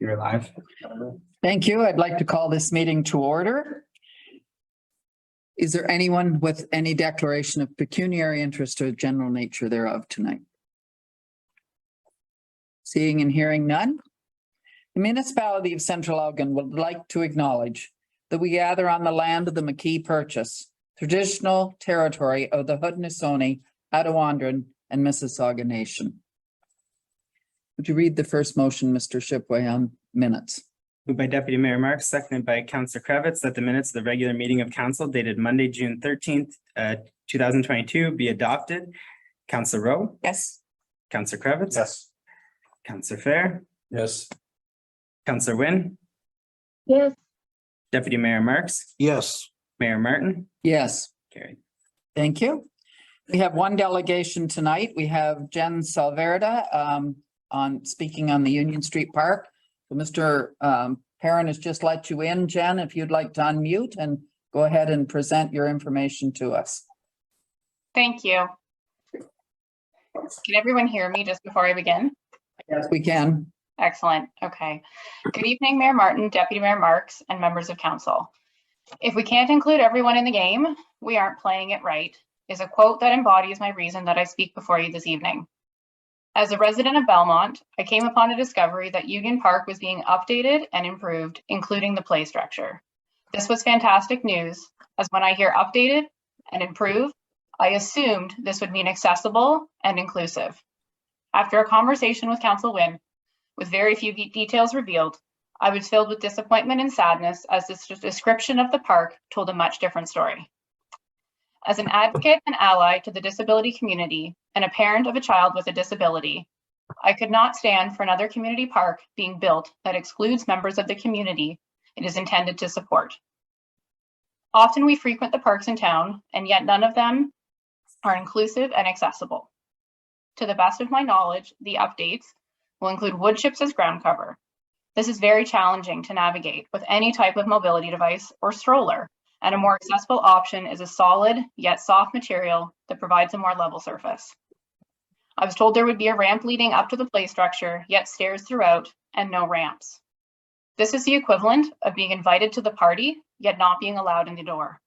You're live. Thank you. I'd like to call this meeting to order. Is there anyone with any declaration of pecuniary interest or general nature thereof tonight? Seeing and hearing none. The municipality of Central Elgin would like to acknowledge that we gather on the land of the McKee Purchase, traditional territory of the Haudenosaunee, Attawandaron, and Mississauga Nation. Would you read the first motion, Mr. Shipway, on minutes? Moved by Deputy Mayor Marks, seconded by Councillor Kravitz, that the minutes of the regular meeting of council dated Monday, June 13th, 2022 be adopted. Councillor Rowe? Yes. Councillor Kravitz? Yes. Councillor Fair? Yes. Councillor Wynn? Yes. Deputy Mayor Marks? Yes. Mayor Martin? Yes. Carried. Thank you. We have one delegation tonight. We have Jenn Salverda on speaking on the Union Street Park. So Mr. Perrin has just let you in, Jen, if you'd like to unmute and go ahead and present your information to us. Thank you. Can everyone hear me just before I begin? Yes, we can. Excellent. Okay. Good evening, Mayor Martin, Deputy Mayor Marks, and members of council. If we can't include everyone in the game, we aren't playing it right, is a quote that embodies my reason that I speak before you this evening. As a resident of Belmont, I came upon a discovery that Union Park was being updated and improved, including the play structure. This was fantastic news, as when I hear updated and improved, I assumed this would mean accessible and inclusive. After a conversation with Councillor Wynn, with very few details revealed, I was filled with disappointment and sadness as this description of the park told a much different story. As an advocate and ally to the disability community and a parent of a child with a disability, I could not stand for another community park being built that excludes members of the community it is intended to support. Often we frequent the parks in town, and yet none of them are inclusive and accessible. To the best of my knowledge, the updates will include wood chips as ground cover. This is very challenging to navigate with any type of mobility device or stroller, and a more accessible option is a solid yet soft material that provides a more level surface. I was told there would be a ramp leading up to the play structure, yet stairs throughout and no ramps. This is the equivalent of being invited to the party, yet not being allowed in the door.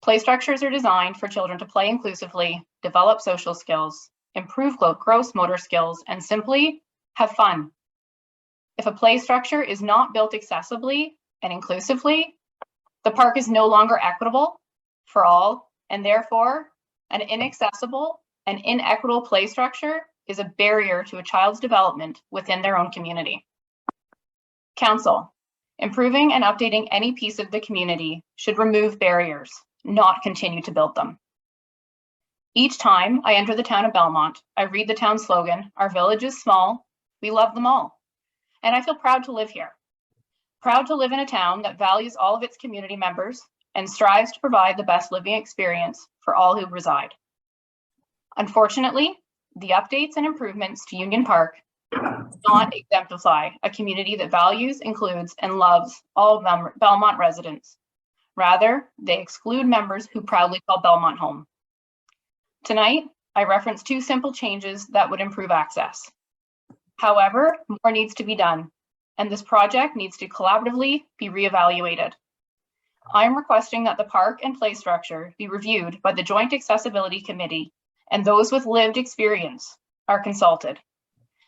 Play structures are designed for children to play inclusively, develop social skills, improve gross motor skills, and simply have fun. If a play structure is not built accessibly and inclusively, the park is no longer equitable for all, and therefore an inaccessible and inequitable play structure is a barrier to a child's development within their own community. Council, improving and updating any piece of the community should remove barriers, not continue to build them. Each time I enter the town of Belmont, I read the town slogan, "Our village is small, we love them all." And I feel proud to live here. Proud to live in a town that values all of its community members and strives to provide the best living experience for all who reside. Unfortunately, the updates and improvements to Union Park do not exemplify a community that values, includes, and loves all Belmont residents. Rather, they exclude members who proudly call Belmont home. Tonight, I reference two simple changes that would improve access. However, more needs to be done, and this project needs to collaboratively be reevaluated. I am requesting that the park and play structure be reviewed by the Joint Accessibility Committee, and those with lived experience are consulted,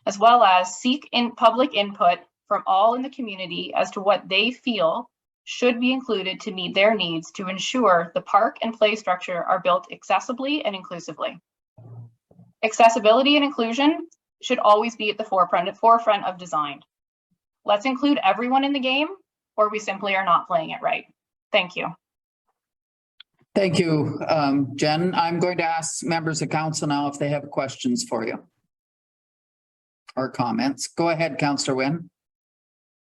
as well as seek public input from all in the community as to what they feel should be included to meet their needs to ensure the park and play structure are built accessibly and inclusively. Accessibility and inclusion should always be at the forefront of design. Let's include everyone in the game, or we simply are not playing it right. Thank you. Thank you, Jen. I'm going to ask members of council now if they have questions for you or comments. Go ahead, Councillor Wynn.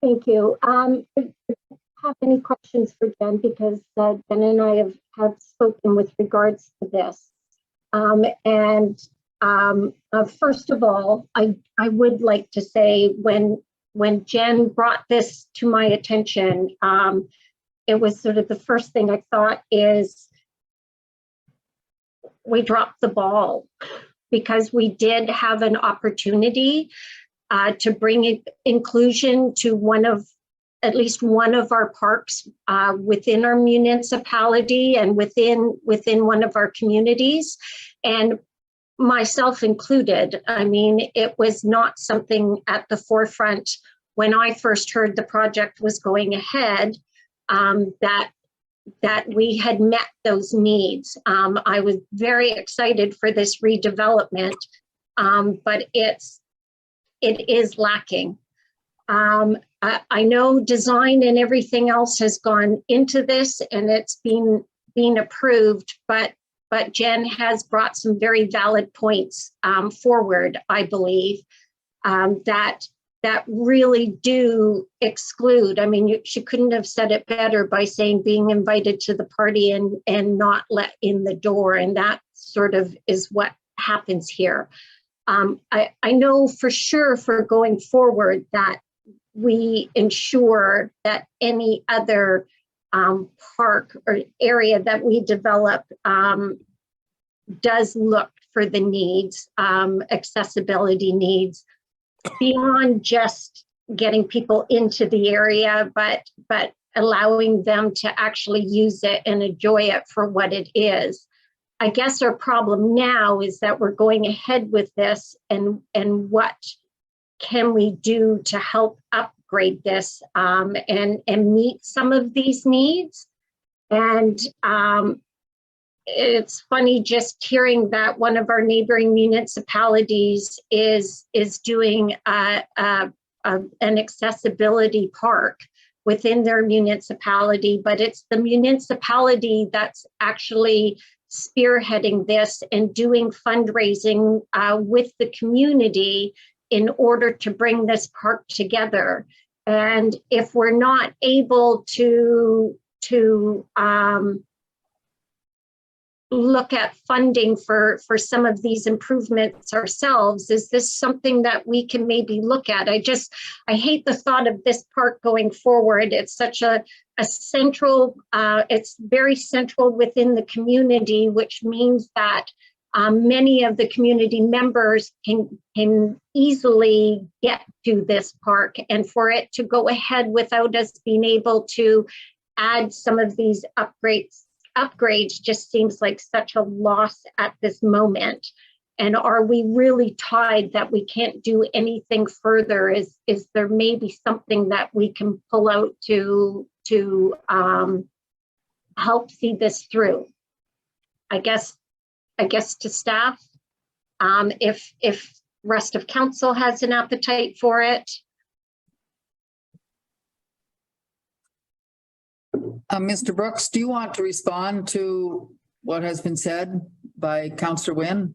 Thank you. Have any questions for Jen, because Jen and I have spoken with regards to this. First of all, I would like to say when Jen brought this to my attention, it was sort of the first thing I thought is we dropped the ball, because we did have an opportunity to bring inclusion to at least one of our parks within our municipality and within one of our communities, and myself included. I mean, it was not something at the forefront when I first heard the project was going ahead, that we had met those needs. I was very excited for this redevelopment, but it is lacking. I know design and everything else has gone into this and it's been approved, but Jen has brought some very valid points forward, I believe, that really do exclude. I mean, she couldn't have said it better by saying being invited to the party and not let in the door. And that sort of is what happens here. I know for sure for going forward that we ensure that any other park or area that we develop does look for the needs, accessibility needs, beyond just getting people into the area, but allowing them to actually use it and enjoy it for what it is. I guess our problem now is that we're going ahead with this, and what can we do to help upgrade this and meet some of these needs? And it's funny just hearing that one of our neighboring municipalities is doing an accessibility park within their municipality, but it's the municipality that's actually spearheading this and doing fundraising with the community in order to bring this park together. And if we're not able to look at funding for some of these improvements ourselves, is this something that we can maybe look at? I hate the thought of this park going forward. It's such a central, it's very central within the community, which means that many of the community members can easily get to this park, and for it to go ahead without us being able to add some of these upgrades just seems like such a loss at this moment. And are we really tied that we can't do anything further? Is there maybe something that we can pull out to help see this through? I guess to staff, if rest of council has an appetite for it. Mr. Brooks, do you want to respond to what has been said by Councillor Wynne?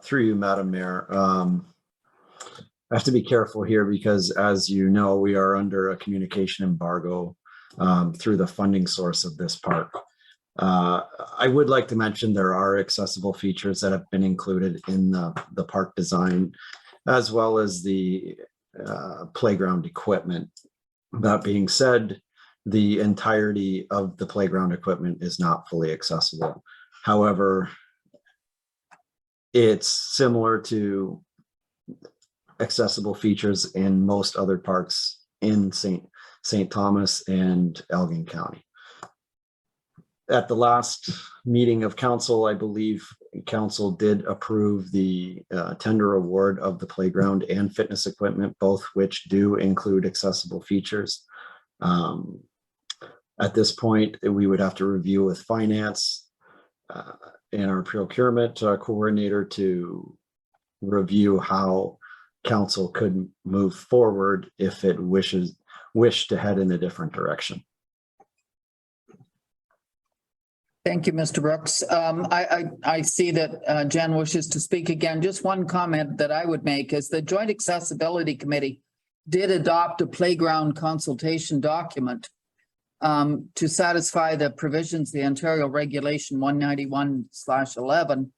Through you, Madam Mayor. I have to be careful here because, as you know, we are under a communication embargo through the funding source of this park. I would like to mention there are accessible features that have been included in the park design, as well as the playground equipment. That being said, the entirety of the playground equipment is not fully accessible. However, it's similar to accessible features in most other parks in St. Thomas and Elgin County. At the last meeting of council, I believe council did approve the tender award of the playground and fitness equipment, both which do include accessible features. At this point, we would have to review with finance and our procurement coordinator to review how council could move forward if it wish to head in a different direction. Thank you, Mr. Brooks. I see that Jen wishes to speak again. Just one comment that I would make is the Joint Accessibility Committee did adopt a playground consultation document to satisfy the provisions, the Ontario Regulation 191/11.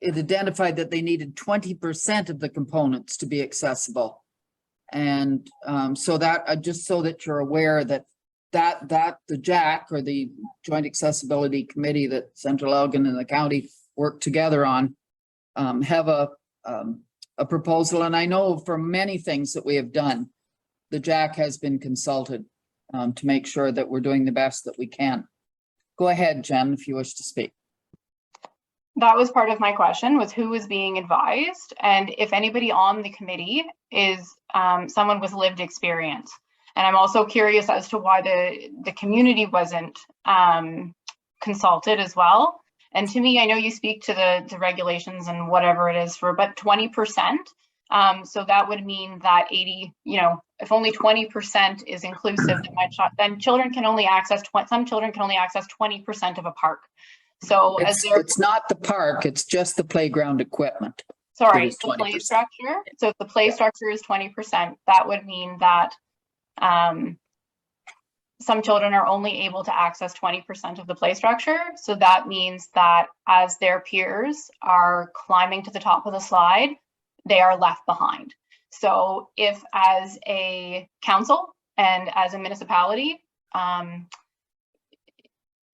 It identified that they needed 20% of the components to be accessible. And so that just so that you're aware that the JAC, or the Joint Accessibility Committee that Central Elgin and the county work together on, have a proposal. And I know for many things that we have done, the JAC has been consulted to make sure that we're doing the best that we can. Go ahead, Jen, if you wish to speak. That was part of my question, was who was being advised, and if anybody on the committee is someone with lived experience. And I'm also curious as to why the community wasn't consulted as well. And to me, I know you speak to the regulations and whatever it is for about 20%. So that would mean that 80, if only 20% is inclusive, then children can only access, some children can only access 20% of a park. So it's not the park, it's just the playground equipment. Sorry, the play structure. So if the play structure is 20%, that would mean that some children are only able to access 20% of the play structure. So that means that as their peers are climbing to the top of the slide, they are left behind. So if as a council and as a municipality,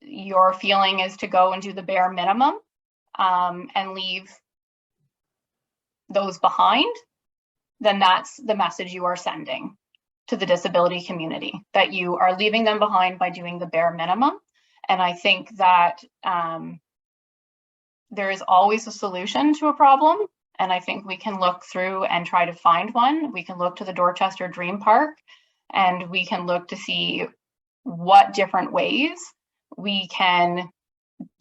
your feeling is to go and do the bare minimum and leave those behind, then that's the message you are sending to the disability community, that you are leaving them behind by doing the bare minimum. And I think that there is always a solution to a problem. And I think we can look through and try to find one. We can look to the Dorchester Dream Park, and we can look to see what different ways we can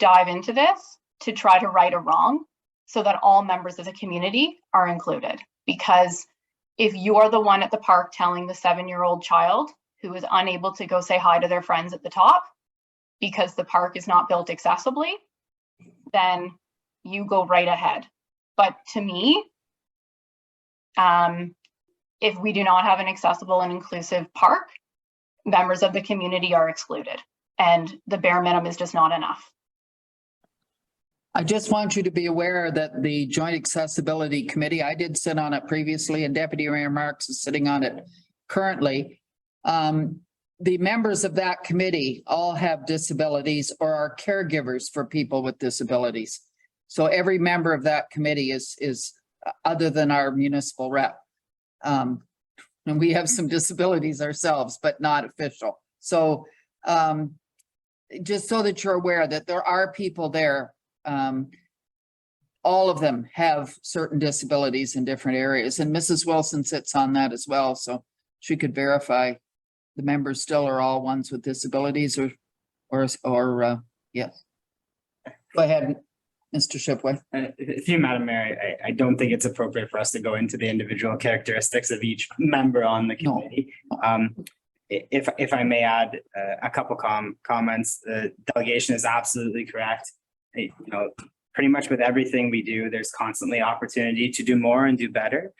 dive into this to try to right a wrong so that all members of the community are included. Because if you are the one at the park telling the 7-year-old child who is unable to go say hi to their friends at the top because the park is not built accessibly, then you go right ahead. But to me, if we do not have an accessible and inclusive park, members of the community are excluded, and the bare minimum is just not enough. I just want you to be aware that the Joint Accessibility Committee, I did sit on it previously, and Deputy Mayor Marks is sitting on it currently. The members of that committee all have disabilities or are caregivers for people with disabilities. So every member of that committee is other than our municipal rep. And we have some disabilities ourselves, but not official. So just so that you're aware that there are people there. All of them have certain disabilities in different areas, and Mrs. Wilson sits on that as well. So she could verify the members still are all ones with disabilities or yes. Go ahead, Mr. Shipway. Through Madam Mayor, I don't think it's appropriate for us to go into the individual characteristics of each member on the committee. No. If I may add a couple comments, the delegation is absolutely correct. Pretty much with everything we do, there's constantly opportunity to do more and do better.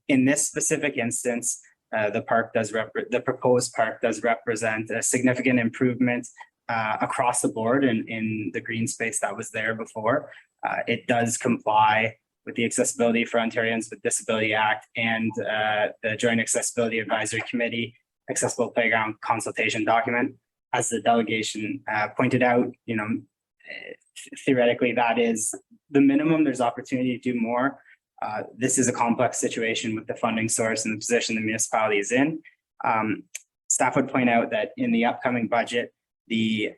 In this specific instance, the proposed park does represent a significant improvement across the board in the green space that was there before. It does comply with the Accessibility for Ontarians with Disability Act and the Joint Accessibility Advisory Committee Accessible Playground Consultation Document. As the delegation pointed out, theoretically that is the minimum. There's opportunity to do more. This is a complex situation with the funding source and the position the municipality is in. Staff would point out that in the upcoming budget, the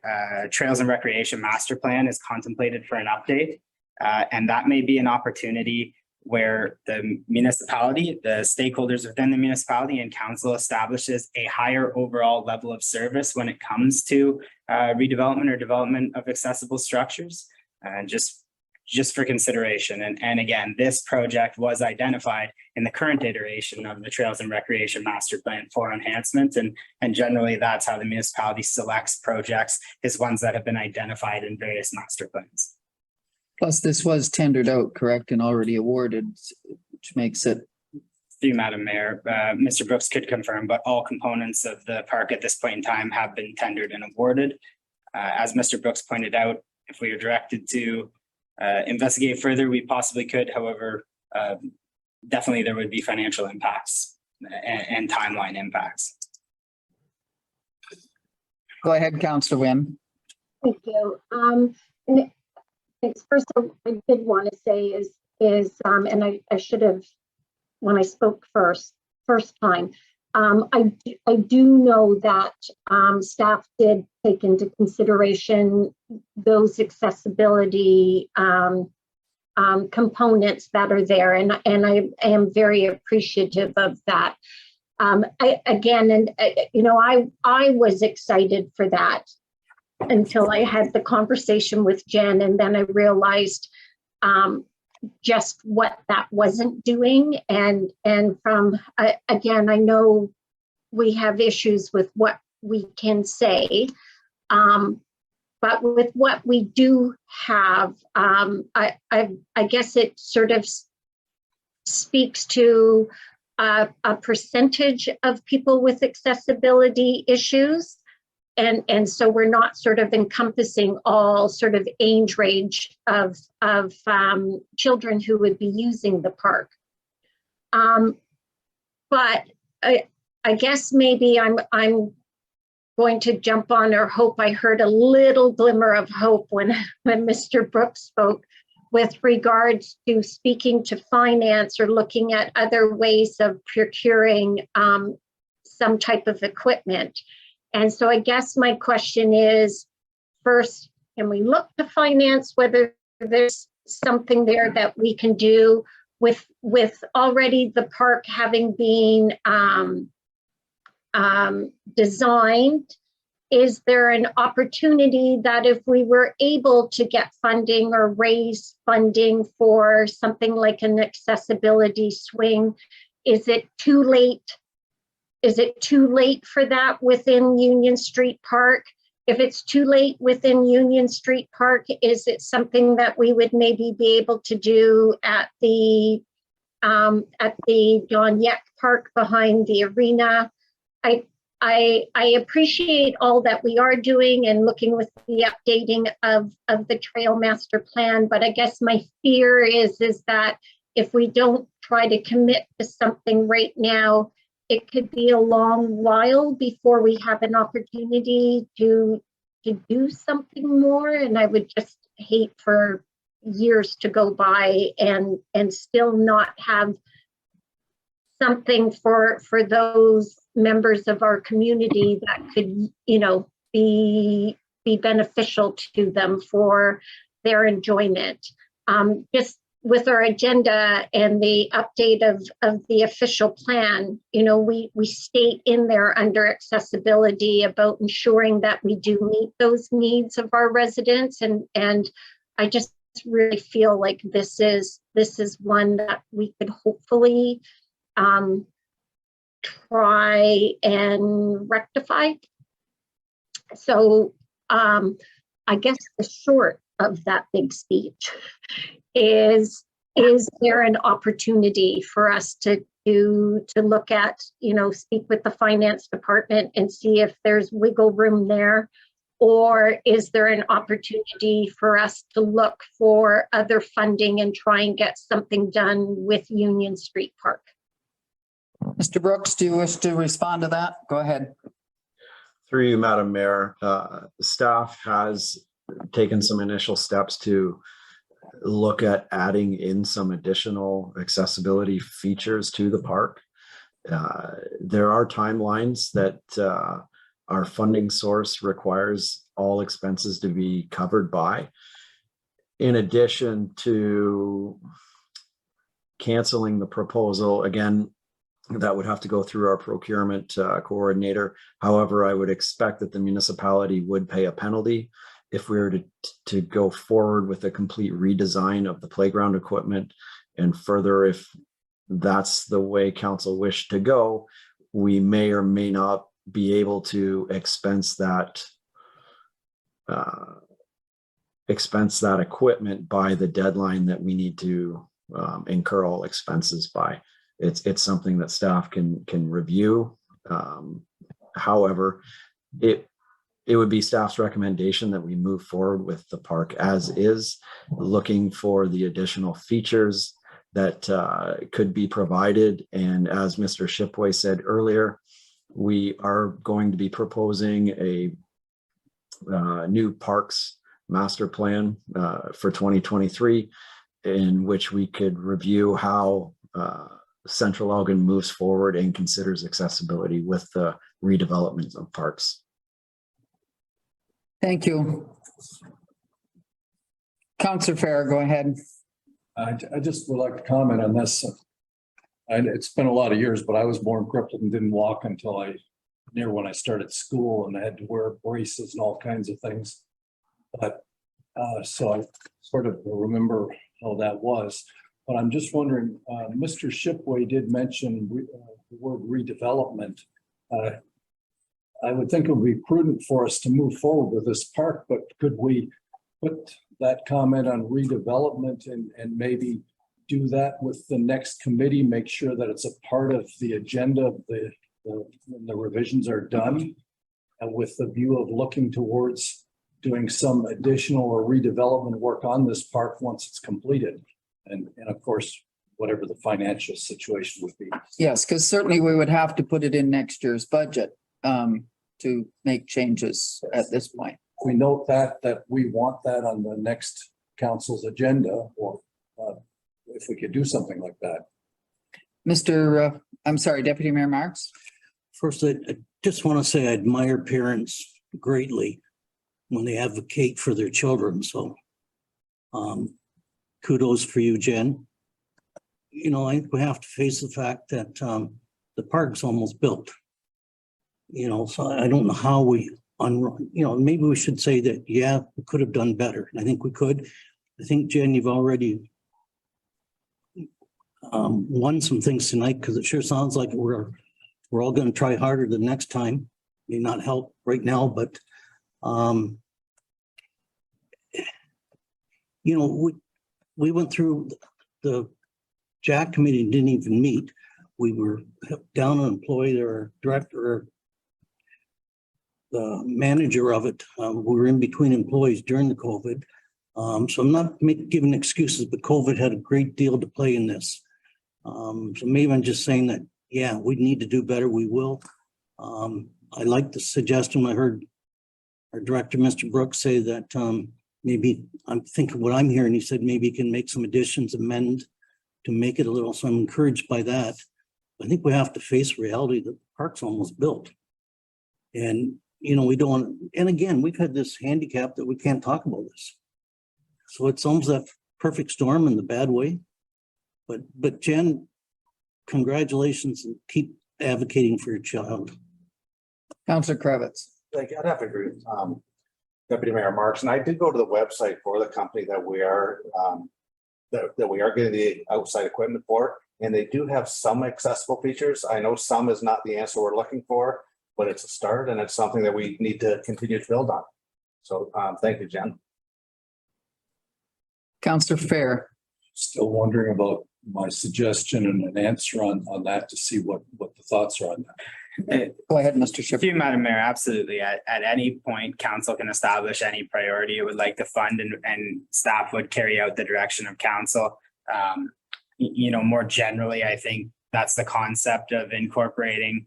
Trails and Recreation Master Plan is contemplated for an update, and that may be an opportunity where the municipality, the stakeholders within the municipality and council establishes a higher overall level of service when it comes to redevelopment or development of accessible structures, just for consideration. And again, this project was identified in the current iteration of the Trails and Recreation Master Plan for enhancement. And generally that's how the municipality selects projects, is ones that have been identified in various master plans. Plus, this was tendered out, correct, and already awarded, which makes it. Through Madam Mayor, Mr. Brooks could confirm, but all components of the park at this point in time have been tendered and awarded. As Mr. Brooks pointed out, if we are directed to investigate further, we possibly could. However, definitely there would be financial impacts and timeline impacts. Go ahead, Councillor Wynn. Thank you. And it's first I did want to say and I should have, when I spoke first time, I do know that staff did take into consideration those accessibility components that are there, and I am very appreciative of that. I was excited for that until I had the conversation with Jen, and then I realized just what that wasn't doing. And from, again, I know we have issues with what we can say, but with what we do have, I guess it sort of speaks to a percentage of people with accessibility issues. And so we're not sort of encompassing all sort of age range of children who would be using the park. But I guess maybe I'm going to jump on, or hope I heard a little glimmer of hope when Mr. Brooks spoke with regards to speaking to finance or looking at other ways of procuring some type of equipment. And so I guess my question is, first, can we look to finance whether there's something there that we can do with already the park having been designed? Is there an opportunity that if we were able to get funding or raise funding for something like an accessibility swing, is it too late? Is it too late for that within Union Street Park? If it's too late within Union Street Park, is it something that we would maybe be able to do at the Don Yeck Park behind the arena? I appreciate all that we are doing and looking with the updating of the Trail Master Plan, but I guess my fear is that if we don't try to commit to something right now, it could be a long while before we have an opportunity to do something more. And I would just hate for years to go by and still not have something for those members of our community that could, be beneficial to them for their enjoyment. Just with our agenda and the update of the official plan, we state in there under accessibility about ensuring that we do meet those needs of our residents. And I just really feel like this is one that we could hopefully try and rectify. So I guess the short of that big speech is there an opportunity for us to look at, speak with the finance department and see if there's wiggle room there? Or is there an opportunity for us to look for other funding and try and get something done with Union Street Park? Mr. Brooks, do you wish to respond to that? Go ahead. Through you, Madam Mayor, staff has taken some initial steps to look at adding in some additional accessibility features to the park. There are timelines that our funding source requires all expenses to be covered by. In addition to canceling the proposal, again, that would have to go through our procurement coordinator. However, I would expect that the municipality would pay a penalty if we were to go forward with a complete redesign of the playground equipment. And further, if that's the way council wished to go, we may or may not be able to expense that equipment by the deadline that we need to incur all expenses by. It's something that staff can review. However, it would be staff's recommendation that we move forward with the park as is, looking for the additional features that could be provided. And as Mr. Shipway said earlier, we are going to be proposing a new parks master plan for 2023, in which we could review how Central Elgin moves forward and considers accessibility with the redevelopment of parks. Thank you. Counselor Fair, go ahead. I just would like to comment on this. It's been a lot of years, but I was born crippled and didn't walk until near when I started school, and I had to wear braces and all kinds of things. But so I sort of remember how that was. But I'm just wondering, Mr. Shipway did mention the word redevelopment. I would think it would be prudent for us to move forward with this park, but could we put that comment on redevelopment and maybe do that with the next committee, make sure that it's a part of the agenda when the revisions are done, and with the view of looking towards doing some additional or redevelopment work on this park once it's completed. And of course, whatever the financial situation would be. Yes, because certainly we would have to put it in next year's budget to make changes at this point. We note that we want that on the next council's agenda, or if we could do something like that. Mr. I'm sorry, Deputy Mayor Marks. First, I just want to say I admire parents greatly when they advocate for their children. So kudos for you, Jen. You know, I think we have to face the fact that the park's almost built. You know, so I don't know how maybe we should say that, yeah, we could have done better. And I think we could. I think, Jen, you've already won some things tonight, because it sure sounds like we're all going to try harder the next time. May not help right now, but you know, we went through the JAC committee and didn't even meet. We were down an employee or director, the manager of it. We were in between employees during the COVID. So I'm not giving excuses, but COVID had a great deal to play in this. So maybe I'm just saying that, yeah, we need to do better. We will. I like the suggestion. I heard our director, Mr. Brooks, say that maybe I'm thinking what I'm hearing. He said maybe he can make some additions, amend to make it a little. So I'm encouraged by that. I think we have to face reality that the park's almost built. And, you know, we don't want to, and again, we've had this handicap that we can't talk about this. So it's almost that perfect storm in the bad way. But Jen, congratulations, and keep advocating for your child. Councillor Kravitz. Like, I'd have to agree with Deputy Mayor Marks, and I did go to the website for the company that we are that we are getting the outside equipment for, and they do have some accessible features. I know some is not the answer we're looking for, but it's a start, and it's something that we need to continue to build on. So thank you, Jen. Councillor Fair. Still wondering about my suggestion and an answer on that to see what the thoughts are on that. Go ahead, Mr. Shipper. To you, Madam Mayor, absolutely. At any point, council can establish any priority it would like to fund, and staff would carry out the direction of council. You know, more generally, I think that's the concept of incorporating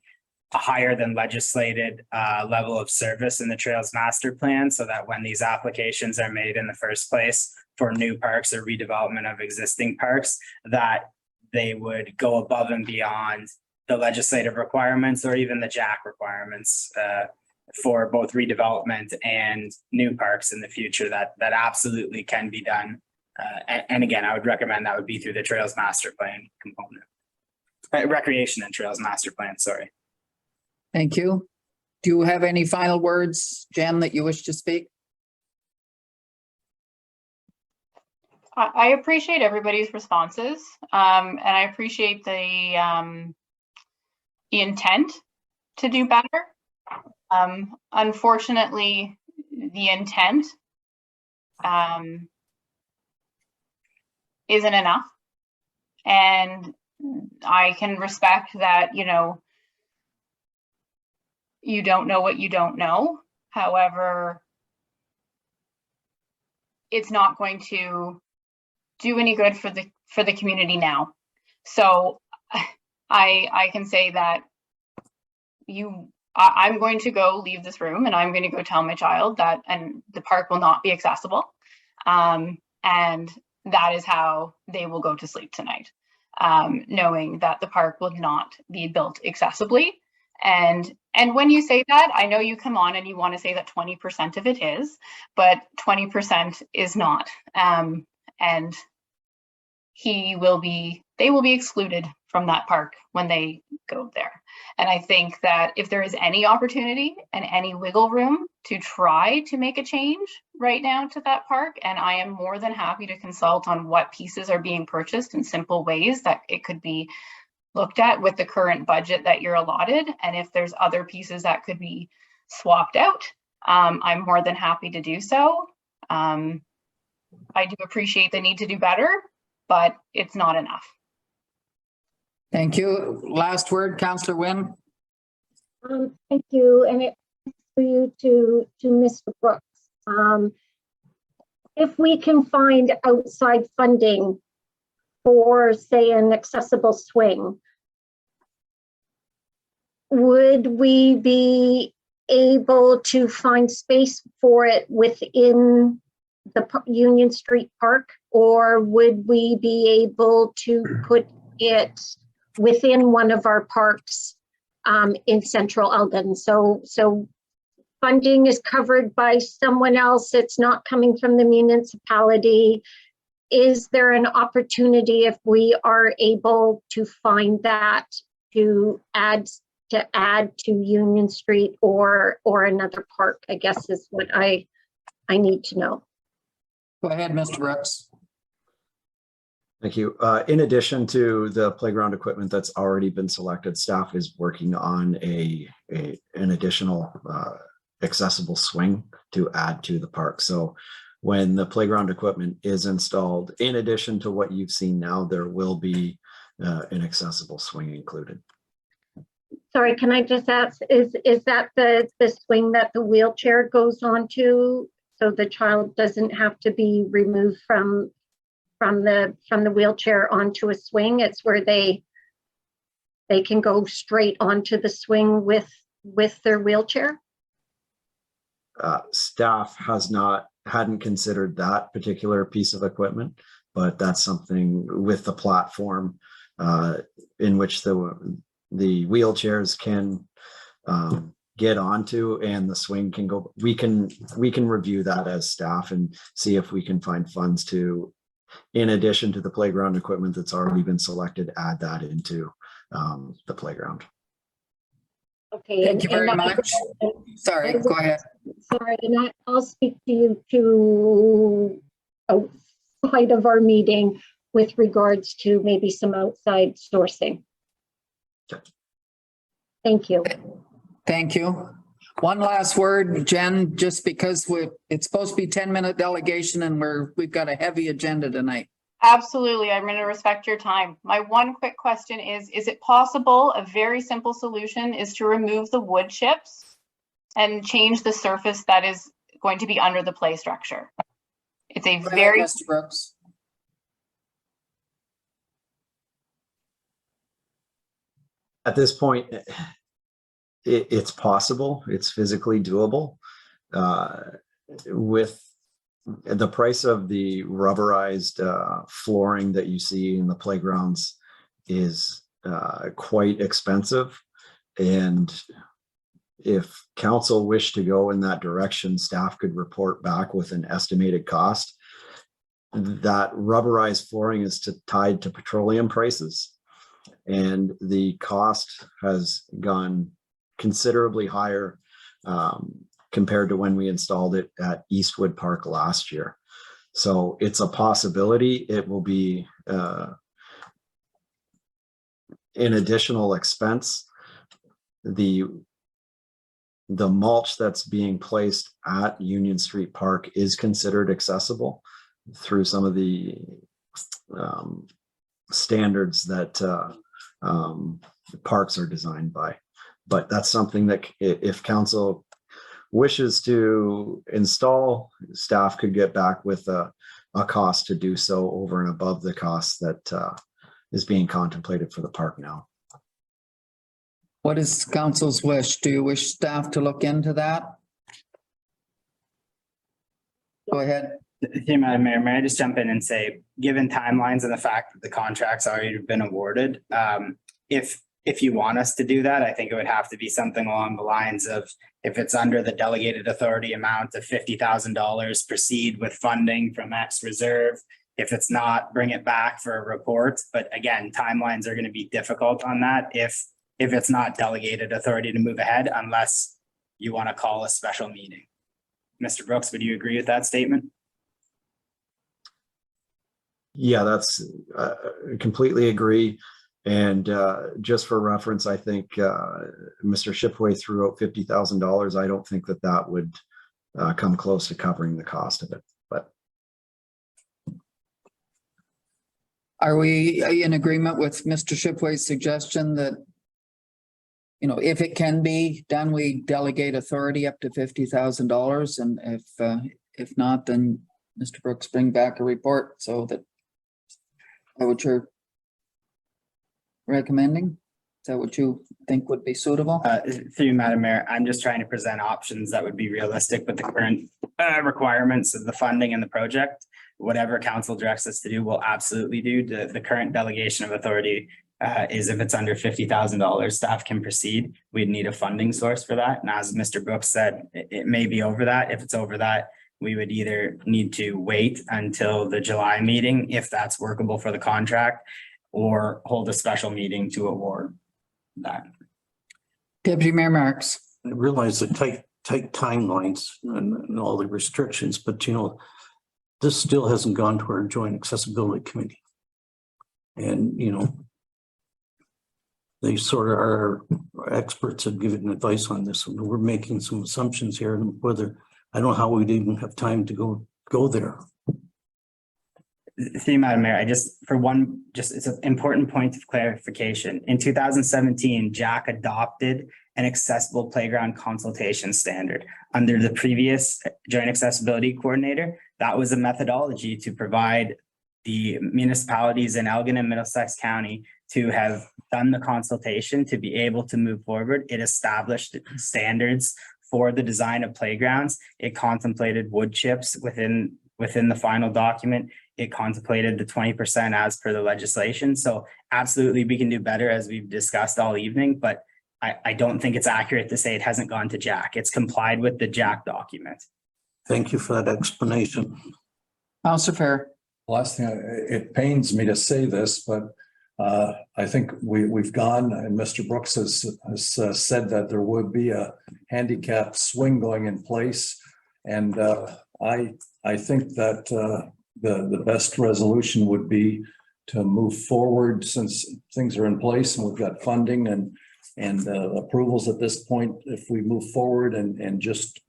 a higher than legislated level of service in the Trails Master Plan, so that when these applications are made in the first place for new parks or redevelopment of existing parks, that they would go above and beyond the legislative requirements or even the JAC requirements for both redevelopment and new parks in the future. That absolutely can be done. And again, I would recommend that would be through the Trails Master Plan component. Recreation and Trails Master Plan, sorry. Thank you. Do you have any final words, Jen, that you wish to speak? I appreciate everybody's responses, and I appreciate the intent to do better. Unfortunately, the intent isn't enough, and I can respect that, you know, you don't know what you don't know. However, it's not going to do any good for the community now. So I can say that you I'm going to go leave this room and I'm going to go tell my child that, and the park will not be accessible. And that is how they will go to sleep tonight, knowing that the park will not be built accessibly. And when you say that, I know you come on and you want to say that 20% of it is, but 20% is not. And they will be excluded from that park when they go there. And I think that if there is any opportunity and any wiggle room to try to make a change right now to that park, and I am more than happy to consult on what pieces are being purchased in simple ways that it could be looked at with the current budget that you're allotted. And if there's other pieces that could be swapped out, I'm more than happy to do so. I do appreciate the need to do better, but it's not enough. Thank you. Last word, Councillor Wynne. Thank you, and it's for you to Mr. Brooks. If we can find outside funding for, say, an accessible swing, would we be able to find space for it within the Union Street Park, or would we be able to put it within one of our parks in Central Elgin? So funding is covered by someone else. It's not coming from the municipality. Is there an opportunity, if we are able to find that, to add to Union Street or another park, I guess is what I need to know. Go ahead, Mr. Brooks. Thank you. In addition to the playground equipment that's already been selected, staff is working on an additional accessible swing to add to the park. So when the playground equipment is installed, in addition to what you've seen now, there will be an accessible swing included. Sorry, can I just ask, is that the swing that the wheelchair goes onto, so the child doesn't have to be removed from the wheelchair onto a swing? It's where they can go straight onto the swing with their wheelchair? Staff hadn't considered that particular piece of equipment, but that's something with the platform in which the wheelchairs can get onto and the swing can go. We can review that as staff and see if we can find funds to, in addition to the playground equipment that's already been selected, add that into the playground. Okay. Thank you very much. Sorry, go ahead. Sorry, and I'll speak to you outside of our meeting with regards to maybe some outside sourcing. Thank you. Thank you. One last word, Jen, just because it's supposed to be 10-minute delegation and we've got a heavy agenda tonight. Absolutely. I'm going to respect your time. My one quick question is it possible, a very simple solution is to remove the wood chips and change the surface that is going to be under the play structure? It's a very... Mr. Brooks. At this point, it's possible, it's physically doable. With the price of the rubberized flooring that you see in the playgrounds is quite expensive. And if council wished to go in that direction, staff could report back with an estimated cost. That rubberized flooring is tied to petroleum prices, and the cost has gone considerably higher compared to when we installed it at Eastwood Park last year. So it's a possibility. It will be an additional expense. The mulch that's being placed at Union Street Park is considered accessible through some of the standards that parks are designed by. But that's something that if council wishes to install, staff could get back with a cost to do so over and above the cost that is being contemplated for the park now. What is council's wish? Do you wish staff to look into that? Go ahead. Through Madam Mayor, may I just jump in and say, given timelines and the fact that the contract's already been awarded, if you want us to do that, I think it would have to be something along the lines of, if it's under the delegated authority amount of $50,000, proceed with funding from X reserve. If it's not, bring it back for a report. But again, timelines are going to be difficult on that if it's not delegated authority to move ahead, unless you want to call a special meeting. Mr. Brooks, would you agree with that statement? Yeah, that's completely agree. And just for reference, I think Mr. Shipway threw out $50,000. I don't think that would come close to covering the cost of it. But Are we in agreement with Mr. Shipway's suggestion that, you know, if it can be done, we delegate authority up to $50,000, and if not, then Mr. Brooks bring back a report so that what you're recommending? Is that what you think would be suitable? Through you, Madam Mayor, I'm just trying to present options that would be realistic with the current requirements of the funding and the project. Whatever council directs us to do, we'll absolutely do. The current delegation of authority is if it's under $50,000, staff can proceed. We'd need a funding source for that. And as Mr. Brooks said, it may be over that. If it's over that, we would either need to wait until the July meeting, if that's workable for the contract, or hold a special meeting to award that. Deputy Mayor Marks. I realize the tight timelines and all the restrictions, but you know, this still hasn't gone to our joint accessibility committee. And, you know, they sort of are experts have given advice on this, and we're making some assumptions here, and whether, I don't know how we'd even have time to go there. See, Madam Mayor, it's an important point of clarification. In 2017, Jack adopted an accessible playground consultation standard. Under the previous joint accessibility coordinator, that was a methodology to provide the municipalities in Elgin and Middlesex County to have done the consultation to be able to move forward. It established standards for the design of playgrounds. It contemplated wood chips within the final document. It contemplated the 20% as per the legislation. So absolutely, we can do better, as we've discussed all evening, but I don't think it's accurate to say it hasn't gone to Jack. It's complied with the Jack document. Thank you for that explanation. Councilor Fair. Last thing, it pains me to say this, but I think we've gone, and Mr. Brooks has said that there would be a handicap swing going in place. And I think that the best resolution would be to move forward, since things are in place and we've got funding and approvals at this point. If we move forward and just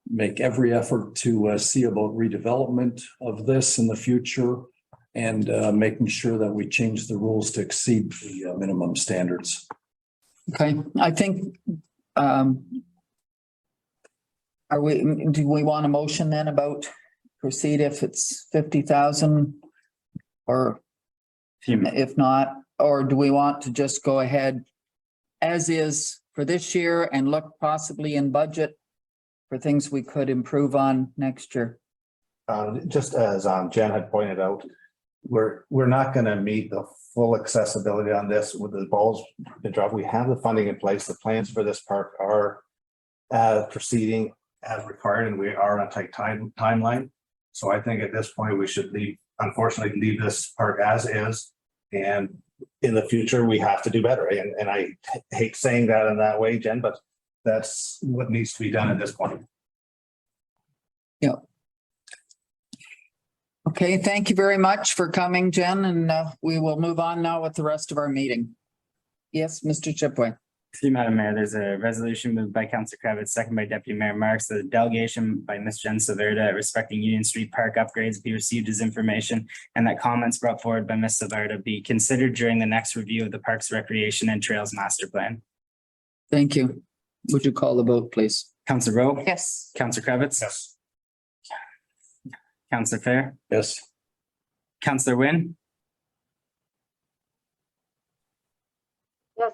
make every effort to see about redevelopment of this in the future, and making sure that we change the rules to exceed the minimum standards. Okay, I think, do we want a motion then about proceed if it's 50,000, or if not, or do we want to just go ahead as is for this year and look possibly in budget for things we could improve on next year? Just as Jen had pointed out, we're not going to meet the full accessibility on this with the balls been dropped. We have the funding in place. The plans for this park are proceeding as required, and we are on a tight timeline. So I think at this point we should unfortunately leave this park as is, and in the future we have to do better. And I hate saying that in that way, Jen, but that's what needs to be done at this point. Yeah. Okay, thank you very much for coming, Jen, and we will move on now with the rest of our meeting. Yes, Mr. Chipway. See, Madam Mayor, there's a resolution moved by Councilor Kravitz, second by Deputy Mayor Marks, the delegation by Ms. Jenn Salverda respecting Union Street Park upgrades be received as information, and that comments brought forward by Ms. Salverda be considered during the next review of the Parks, Recreation and Trails Master Plan. Thank you. Would you call the vote, please? Councilor Rowe? Yes. Councilor Kravitz? Yes. Councilor Fair? Yes. Councilor Wynn? Yes.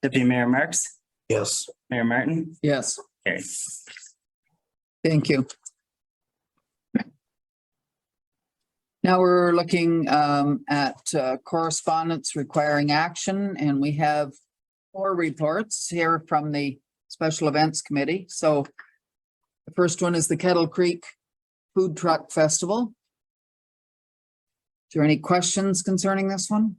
Deputy Mayor Marks, Yes. Mayor Martin, Yes, carried. thank you. Now we're looking at correspondence requiring action, and we have 4 reports here from the Special Events Committee. So the first one is the Kettle Creek Food Truck Festival. Is there any questions concerning this one?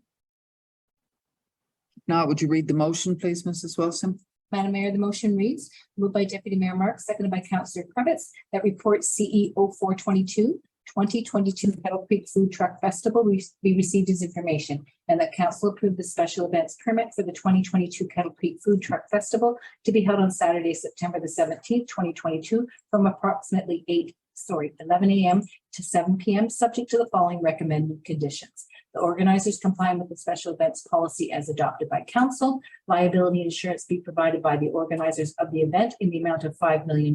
Now, would you read the motion, please, Mrs. Wilson? Madam Mayor, the motion reads, moved by Deputy Mayor Marks, seconded by Councillor Cravitz, that report CEO 422, 2022 Kettle Creek Food Truck Festival be received as information, and that council approve the special events permit for the 2022 Kettle Creek Food Truck Festival to be held on Saturday, September the 17th, 2022, from approximately 11 a.m. to 7 p.m., subject to the following recommended conditions. The organizers comply with the special events policy as adopted by council. Liability insurance be provided by the organizers of the event in the amount of $5 million,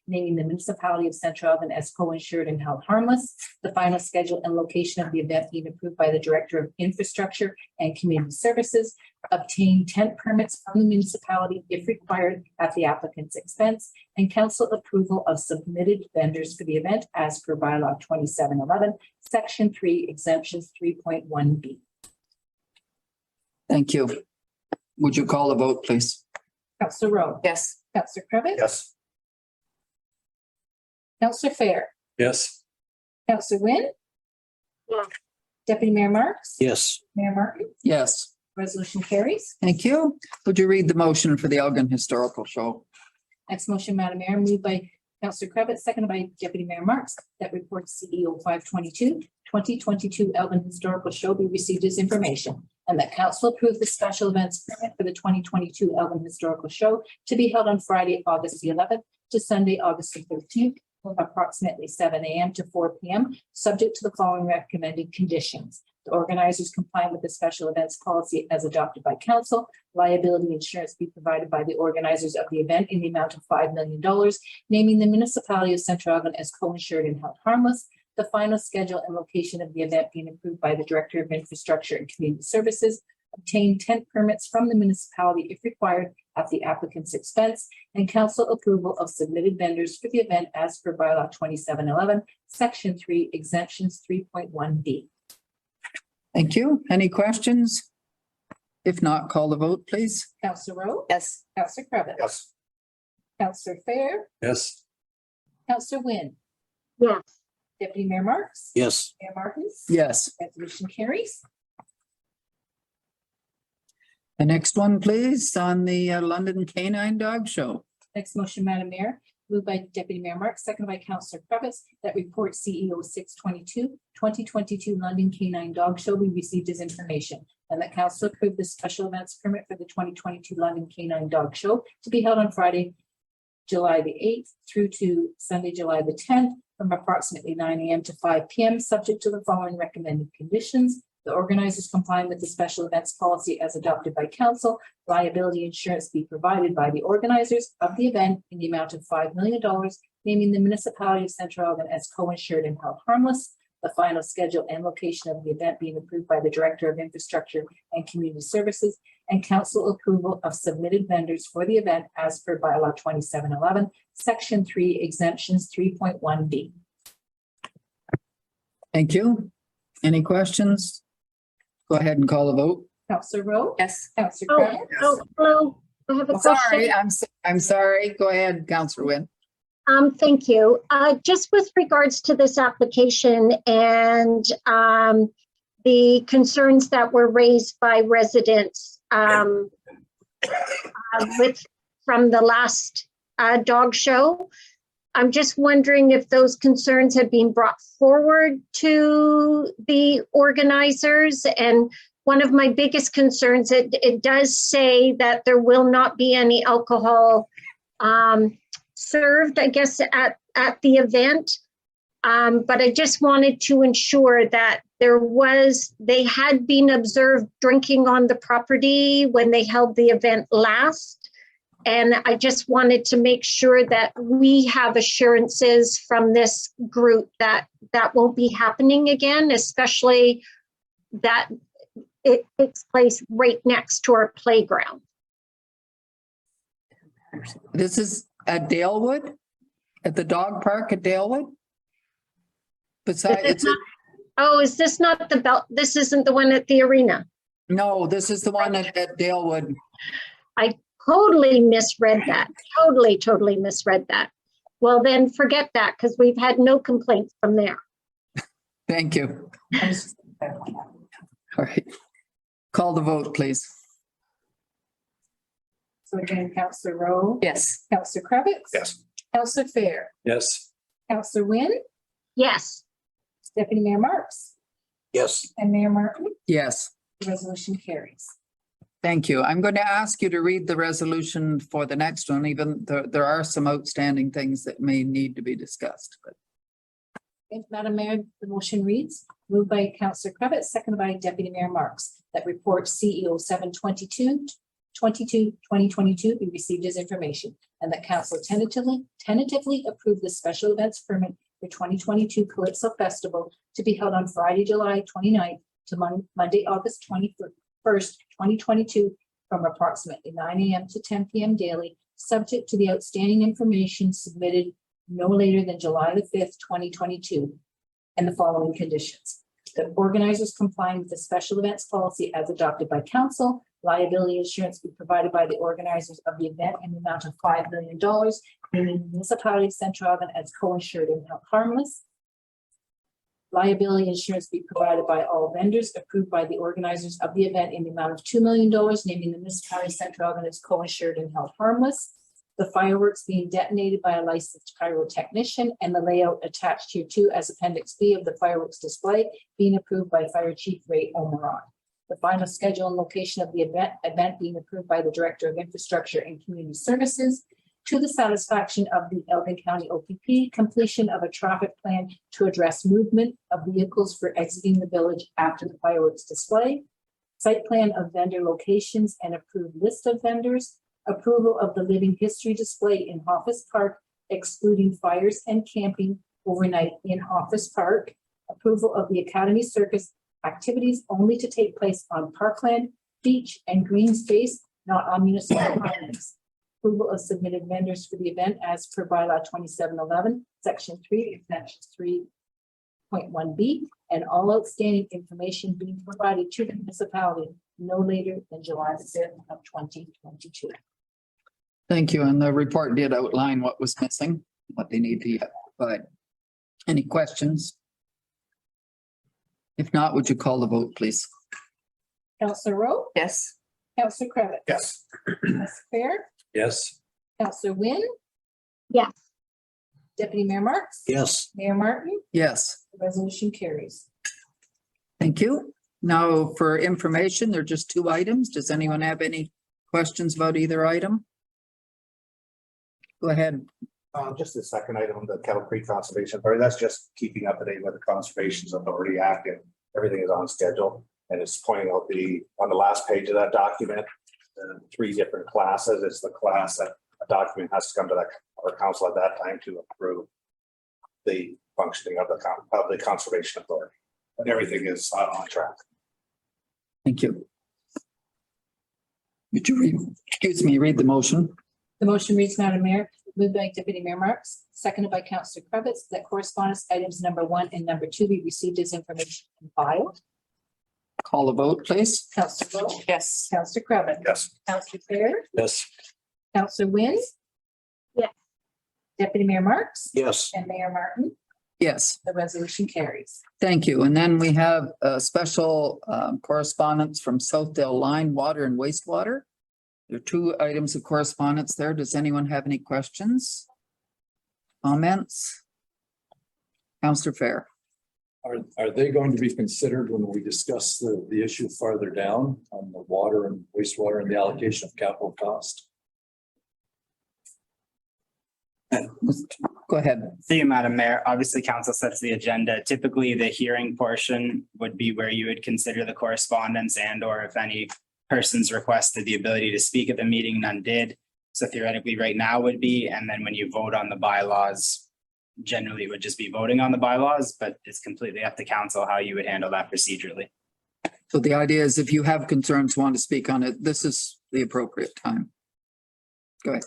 naming the municipality of Central Elgin as co-insured and held harmless. The final schedule and location of the event being approved by the Director of Infrastructure and Community Services. Obtain tent permits from the municipality if required at the applicant's expense, and council approval of submitted vendors for the event as per bylaw 2711, section 3, exemptions 3.1B. Thank you. Would you call the vote, please? Councillor Rowe. Yes. Councillor Cravitz. Yes. Councillor Fair. Yes. Councillor Wynn. Yes. Deputy Mayor Marks. Yes. Mayor Martin. Yes. Resolution carries. Thank you. Would you read the motion for the Elgin Historical Show? Next motion, Madam Mayor, moved by Councillor Cravitz, seconded by Deputy Mayor Marks, that report CEO 522, 2022 Elgin Historical Show be received as information, and that council approve the special events permit for the 2022 Elgin Historical Show to be held on Friday, August the 11th to Sunday, August the 13th, from approximately 7 a.m. to 4 p.m., subject to the following recommended conditions. The organizers comply with the special events policy as adopted by council. Liability insurance be provided by the organizers of the event in the amount of $5 million, naming the municipality of Central Elgin as co-insured and held harmless. The final schedule and location of the event being approved by the Director of Infrastructure and Community Services. Obtain tent permits from the municipality if required at the applicant's expense, and council approval of submitted vendors for the event as per bylaw 2711, section 3, exemptions 3.1B. Thank you. Any questions? If not, call the vote, please. Councillor Rowe. Yes. Councillor Cravitz. Yes. Councillor Fair. Yes. Councillor Wynn. Yes. Deputy Mayor Marks. Yes. Mayor Martin. Yes. Resolution carries. The next one, please, on the London Canine Dog Show. Next motion, Madam Mayor, moved by Deputy Mayor Marks, seconded by Councillor Cravitz, that report CEO 622, 2022 London Canine Dog Show be received as information, and that council approve the special events permit for the 2022 London Canine Dog Show to be held on Friday, July the 8th through to Sunday, July the 10th, from approximately 9 a.m. to 5 p.m., subject to the following recommended conditions. The organizers complying with the special events policy as adopted by council. Liability insurance be provided by the organizers of the event in the amount of $5 million, naming the municipality of Central Elgin as co-insured and held harmless. The final schedule and location of the event being approved by the Director of Infrastructure and Community Services, and council approval of submitted vendors for the event as per bylaw 2711, section 3, exemptions 3.1B. Thank you. Any questions? Go ahead and call the vote. Councillor Rowe. Yes. Councillor Oh, Cravitz. oh, hello. I have a Sorry, question. I'm sorry. Go ahead, Councillor Wynn. Thank you. Just with regards to this application and the concerns that were raised by residents from the last dog show, I'm just wondering if those concerns have been brought forward to the organizers. And one of my biggest concerns, it does say that there will not be any alcohol served, I guess, at the event. But I just wanted to ensure that they had been observed drinking on the property when they held the event last. And I just wanted to make sure that we have assurances from this group that that won't be happening again, especially that it takes place right next to our playground. This is at Dalewood, at the dog park at Dalewood? Besides, This is not- Oh, is this not this isn't the one at the arena? no, this is the one at Dalewood. Totally misread that. Totally misread that. Well, then forget that because we've had no complaints from there. Thank you. All right. Call the vote, please. So again, Counselor Rowe. Yes. Counselor Cravitz. Yes. Counselor Fair. Yes. Counselor Wynn. Yes, Deputy Mayor Marks. Yes. And Mayor Martin. Yes. The resolution carries. Thank you. I'm going to ask you to read the resolution for the next one, even though there are some outstanding things that may need to be discussed, but Madam Mayor, the motion reads, moved by Councillor Cravitz, seconded by Deputy Mayor Marks, that report CEO 7/22/2022 be received as information, and that council tentatively approve the special events permit for 2022 CALIPSO Festival to be held on Friday, July 29th to Monday, August 21st, 2022, from approximately 9 a.m. to 10 p.m. daily, subject to the outstanding information submitted no later than July the 5th, 2022, and the following conditions. The organizers complying with the special events policy as adopted by council, liability insurance be provided by the organizers of the event in the amount of $5 million, meaning the municipality of Central Elgin as co-insured and held harmless. Liability insurance be provided by all vendors approved by the organizers of the event in the amount of $2 million, naming the municipality of Central Elgin as co-insured and held harmless. The fireworks being detonated by a licensed pyrotechnician and the layout attached here too as Appendix B of the fireworks display being approved by Fire Chief Ray Omeron. The final schedule and location of the event being approved by the Director of Infrastructure and Community Services, to the satisfaction of the Elgin County OPP, completion of a traffic plan to address movement of vehicles for exiting the village after the fireworks display, site plan of vendor locations and approved list of vendors, approval of the living history display in Office Park, excluding fires and camping overnight in Office Park, approval of the Academy Circus activities only to take place on parkland, beach, and green space, not on municipal highways. Approval of submitted vendors for the event as per bylaw 2711, section 3, extension 3.1b, and all outstanding information being provided to the municipality no later than July 5th of 2022. thank you. And the report did outline what was missing, what they need to provide. Any questions? If not, would you call the vote, please? Councillor Rowe? Yes. Councillor Cravitz? Yes. Councillor Fair? Yes. Councillor Wynn? yes, Deputy Mayor Marks? Yes. Mayor Martin? Yes. The resolution carries. Thank you. Now for information, there are just two items. Does anyone have any questions about either item? Go ahead. Just the second item, the Kettle Creek Conservation Authority, that's just keeping up to date with the Conservation Authority Act, and everything is on schedule. And it's pointing out on the last page of that document, 3 different classes. It's the class that a document has to come to our council at that time to approve the functioning of the Conservation Authority. But everything is on track. Thank you. Would you read the motion? The motion reads, Madam Mayor, moved by Deputy Mayor Marks, seconded by Councillor Cravitz, that correspondence items number 1 and number 2 be received as information and filed. Call the vote, please. Councillor Rowe? Yes. Councillor Cravitz? Yes. Councillor Fair? Yes. Councillor Wynn? Yes. Deputy Mayor Marks? Yes. And Mayor Martin? Yes. The resolution carries. Thank you. And then we have a special correspondence from Southdale Line, Water and Wastewater. There are 2 items of correspondence there. Does anyone have any questions? Comments? Councillor Fair. Are they going to be considered when we discuss the issue farther down on the water and wastewater and the allocation of capital cost? Go ahead. See you, Madam Mayor. Obviously, council sets the agenda. Typically, the hearing portion would be where you would consider the correspondence and or if any persons requested the ability to speak at the meeting, none did. So theoretically, right now would be, and then when you vote on the bylaws, generally it would just be voting on the bylaws, but it's completely up to council how you would handle that procedurally. So the idea is if you have concerns, want to speak on it, this is the appropriate time. Go ahead.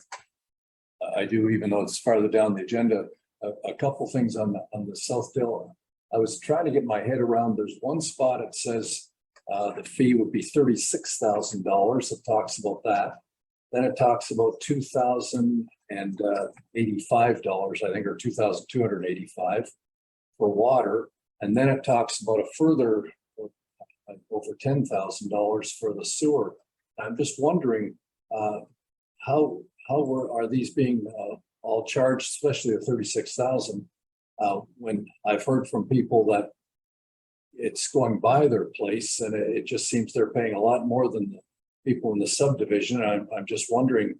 I do, even though it's farther down the agenda. A couple things on the Southdale. I was trying to get my head around, there's one spot it says the fee would be $36,000. It talks about that. Then it talks about $2,085, I think, or $2,285 for water. And then it talks about a further over $10,000 for the sewer. I'm just wondering how are these being all charged, especially the 36,000, when I've heard from people that it's going by their place, and it just seems they're paying a lot more than the people in the subdivision. I'm just wondering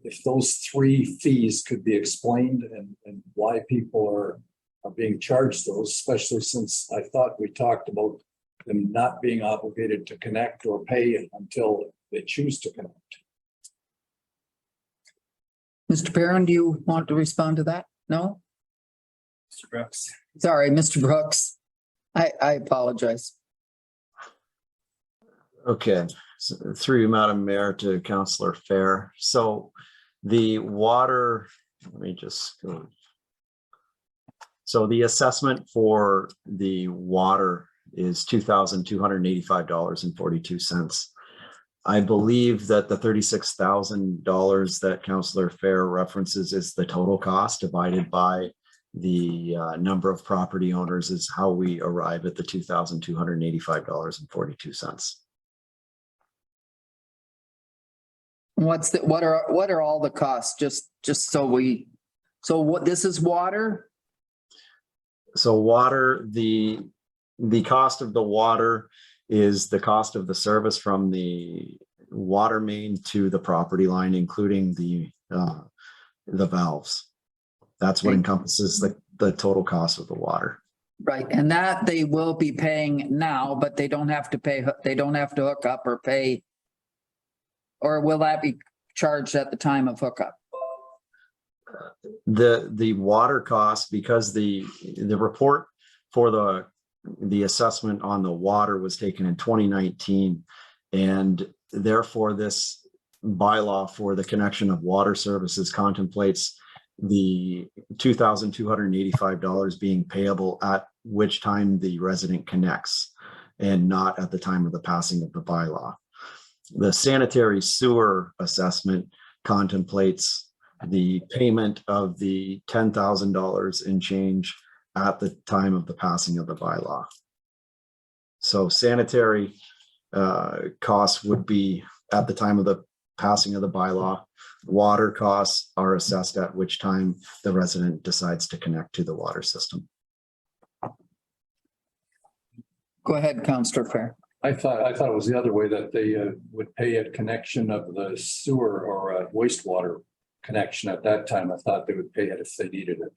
if those three fees could be explained and why people are being charged those, especially since I thought we talked about them not being obligated to connect or pay until they choose to connect. Mr. Perrin, do you want to respond to that? No? Mr. Brooks. Sorry, Mr. Brooks. I apologize. Okay, so through you, Madam Mayor, to Councillor Fair. So the water, let me just go. So the assessment for the water is $2,285.42. I believe that the $36,000 that Councillor Fair references is the total cost divided by the number of property owners is how we arrive at the $2,285.42. What are all the costs? Just so what, this is water? So water, the cost of the water is the cost of the service from the water main to the property line, including the valves. That's what encompasses the total cost of the water. Right, and that they will be paying now, but they don't have to pay, they don't have to hook up or pay. Or will that be charged at the time of hookup? The water cost, because the report for the assessment on the water was taken in 2019, and therefore this bylaw for the connection of water services contemplates the $2,285 being payable at which time the resident connects and not at the time of the passing of the bylaw. The sanitary sewer assessment contemplates the payment of the $10,000 in change at the time of the passing of the bylaw. So sanitary costs would be at the time of the passing of the bylaw. Water costs are assessed at which time the resident decides to connect to the water system. Go ahead, Councillor Fair. I thought it was the other way, that they would pay a connection of the sewer or a wastewater connection at that time. I thought they would pay it if they needed it.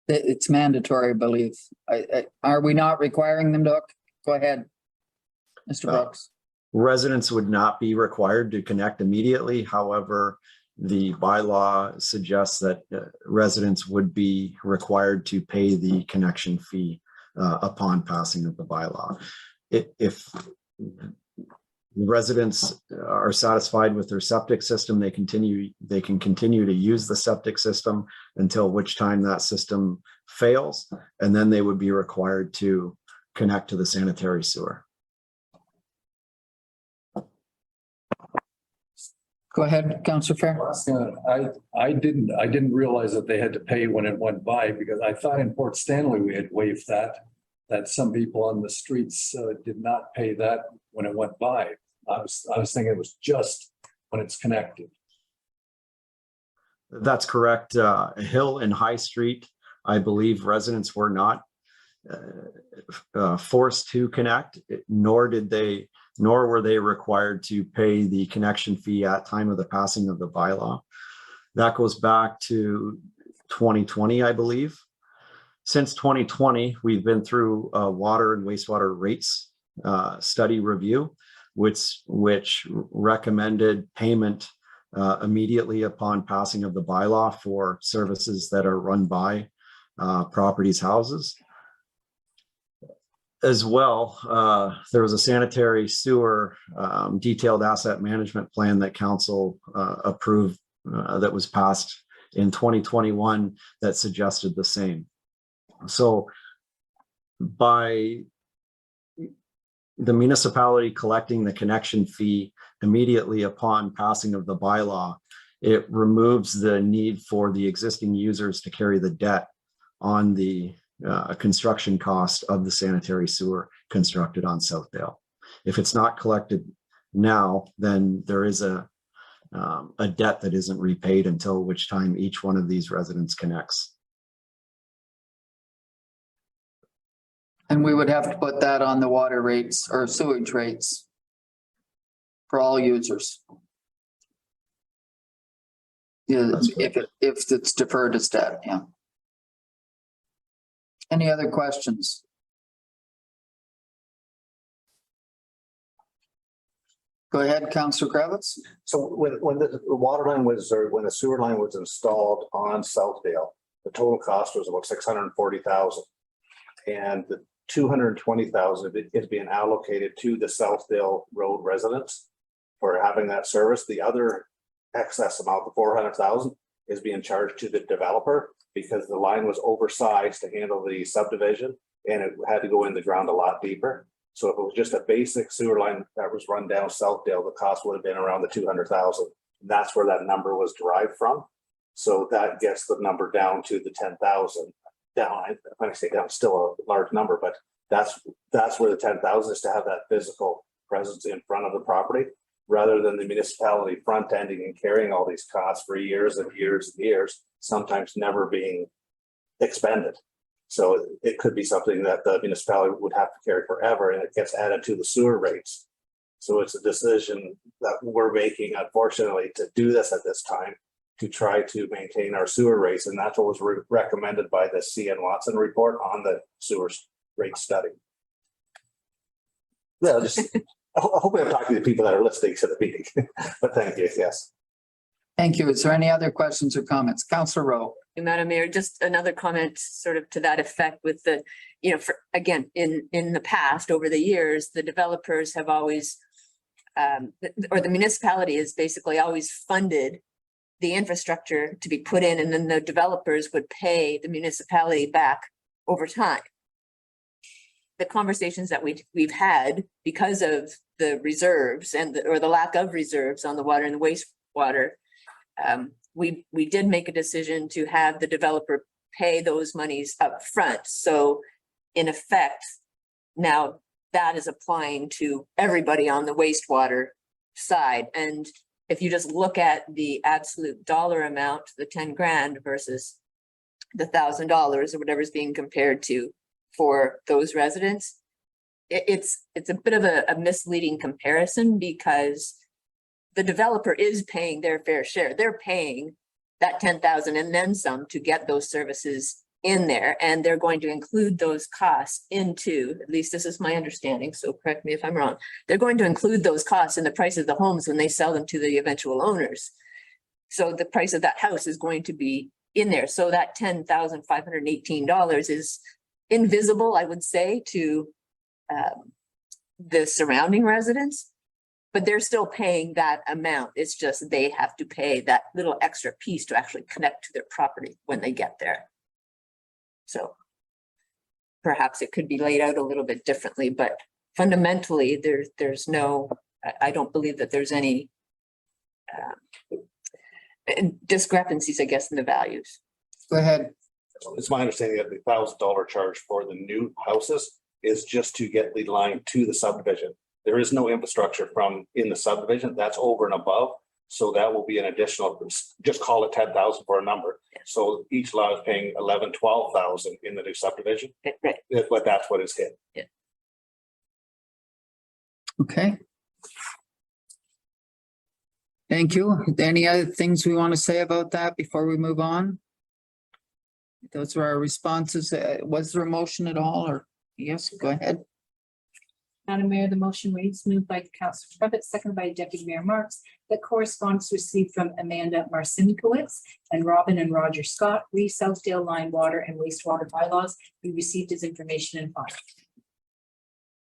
It's mandatory, I believe. Are we not requiring them to hook? Go ahead, Mr. Brooks. Residents would not be required to connect immediately. However, the bylaw suggests that residents would be required to pay the connection fee upon passing of the bylaw. If residents are satisfied with their septic system, they can continue to use the septic system until which time that system fails, and then they would be required to connect to the sanitary sewer. Go ahead, Councillor Fair. I didn't realize that they had to pay when it went by, because I thought in Port Stanley we had waived that some people on the streets did not pay that when it went by. I was thinking it was just when it's connected. That's correct. Hill and High Street, I believe residents were not forced to connect, nor were they required to pay the connection fee at time of the passing of the bylaw. That goes back to 2020, I believe. Since 2020, we've been through a water and wastewater rates study review, which recommended payment immediately upon passing of the bylaw for services that are run by properties' houses. As well, there was a sanitary sewer detailed asset management plan that council approved that was passed in 2021 that suggested the same. So by the municipality collecting the connection fee immediately upon passing of the bylaw, it removes the need for the existing users to carry the debt on the construction cost of the sanitary sewer constructed on Southdale. If it's not collected now, then there is a debt that isn't repaid until which time each one of these residents connects. And we would have to put that on the water rates or sewage rates for all users. Yeah, if it's deferred as debt, yeah. Any other questions? Go ahead, Councillor Kravitz. So when the water line was, or when the sewer line was installed on Southdale, the total cost was about 640,000. And the 220,000 is being allocated to the Southdale Road residents for having that service. The other excess amount, the 400,000, is being charged to the developer because the line was oversized to handle the subdivision and it had to go in the ground a lot deeper. So if it was just a basic sewer line that was run down Southdale, the cost would have been around the 200,000. That's where that number was derived from. So that gets the number down to the 10,000. Down, when I say down, still a large number, but that's where the 10,000 is, to have that physical presence in front of the property, rather than the municipality front ending and carrying all these costs for years and years and years, sometimes never being expended. So it could be something that the municipality would have to carry forever, and it gets added to the sewer rates. So it's a decision that we're making, unfortunately, to do this at this time, to try to maintain our sewer rates. And that's what was recommended by the C.N. Watson report on the sewer rate study. Yeah, hopefully I'm talking to people that are listening to the meeting, but thank you, yes. Thank you. Is there any other questions or comments? Councillor Rowe. Madam Mayor, just another comment sort of to that effect with the, you know, for, again, in the past, over the years, the developers have always, or the municipality has basically always funded the infrastructure to be put in, and then the developers would pay the municipality back over time. The conversations that we've had because of the reserves and or the lack of reserves on the water and the wastewater, we did make a decision to have the developer pay those monies up front. So in effect, now that is applying to everybody on the wastewater side. And if you just look at the absolute dollar amount, the 10 grand versus the $1,000 or whatever is being compared to for those residents, it's a bit of a misleading comparison, because the developer is paying their fair share. They're paying that 10,000 and then some to get those services in there, and they're going to include those costs into, at least this is my understanding, so correct me if I'm wrong, they're going to include those costs in the price of the homes when they sell them to the eventual owners. So the price of that house is going to be in there. So that $10,518 is invisible, I would say, to the surrounding residents, but they're still paying that amount. It's just they have to pay that little extra piece to actually connect to their property when they get there. So perhaps it could be laid out a little bit differently, but fundamentally there's no, I don't believe that there's any discrepancies, I guess, in the values. Go ahead. It's my understanding that the $1,000 charge for the new houses is just to get the line to the subdivision. There is no infrastructure from in the subdivision. That's over and above. So that will be an additional, just call it 10,000 for a number. So each lot is paying 11, 12,000 in the new subdivision. Right. But that's what is hit. Yeah. Okay. Thank you. Any other things we want to say about that before we move on? Those are our responses. Was there a motion at all, or yes, go ahead. Madam Mayor, the motion reads, moved by Councillor Kravitz, seconded by Deputy Mayor Marks, that correspondence received from Amanda Marcinkowitz and Robin and Roger Scott, Southdale line water and wastewater bylaws, be received as information and file.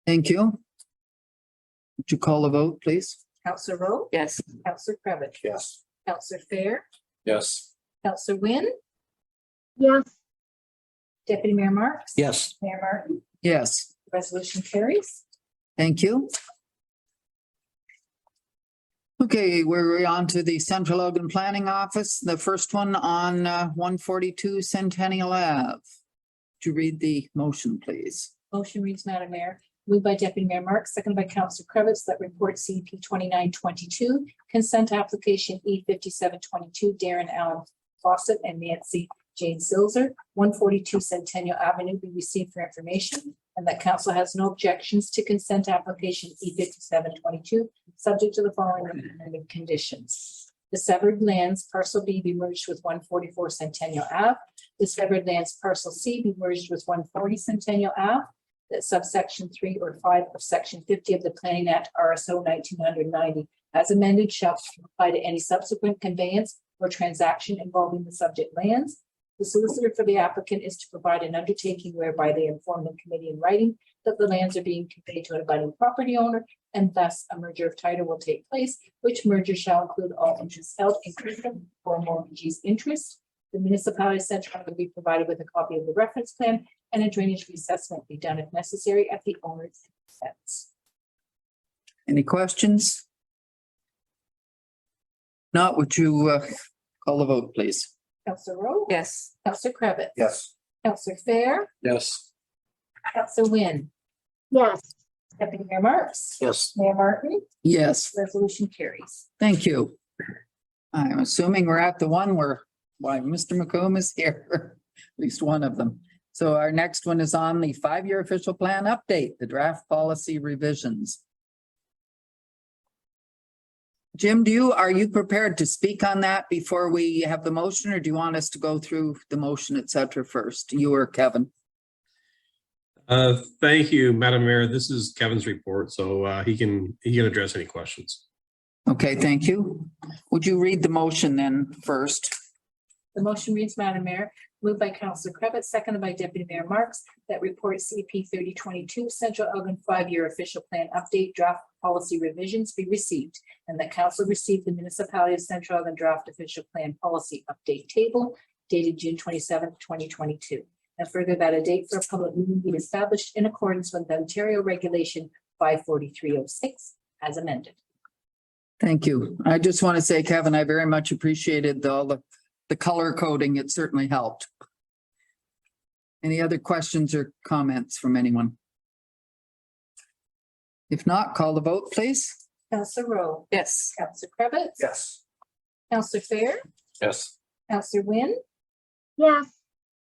Thank you. Would you call the vote, please? Councillor Rowe? Yes. Councillor Kravitz? Yes. Councillor Fair? Yes. Counselor Wynn, yes, Deputy Mayor Marks. Yes. Mayor Martin, Yes, resolution carries. thank you. Okay, we're on to the Central Elgin Planning Office, the first one on 142 Centennial Ave. To read the motion, please. Motion reads, Madam Mayor, moved by Deputy Mayor Marks, seconded by Counselor Cravitz, that report CP 2922, consent application E5722, Darren Allen Fawcett and Nancy Jane Silzer, 142 Centennial Avenue be received for information, and that council has no objections to consent application E5722, subject to the following recommended conditions. The severed lands parcel B be merged with 144 Centennial Ave. The severed lands parcel C be merged with 140 Centennial Ave. That subsection 3 or 5 of section 50 of the Planning Act RSO 1990 as amended shall apply to any subsequent conveyance or transaction involving the subject lands. The solicitor for the applicant is to provide an undertaking whereby they inform the committee in writing that the lands are being conveyed to an abutting property owner, and thus a merger of title will take place, which merger shall include all interests held in common or mortgagee's interest. The municipality central will be provided with a copy of the reference plan, and a drainage reassessment be done if necessary at the owner's expense. Any questions? Not, would you call the vote, please? Counselor Rowe? Yes. Counselor Cravitz? Yes. Counselor Fair? Yes. Counselor Wynn? yes, Deputy Mayor Marks? Yes. Mayor Martin? Yes, Resolution carries. thank you. I'm assuming we're at the one where, why, Mr. McComb is here, at least one of them. So our next one is on the 5-year official plan update, the draft policy revisions. Jim, are you prepared to speak on that before we have the motion, or do you want us to go through the motion, et cetera, first? You or Kevin? Thank you, Madam Mayor. This is Kevin's report, so he can address any questions. Okay, thank you. Would you read the motion then first? The motion reads, Madam Mayor, moved by Counselor Cravitz, seconded by Deputy Mayor Marks, that report CP 3022 Central Elgin 5-year official plan update draft policy revisions be received, and that council receive the Municipality of Central Elgin draft official plan policy update table dated June 27th, 2022. And further, that a date for a public meeting be established in accordance with Ontario Regulation 54306 as amended. Thank you. I just want to say, Kevin, I very much appreciated all the color coding. It certainly helped. Any other questions or comments from anyone? If not, call the vote, please. Counselor Rowe? Yes. Counselor Cravitz? Yes. Counselor Fair? Yes. Counselor Wynn? yes,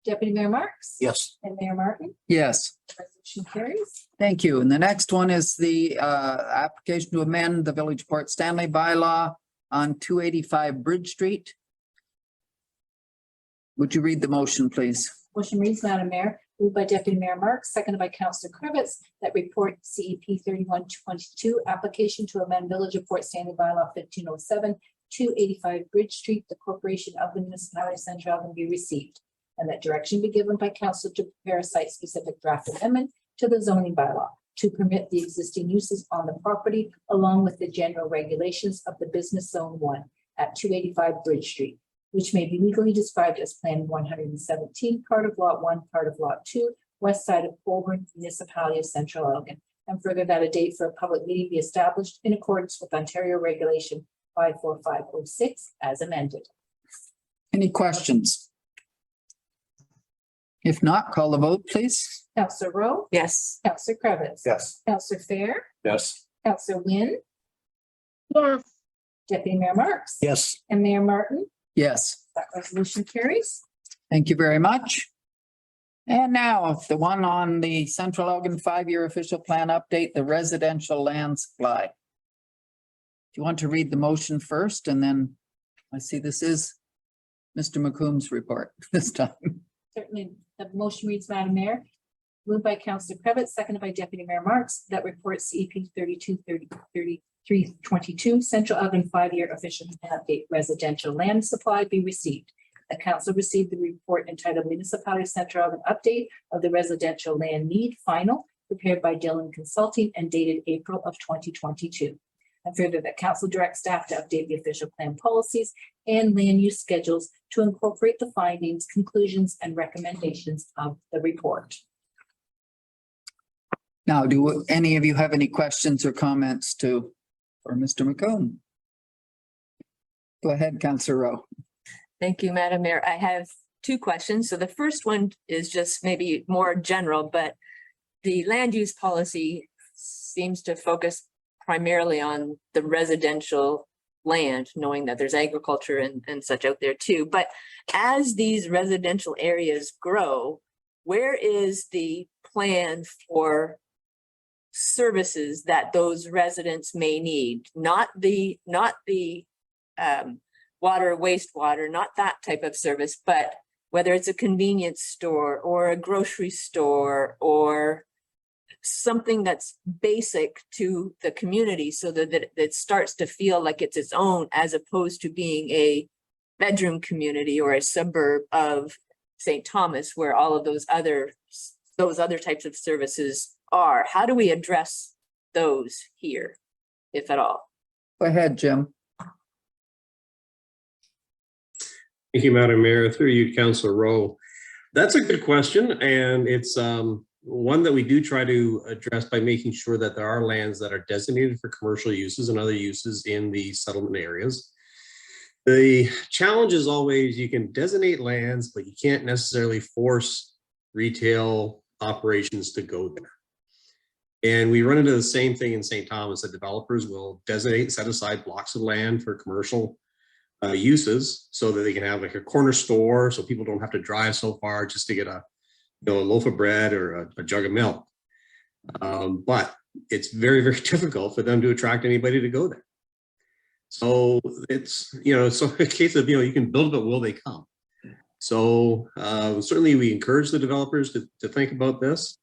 Deputy Mayor Marks? Yes. And Mayor Martin? Yes, Resolution carries. thank you. And the next one is the application to amend the Village of Port Stanley bylaw on 285 Bridge Street. Would you read the motion, please? Motion reads, Madam Mayor, moved by Deputy Mayor Marks, seconded by Counselor Cravitz, that report CEP 3122, application to amend Village of Port Stanley bylaw 1507, 285 Bridge Street, the corporation of the Municipality of Central Elgin be received, and that direction be given by council to prepare a site-specific draft amendment to the zoning bylaw to permit the existing uses on the property along with the general regulations of the Business Zone 1 at 285 Bridge Street, which may be legally described as Plan 117, part of Lot 1, part of Lot 2, west side of Colburn, Municipality of Central Elgin. And further, that a date for a public meeting be established in accordance with Ontario Regulation 54506 as amended. Any questions? If not, call the vote, please. Counselor Rowe? Yes. Counselor Cravitz? Yes. Counselor Fair? Yes. Counselor Wynn? yes, Deputy Mayor Marks? Yes. And Mayor Martin? Yes, That resolution carries. thank you very much. And now the one on the Central Elgin 5-year official plan update, the residential land supply. Do you want to read the motion first, and then I see this is Mr. McComb's report this time. Certainly, the motion reads, Madam Mayor, moved by Counselor Cravitz, seconded by Deputy Mayor Marks, that report CEP 323322 Central Elgin 5-year official plan update residential land supply be received. The council received the report entitled Municipality Central Elgin Update of the Residential Land Need Final, prepared by Dillon Consulting and dated April of 2022. And further, that council directs staff to update the official plan policies and land use schedules to incorporate the findings, conclusions, and recommendations of the report. Now, do any of you have any questions or comments for Mr. McComb? Go ahead, Councillor Rowe. Thank you, Madam Mayor. I have two questions. So the first one is just maybe more general, but the land use policy seems to focus primarily on the residential land, knowing that there's agriculture and such out there too. But as these residential areas grow, where is the plan for services that those residents may need? Not the water, wastewater, not that type of service, but whether it's a convenience store or a grocery store or something that's basic to the community, so that it starts to feel like it's its own, as opposed to being a bedroom community or a suburb of St. Thomas, where all of those other types of services are. How do we address those here, if at all? Go ahead, Jim. Thank you, Madam Mayor. Through you, Councillor Rowe. That's a good question, and it's one that we do try to address by making sure that there are lands that are designated for commercial uses and other uses in the settlement areas. The challenge is always you can designate lands, but you can't necessarily force retail operations to go there. And we run into the same thing in St. Thomas, that developers will designate, set aside blocks of land for commercial uses so that they can have like a corner store, so people don't have to drive so far just to get a loaf of bread or a jug of milk. But it's very, very difficult for them to attract anybody to go there. So it's, so a case of, you can build, but will they come? So certainly we encourage the developers to think about this.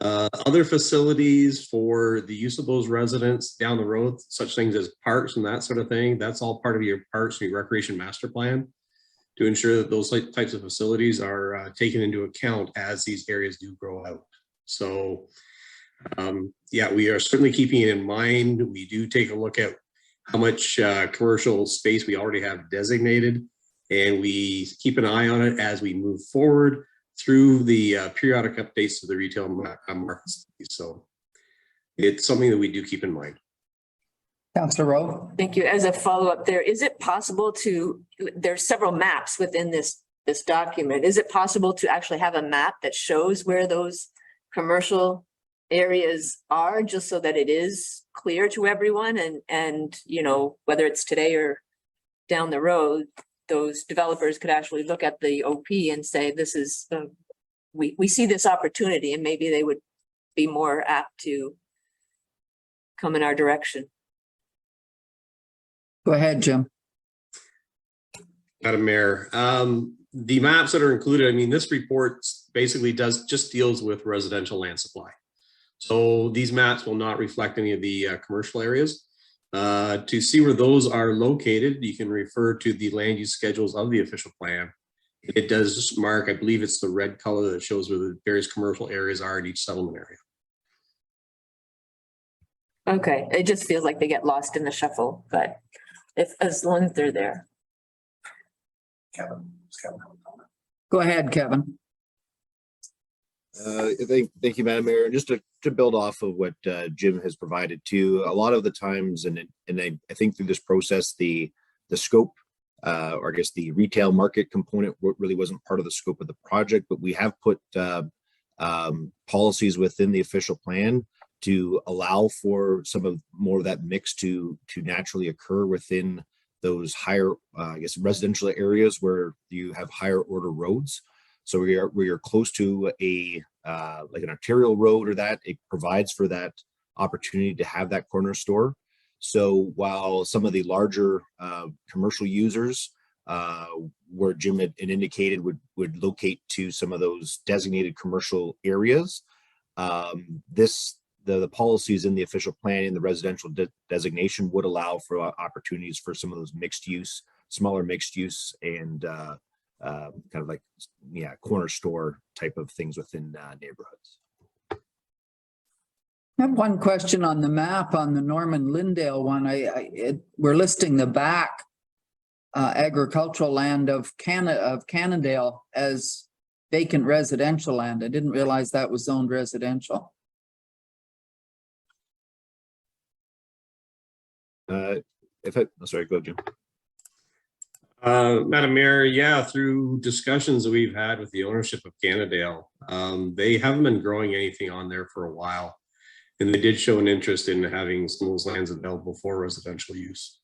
Other facilities for the use of those residents down the road, such things as parks and that sort of thing, that's all part of your parks and your recreation master plan to ensure that those types of facilities are taken into account as these areas do grow out. So yeah, we are certainly keeping it in mind. We do take a look at how much commercial space we already have designated, and we keep an eye on it as we move forward through the periodic updates to the retail markets. So it's something that we do keep in mind. Councillor Rowe. Thank you. As a follow-up there, is it possible to, there's several maps within this document. Is it possible to actually have a map that shows where those commercial areas are, just so that it is clear to everyone, and whether it's today or down the road, those developers could actually look at the OP and say, this is, we see this opportunity, and maybe they would be more apt to come in our direction. Go ahead, Jim. Madam Mayor, the maps that are included, I mean, this report basically just deals with residential land supply. So these maps will not reflect any of the commercial areas. To see where those are located, you can refer to the land use schedules of the official plan. It does mark, I believe it's the red color that shows where the various commercial areas are in each settlement area. Okay, it just feels like they get lost in the shuffle, but as long as they're there. Kevin. Go ahead, Kevin. Thank you, Madam Mayor. Just to build off of what Jim has provided too, a lot of the times, and I think through this process, the scope, or I guess the retail market component really wasn't part of the scope of the project, but we have put policies within the official plan to allow for some of more of that mix to naturally occur within those higher, I guess, residential areas where you have higher order roads. So we are close to a like an arterial road, or that it provides for that opportunity to have that corner store. So while some of the larger commercial users, where Jim had indicated would locate to some of those designated commercial areas, the policies in the official plan in the residential designation would allow for opportunities for some of those mixed use, smaller mixed use, and kind of like, corner store type of things within neighborhoods. I have one question on the map on the Norman Lindale one. We're listing the back agricultural land of Cannondale as vacant residential land. I didn't realize that was zoned residential. Sorry, go ahead, Jim. Madam Mayor, yeah, through discussions that we've had with the ownership of Cannondale, they haven't been growing anything on there for a while. And they did show an interest in having some of those lands available for residential use.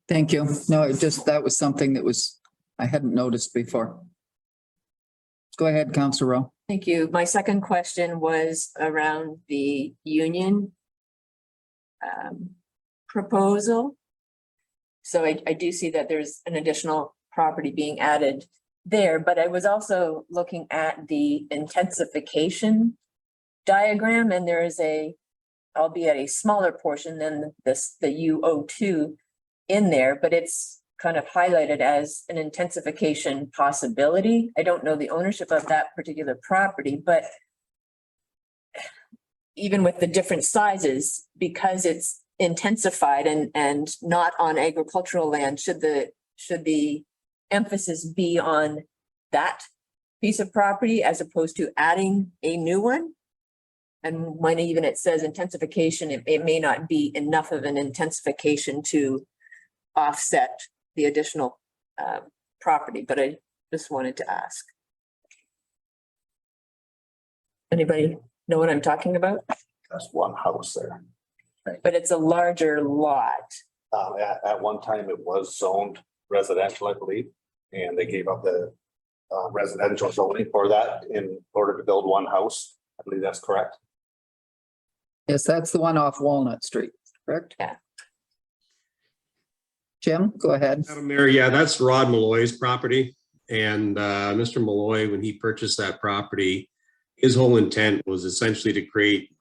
Thank you. No, that was something that I hadn't noticed before. Go ahead, Councillor Rowe. Thank you. My second question was around the union proposal. So I do see that there's an additional property being added there, but I was also looking at the intensification diagram, and there is albeit a smaller portion than the UO2 in there, but it's kind of highlighted as an intensification possibility. I don't know the ownership of that particular property, but even with the different sizes, because it's intensified and not on agricultural land, should the emphasis be on that piece of property as opposed to adding a new one? And when even it says intensification, it may not be enough of an intensification to offset the additional property, but I just wanted to ask. Anybody know what I'm talking about? That's one house there. But it's a larger lot. At one time, it was zoned residential, I believe, and they gave up the residential zoning for that in order to build one house. I believe that's correct. Yes, that's the one off Walnut Street, correct? Yeah. Jim, go ahead. Madam Mayor, yeah, that's Rod Malloy's property. And Mr. Malloy, when he purchased that property, his whole intent was essentially to create,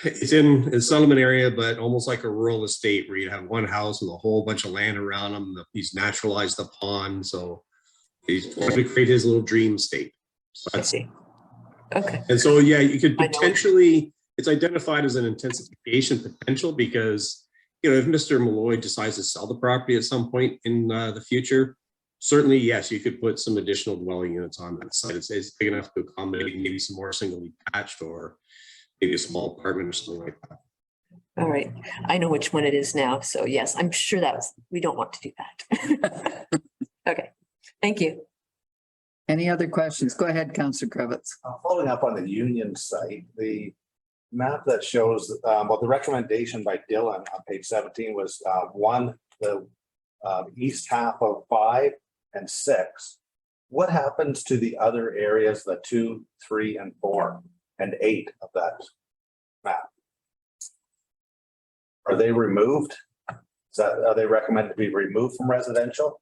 it's in a settlement area, but almost like a rural estate where you have one house with a whole bunch of land around him. He's naturalized the pond. So he's going to create his little dream state. So I see. Okay. And so, yeah, you could potentially, it's identified as an intensification potential because, you know, if Mr. Malloy decides to sell the property at some point in the future, certainly, yes, you could put some additional dwelling units on that site. It's big enough to accommodate maybe some more single detached or maybe a small apartment or something like that. All right. I know which one it is now. So yes, I'm sure we don't want to do that. Okay. Thank you. Any other questions? Go ahead, Councillor Kravitz. Following up on the union site, the map that shows, well, the recommendation by Dylan on page 17 was the east half of 5 and 6. What happens to the other areas, the 2, 3, and 4, and 8 of that map? Are they removed? Are they recommended to be removed from residential?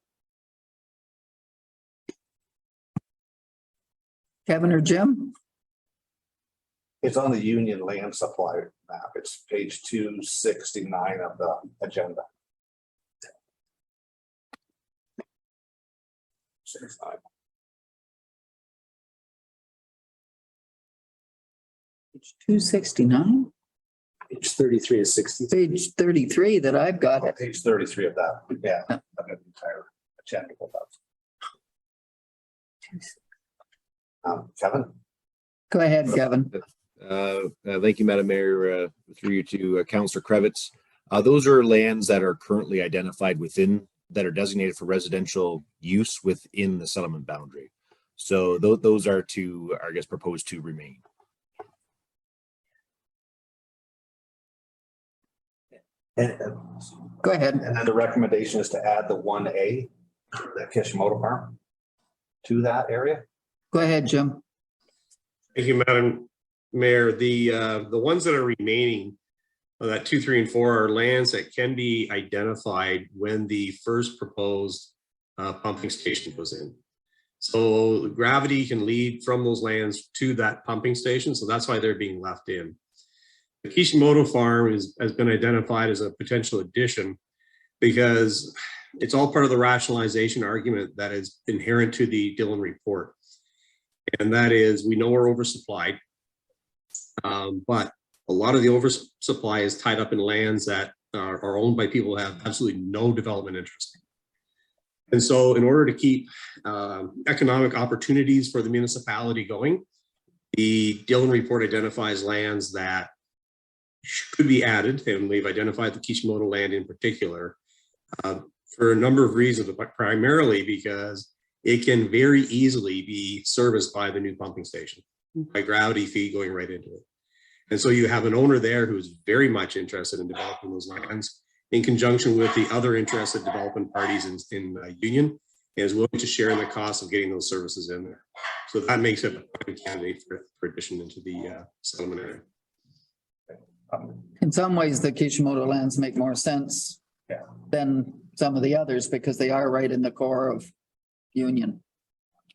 Kevin or Jim? It's on the union land supply map. It's page 269 of the agenda. 69. Page 269, Page 33 is 60. page 33 that I've got. Page 33 of that. Yeah. I've got the entire agenda pulled up. Kevin? Go ahead, Kevin. Thank you, Madam Mayor, through you to Councillor Kravitz. Those are lands that are currently identified that are designated for residential use within the settlement boundary. So those are I guess, proposed to remain. Go ahead. And then the recommendation is to add the 1A, the Kishimoto Farm, to that area. Go ahead, Jim. Thank you, Madam Mayor. The ones that are remaining, that 2, 3, and 4 are lands that can be identified when the first proposed pumping station was in. So gravity can lead from those lands to that pumping station. So that's why they're being left in. The Kishimoto Farm has been identified as a potential addition because it's all part of the rationalization argument that is inherent to the Dillon report. And that is, we know we're oversupplied. But a lot of the oversupply is tied up in lands that are owned by people who have absolutely no development interest. And so in order to keep economic opportunities for the municipality going, the Dillon report identifies lands that could be added, and we've identified the Kishimoto land in particular for a number of reasons, but primarily because it can very easily be serviced by the new pumping station, by gravity feed going right into it. And so you have an owner there who's very much interested in developing those lands in conjunction with the other interested development parties in Union, and is willing to share in the cost of getting those services in there. So that makes it a prime candidate for addition into the settlement area. In some ways, the Kishimoto lands make more sense than some of the others because they are right in the core of Union.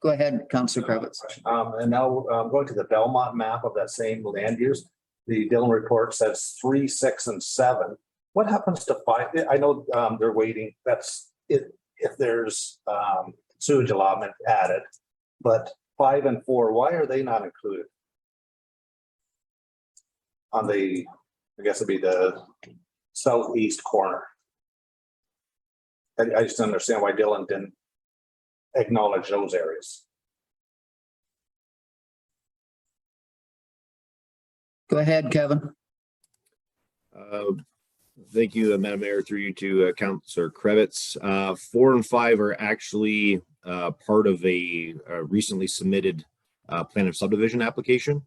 Go ahead, Councillor Kravitz. And now going to the Belmont map of that same land use, the Dillon report says 3, 6, and 7. What happens to 5? I know they're waiting. That's it. If there's sewage allotment added, but 5 and 4, why are they not included? On the, I guess it'd be the southeast corner. I just don't understand why Dillon didn't acknowledge those areas. Go ahead, Kevin. Thank you, Madam Mayor, through you to Councillor Kravitz. 4 and 5 are actually part of a recently submitted plan of subdivision application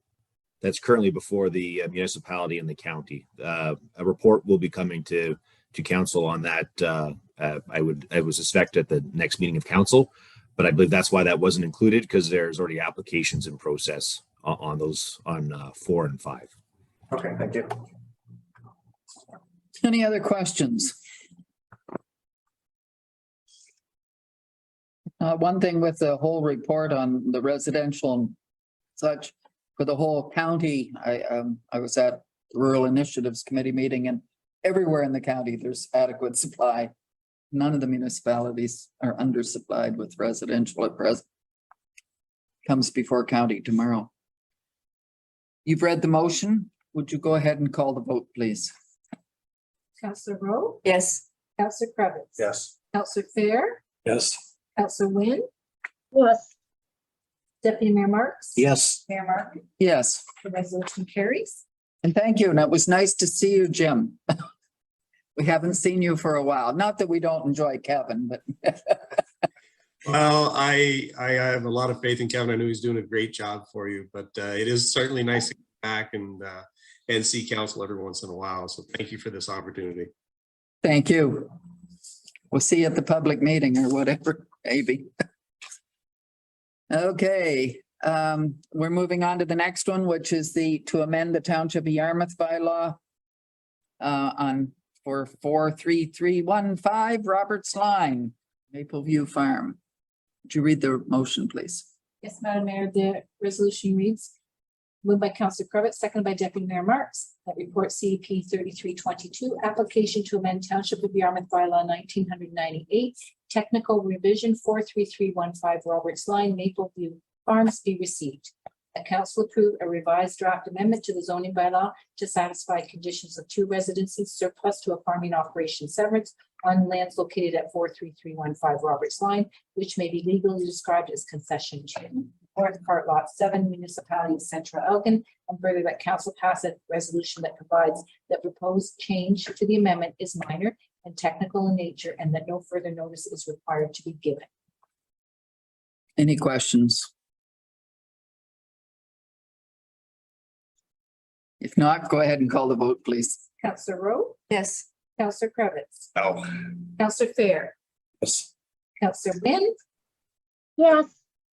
that's currently before the municipality and the county. A report will be coming to council on that. I would suspect at the next meeting of council, but I believe that's why that wasn't included, because there's already applications in process on those on 4 and 5. Okay, thank you. Any other questions? One thing with the whole report on the residential and such for the whole county, I was at the Rural Initiatives Committee meeting, and everywhere in the county there's adequate supply. None of the municipalities are undersupplied with residential at present. Comes before county tomorrow. You've read the motion. Would you go ahead and call the vote, please? Councillor Rowe, Yes. Councillor Kravitz. Yes. Councillor Fair, Yes. Councillor Wynn, Yes, Deputy Mayor Marks. Yes. Mayor Martin, Yes, the resolution carries. and thank you. And it was nice to see you, Jim. We haven't seen you for a while. Not that we don't enjoy Kevin, but Well, I have a lot of faith in Kevin. I know he's doing a great job for you, but it is certainly nice to get back and see council every once in a while. So thank you for this opportunity. thank you. We'll see you at the public meeting or whatever, maybe. Okay, we're moving on to the next one, which is to amend the Township of Yarmouth bylaw for 43315 Roberts Line, Maple View Farm. Would you read the motion, please? Yes, Madam Mayor, the resolution reads, moved by Councillor Kravitz, seconded by Deputy Mayor Marks, that report CEP 3322, application to amend Township of Yarmouth bylaw 1998, technical revision 43315 Roberts Line, Maple View Farms be received. That council approve a revised draft amendment to the zoning bylaw to satisfy conditions of 2 residences surplus to a farming operation severance on lands located at 43315 Roberts Line, which may be legally described as concession 2. North Part Lot 7, Municipality of Central Elgin, and further that council pass a resolution that provides that proposed change to the amendment is minor and technical in nature, and that no further notice is required to be given. Any questions? If not, go ahead and call the vote, please. Councillor Rowe, Yes. Councillor Kravitz, No. Councillor Fair, Yes. Councillor Wynn, yes,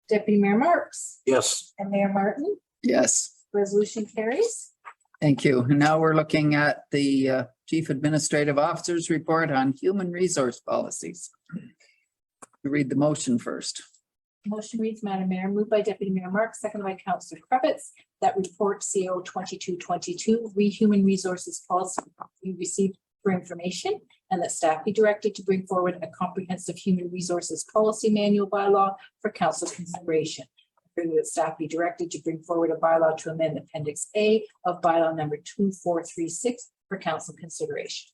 Deputy Mayor Marks, Yes. and Mayor Martin. Yes, Resolution carries. thank you. And now we're looking at the Chief Administrative Officer's report on human resource policies. You read the motion first. Motion reads, Madam Mayor, moved by Deputy Mayor Marks, seconded by Councillor Kravitz, that report CO 2222, Human Resources Policy be received for information, and that staff be directed to bring forward a comprehensive human resources policy manual bylaw for council consideration. Further, that staff be directed to bring forward a bylaw to amend Appendix A of bylaw number 2436 for council consideration.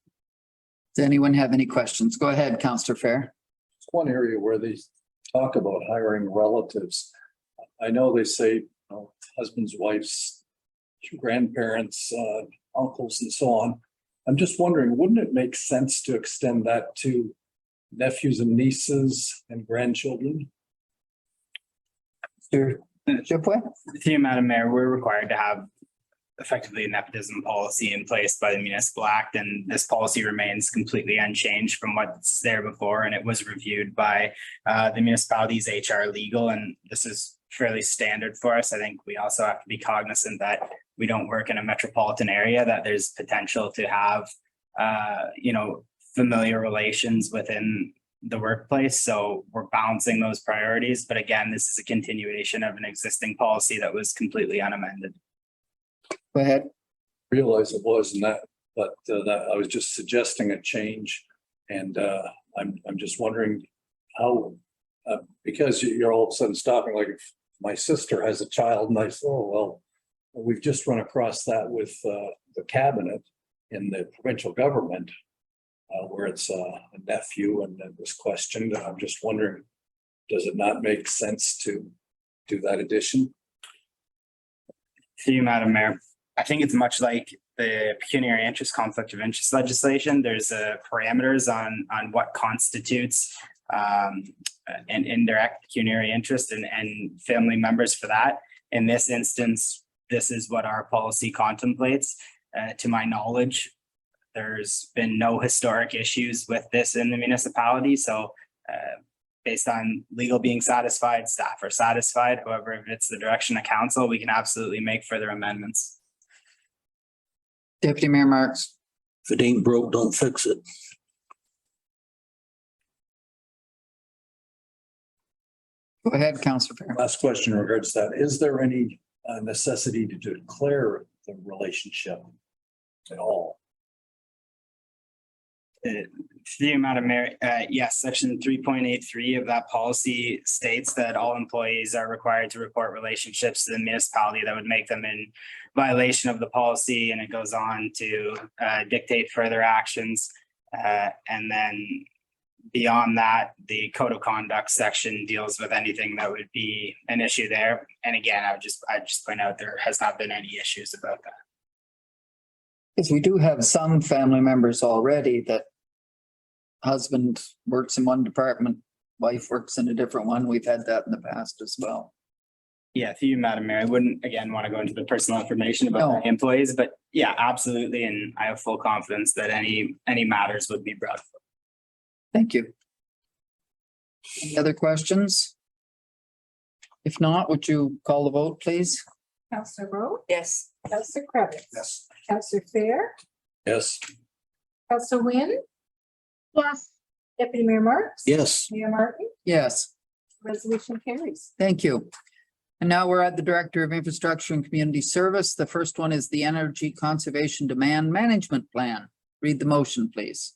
Does anyone have any questions? Go ahead, Councillor Fair. It's one area where they talk about hiring relatives. I know they say, you know, husbands, wives, grandparents, uncles and so on. I'm just wondering, wouldn't it make sense to extend that to nephews and nieces and grandchildren? Mr. Shipway? Through you, Madam Mayor, we're required to have effectively a nepotism policy in place by the Municipal Act, and this policy remains completely unchanged from what's there before, and it was reviewed by the municipality's HR legal, and this is fairly standard for us. I think we also have to be cognizant that we don't work in a metropolitan area, that there's potential to have familiar relations within the workplace. So we're balancing those priorities. But again, this is a continuation of an existing policy that was completely unamended. Go ahead. Realize it wasn't that, but that I was just suggesting a change. And I'm just wondering how, because you're all of a sudden stopping, like if my sister has a child and I say, oh, well, we've just run across that with the cabinet in the provincial government where it's a nephew and it was questioned. I'm just wondering, does it not make sense to do that addition? To you, Madam Mayor, I think it's much like the pecuniary interest, conflict of interest legislation. There's parameters on what constitutes an indirect pecuniary interest and family members for that. In this instance, this is what our policy contemplates. To my knowledge, there's been no historic issues with this in the municipality. So based on legal being satisfied, staff are satisfied. However, if it's the direction of council, we can absolutely make further amendments. Deputy Mayor Marks. If it ain't broke, don't fix it. Go ahead, Councillor Fair. Last question in regards to that. Is there any necessity to declare the relationship at all? To you, Madam Mayor, yes, section 3.83 of that policy states that all employees are required to report relationships to the municipality that would make them in violation of the policy, and it goes on to dictate further actions. And then beyond that, the code of conduct section deals with anything that would be an issue there. And again, I just point out there has not been any issues about that. Because we do have some family members already that husband works in one department, wife works in a different one. We've had that in the past as well. Yeah, to you, Madam Mayor, I wouldn't again want to go into the personal information about No. my employees, but yeah, absolutely. And I have full confidence that any matters would be brought forward. Thank you. Any other questions? If not, would you call the vote, please? Councillor Rowe? Yes. Councillor Cravitz? Yes. Councillor Fair? Yes. Councillor Wynn? Yes. Deputy Mayor Marks? Yes. Mayor Martin? Yes, Resolution carries. thank you. And now we're at the Director of Infrastructure and Community Service. The first one is the Energy Conservation Demand Management Plan. Read the motion, please.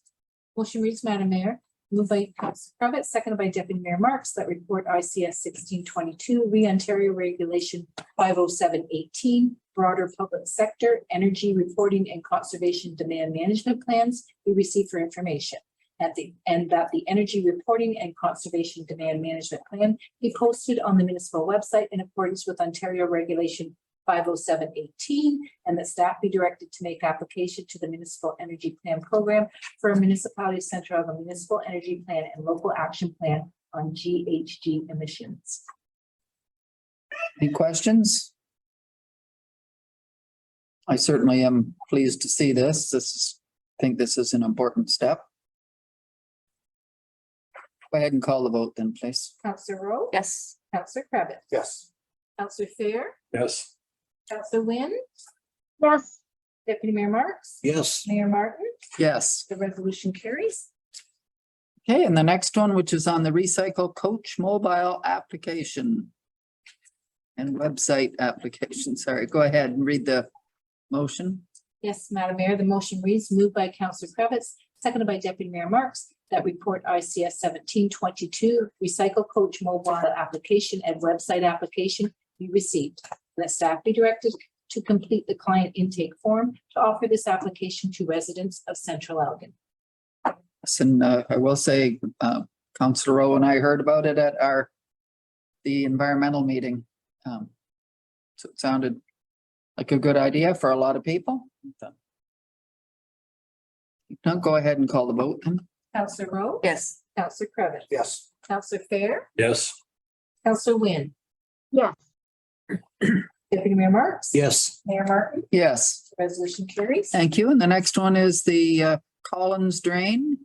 Motion reads, Madam Mayor, moved by Councillor Cravitz, seconded by Deputy Mayor Marks, that report ICS 1622, Ontario Regulation 50718, broader public sector energy reporting and conservation demand management plans be received for information. And that the energy reporting and conservation demand management plan be posted on the municipal website in accordance with Ontario Regulation 50718, and that staff be directed to make application to the Municipal Energy Plan Program for a municipality center of a municipal energy plan and local action plan on GHG emissions. Any questions? I certainly am pleased to see this. I think this is an important step. Go ahead and call the vote then, please. Councillor Rowe? Yes. Councillor Cravitz? Yes. Councillor Fair? Yes. Councillor Wynn? Yes. Deputy Mayor Marks? Yes. Mayor Martin? Yes. The resolution carries. Okay, and the next one, which is on the Recycle Coach mobile application and website application. Sorry, go ahead and read the motion. Yes, Madam Mayor, the motion reads, moved by Councillor Cravitz, seconded by Deputy Mayor Marks, that report ICS 1722 recycle coach mobile application and website application be received. That staff be directed to complete the client intake form to offer this application to residents of Central Elgin. And I will say, Councillor Rowe and I heard about it at the environmental meeting. So it sounded like a good idea for a lot of people. Now go ahead and call the vote then. Councillor Rowe? Yes. Councillor Cravitz? Yes. Councillor Fair? Yes. Councillor Wynn? yes, Deputy Mayor Marks? Yes. Mayor Martin? Yes, Resolution carries. thank you. And the next one is the Collins Drain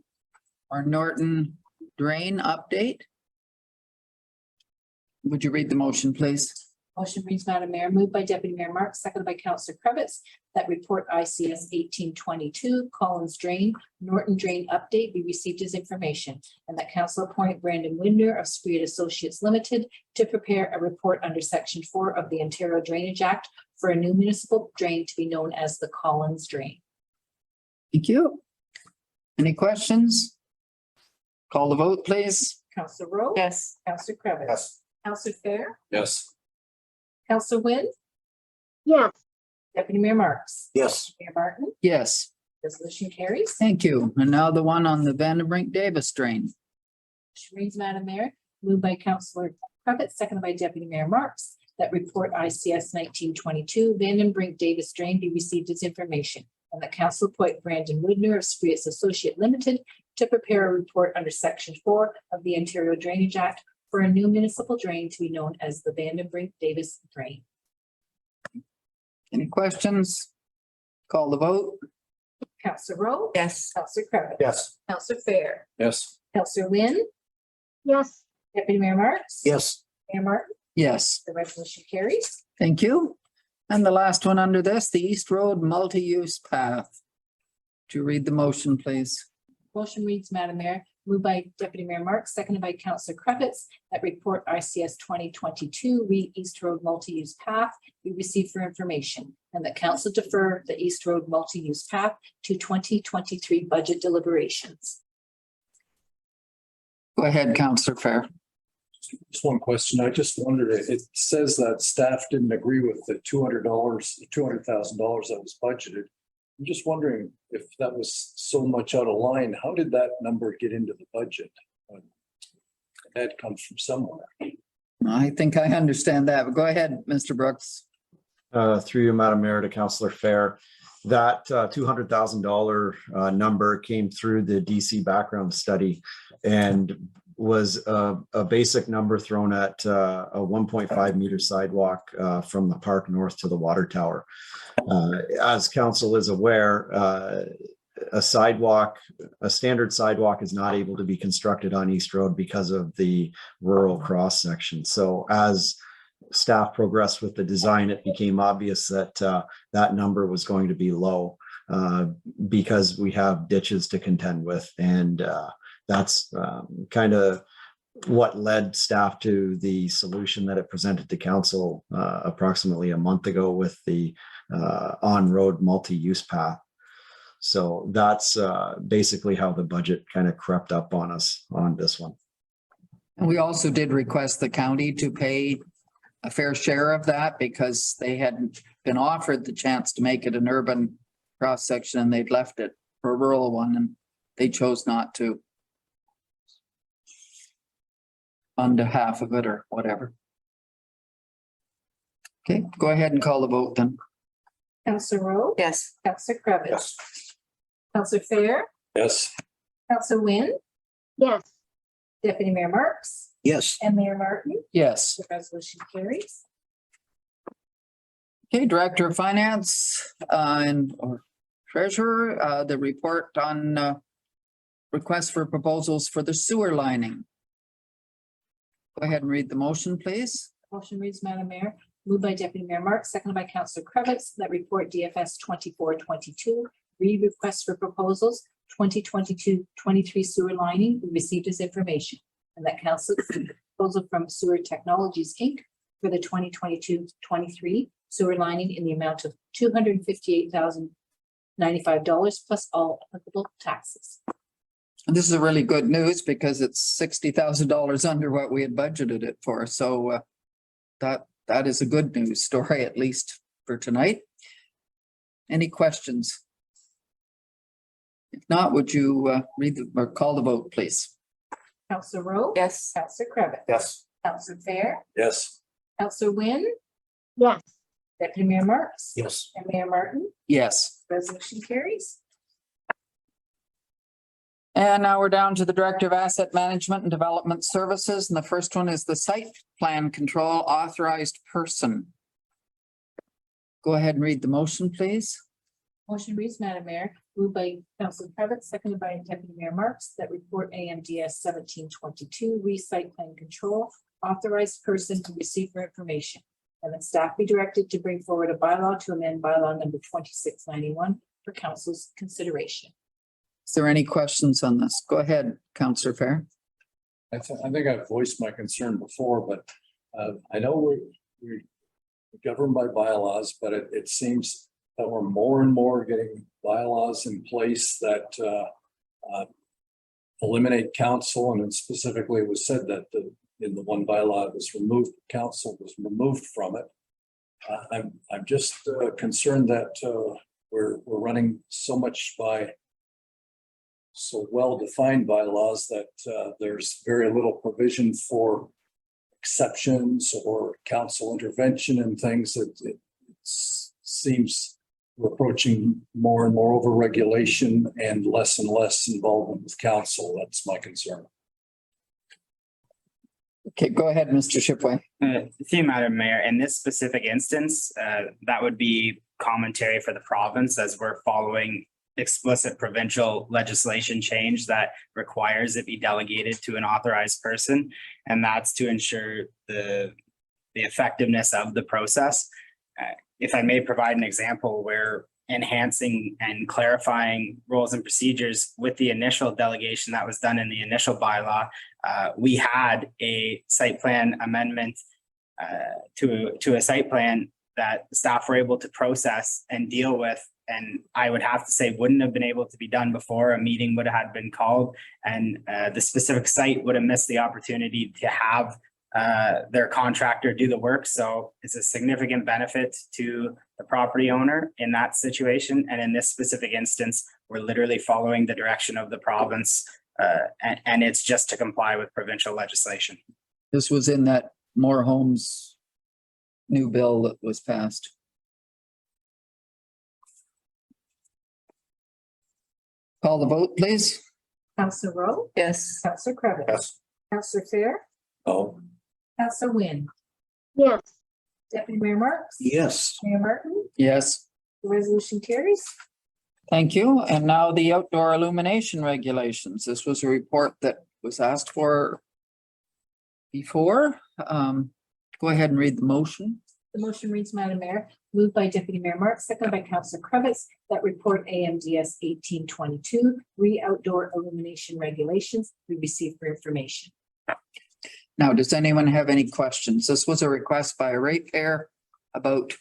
or Norton Drain update. Would you read the motion, please? Motion reads, Madam Mayor, moved by Deputy Mayor Marks, seconded by Councillor Cravitz, that report ICS 1822 Collins Drain, Norton Drain update be received as information, and that council appoint Brandon Winder of Street Associates Limited to prepare a report under Section 4 of the Ontario Drainage Act for a new municipal drain to be known as the Collins Drain. Thank you. Any questions? Call the vote, please. Councillor Rowe? Yes. Councillor Cravitz? Yes. Councillor Fair? Yes. Councillor Wynn? yes, Deputy Mayor Marks? Yes. Mayor Martin? Yes, Resolution carries. thank you. And now the one on the Vandenbrink Davis drain. Motion reads, Madam Mayor, moved by Councillor Cravitz, seconded by Deputy Mayor Marks, that report ICS 1922 Vandenbrink Davis Drain be received as information, and that council appoint Brandon Widner of Streets Associate Limited to prepare a report under Section 4 of the Ontario Drainage Act for a new municipal drain to be known as the Vandenbrink Davis Drain. Any questions? Call the vote. Councillor Rowe? Yes. Councillor Cravitz? Yes. Councillor Fair? Yes. Councillor Wynn? yes, Deputy Mayor Marks? Yes. Mayor Martin? Yes, The resolution carries. thank you. And the last one under this, the East Road Multi-Use Path. Would you read the motion, please? Motion reads, Madam Mayor, moved by Deputy Mayor Marks, seconded by Councillor Cravitz, that report ICS 2022 East Road Multi-Use Path be received for information, and that council defer the East Road Multi-Use Path to 2023 budget deliberations. Go ahead, Councillor Fair. Just one question. I just wondered, it says that staff didn't agree with the $200,000 that was budgeted. I'm just wondering if that was so much out of line, how did that number get into the budget? That comes from somewhere. I think I understand that, but go ahead, Mr. Brooks. Through you, Madam Mayor, to Councillor Fair. That $200,000 number came through the DC background study and was a basic number thrown at a 1.5 meter sidewalk from the park north to the water tower. As council is aware, a standard sidewalk is not able to be constructed on East Road because of the rural cross section. So as staff progressed with the design, it became obvious that that number was going to be low because we have ditches to contend with. And that's kind of what led staff to the solution that it presented to council approximately a month ago with the on-road multi-use path. So that's basically how the budget kind of crept up on us on this one. And we also did request the county to pay a fair share of that because they hadn't been offered the chance to make it an urban cross section and they'd left it for a rural one and they chose not to fund half of it or whatever. Okay, go ahead and call the vote then. Councillor Rowe? Yes. Councillor Cravitz? Yes. Councillor Fair? Yes. Councillor Wynn? yes, Deputy Mayor Marks? Yes. And Mayor Martin? Yes. The resolution carries. Okay, Director of Finance or Treasurer, the report on request for proposals for the sewer lining. Go ahead and read the motion, please. Motion reads, Madam Mayor, moved by Deputy Mayor Marks, seconded by Councillor Cravitz, that report DFS 2422, request for proposals 2022-23 sewer lining be received as information, and that council proposal from Sewer Technologies Inc. for the 2022-23 sewer lining in the amount of $258,095 plus all applicable taxes. This is a really good news because it's $60,000 under what we had budgeted it for. So that is a good news story, at least for tonight. Any questions? If not, would you read or call the vote, please? Counselor Rowe? Yes. Counselor Cravitz? Yes. Counselor Fair? Yes. Counselor Wynn? yes, Deputy Mayor Marks? Yes. And Mayor Martin? Yes. Resolution carries. And now we're down to the Director of Asset Management and Development Services. And the first one is the Site Plan Control Authorized Person. Go ahead and read the motion, please. Motion reads, Madam Mayor, moved by Councilor Cravitz, seconded by Deputy Mayor Marks, that report AMDS 1722, re-site plan control, authorized person to receive for information. And that staff be directed to bring forward a bylaw to amend bylaw number 2691 for council's consideration. Is there any questions on this? Go ahead, Councillor Fair. I think I've voiced my concern before, but I know we're governed by bylaws, but it seems that we're more and more getting bylaws in place that eliminate council, and then specifically it was said that in the one bylaw that was removed, council was removed from it. I'm just concerned that we're running so much by so well-defined bylaws that there's very little provision for exceptions or council intervention and things. It seems we're approaching more and more over-regulation and less involvement with council. That's my concern. Okay, go ahead, Mr. Shipway. See, Madam Mayor, in this specific instance, that would be commentary for the province, as we're following explicit provincial legislation change that requires it be delegated to an authorized person. And that's to ensure the effectiveness of the process. If I may provide an example, where enhancing and clarifying rules and procedures with the initial delegation that was done in the initial bylaw, we had a site plan amendment to a site plan that staff were able to process and deal with. And I would have to say wouldn't have been able to be done before a meeting would have been called, and the specific site would have missed the opportunity to have their contractor do the work. So it's a significant benefit to the property owner in that situation. And in this specific instance, we're literally following the direction of the province, and it's just to comply with provincial legislation. This was in that More Homes new bill that was passed. Call the vote, please. Councilor Rowe? Yes. Councilor Cravitz? Yes. Councilor Fair? Oh, Councilor Wynn? yes, Deputy Mayor Marks? Yes. Mayor Martin? Yes, The resolution carries. thank you. And now the outdoor illumination regulations. This was a report that was asked for before. Go ahead and read the motion. The motion reads, Madam Mayor, moved by Deputy Mayor Marks, seconded by Councilor Cravitz, that report AMDS 1822, outdoor illumination regulations, be received for information. Now, does anyone have any questions? This was a request by a ratepayer about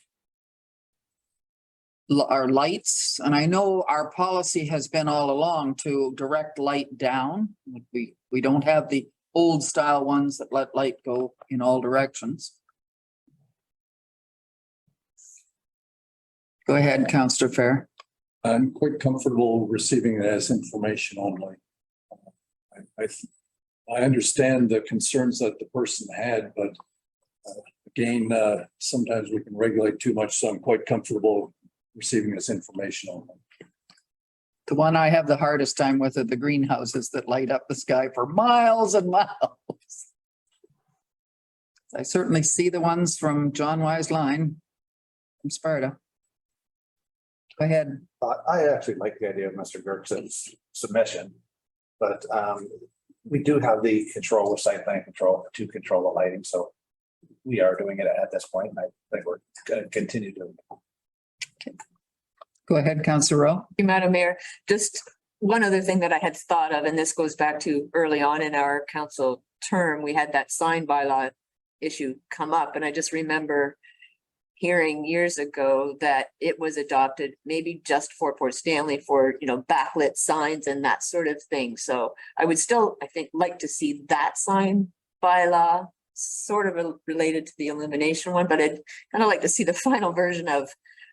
our lights, and I know our policy has been all along to direct light down. We don't have the old style ones that let light go in all directions. Go ahead, Councillor Fair. I'm quite comfortable receiving it as information only. I understand the concerns that the person had, but again, sometimes we can regulate too much, so I'm quite comfortable receiving this information only. The one I have the hardest time with are the greenhouses that light up the sky for miles and miles. I certainly see the ones from John Wise Line from Sparta. Go ahead. I actually like the idea of Mr. Gerkson's submission, but we do have the control of site plan control to control the lighting, so we are doing it at this point, and I think we're going to continue doing it. Go ahead, Councillor Rowe. Thank you, Madam Mayor, just one other thing that I had thought of, and this goes back to early on in our council term, we had that sign bylaw issue come up, and I just remember hearing years ago that it was adopted maybe just for Port Stanley for, backlit signs and that sort of thing. So I would still, I think, like to see that sign bylaw sort of related to the illumination one, but I'd kind of like to see the final version of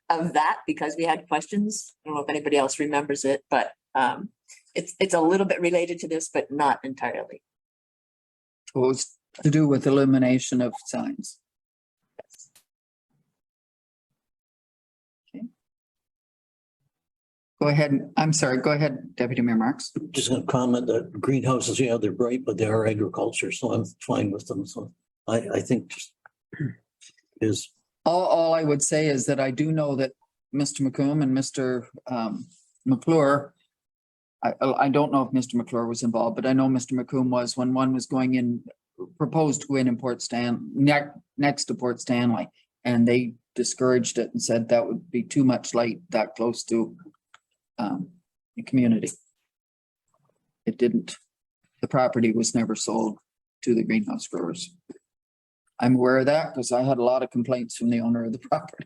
that because we had questions. I don't know if anybody else remembers it, but it's a little bit related to this, but not entirely. It was to do with illumination of signs. Okay. Go ahead. I'm sorry. Go ahead, Deputy Mayor Marks. Just gonna comment that greenhouses, yeah, they're bright, but they are agriculture, so I'm fine with them. So I think just is. All I would say is that I do know that Mr. McComb and Mr. McClure, I don't know if Mr. McClure was involved, but I know Mr. McComb was when one was going in, proposed to go in Port next to Port Stanley. And they discouraged it and said that would be too much light that close to the community. It didn't. The property was never sold to the greenhouse growers. I'm aware of that because I had a lot of complaints from the owner of the property.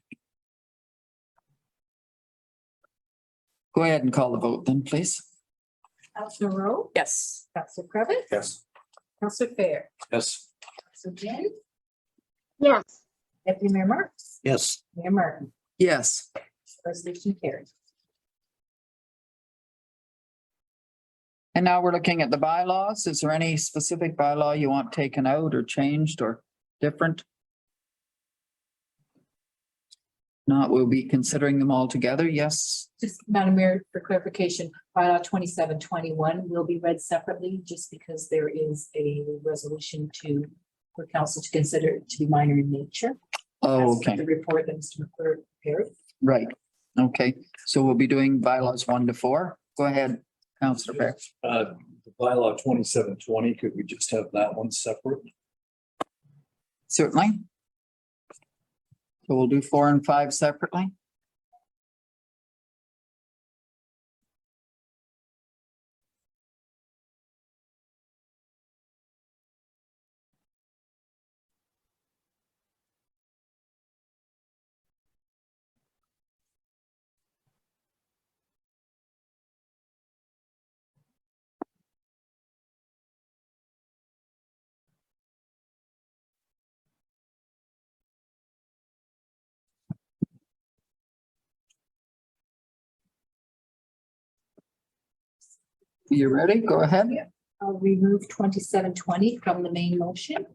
Go ahead and call the vote then, please. Councillor Rowe, Yes. Councillor Cravitz, Yes. Councillor Fair, Yes. Councillor Jenn, yes, Deputy Mayor Marks, Yes, Mayor Martin, Yes. resolution carried. And now we're looking at the bylaws. Is there any specific bylaw you want taken out or changed or different? Not, we'll be considering them all together. Yes. Just, Madam Mayor, for clarification, bylaw 2721 will be read separately just because there is a resolution for council to consider it to be minor in nature. Oh, That's okay, the report that Mr. McClure prepared. right. Okay, so we'll be doing bylaws 1 to 4. Go ahead, Councillor Fair. The bylaw 2720, could we just have that one separate? Certainly. So we'll do 4 and 5 separately. You ready? Go ahead. I'll remove 2720 from the main motion.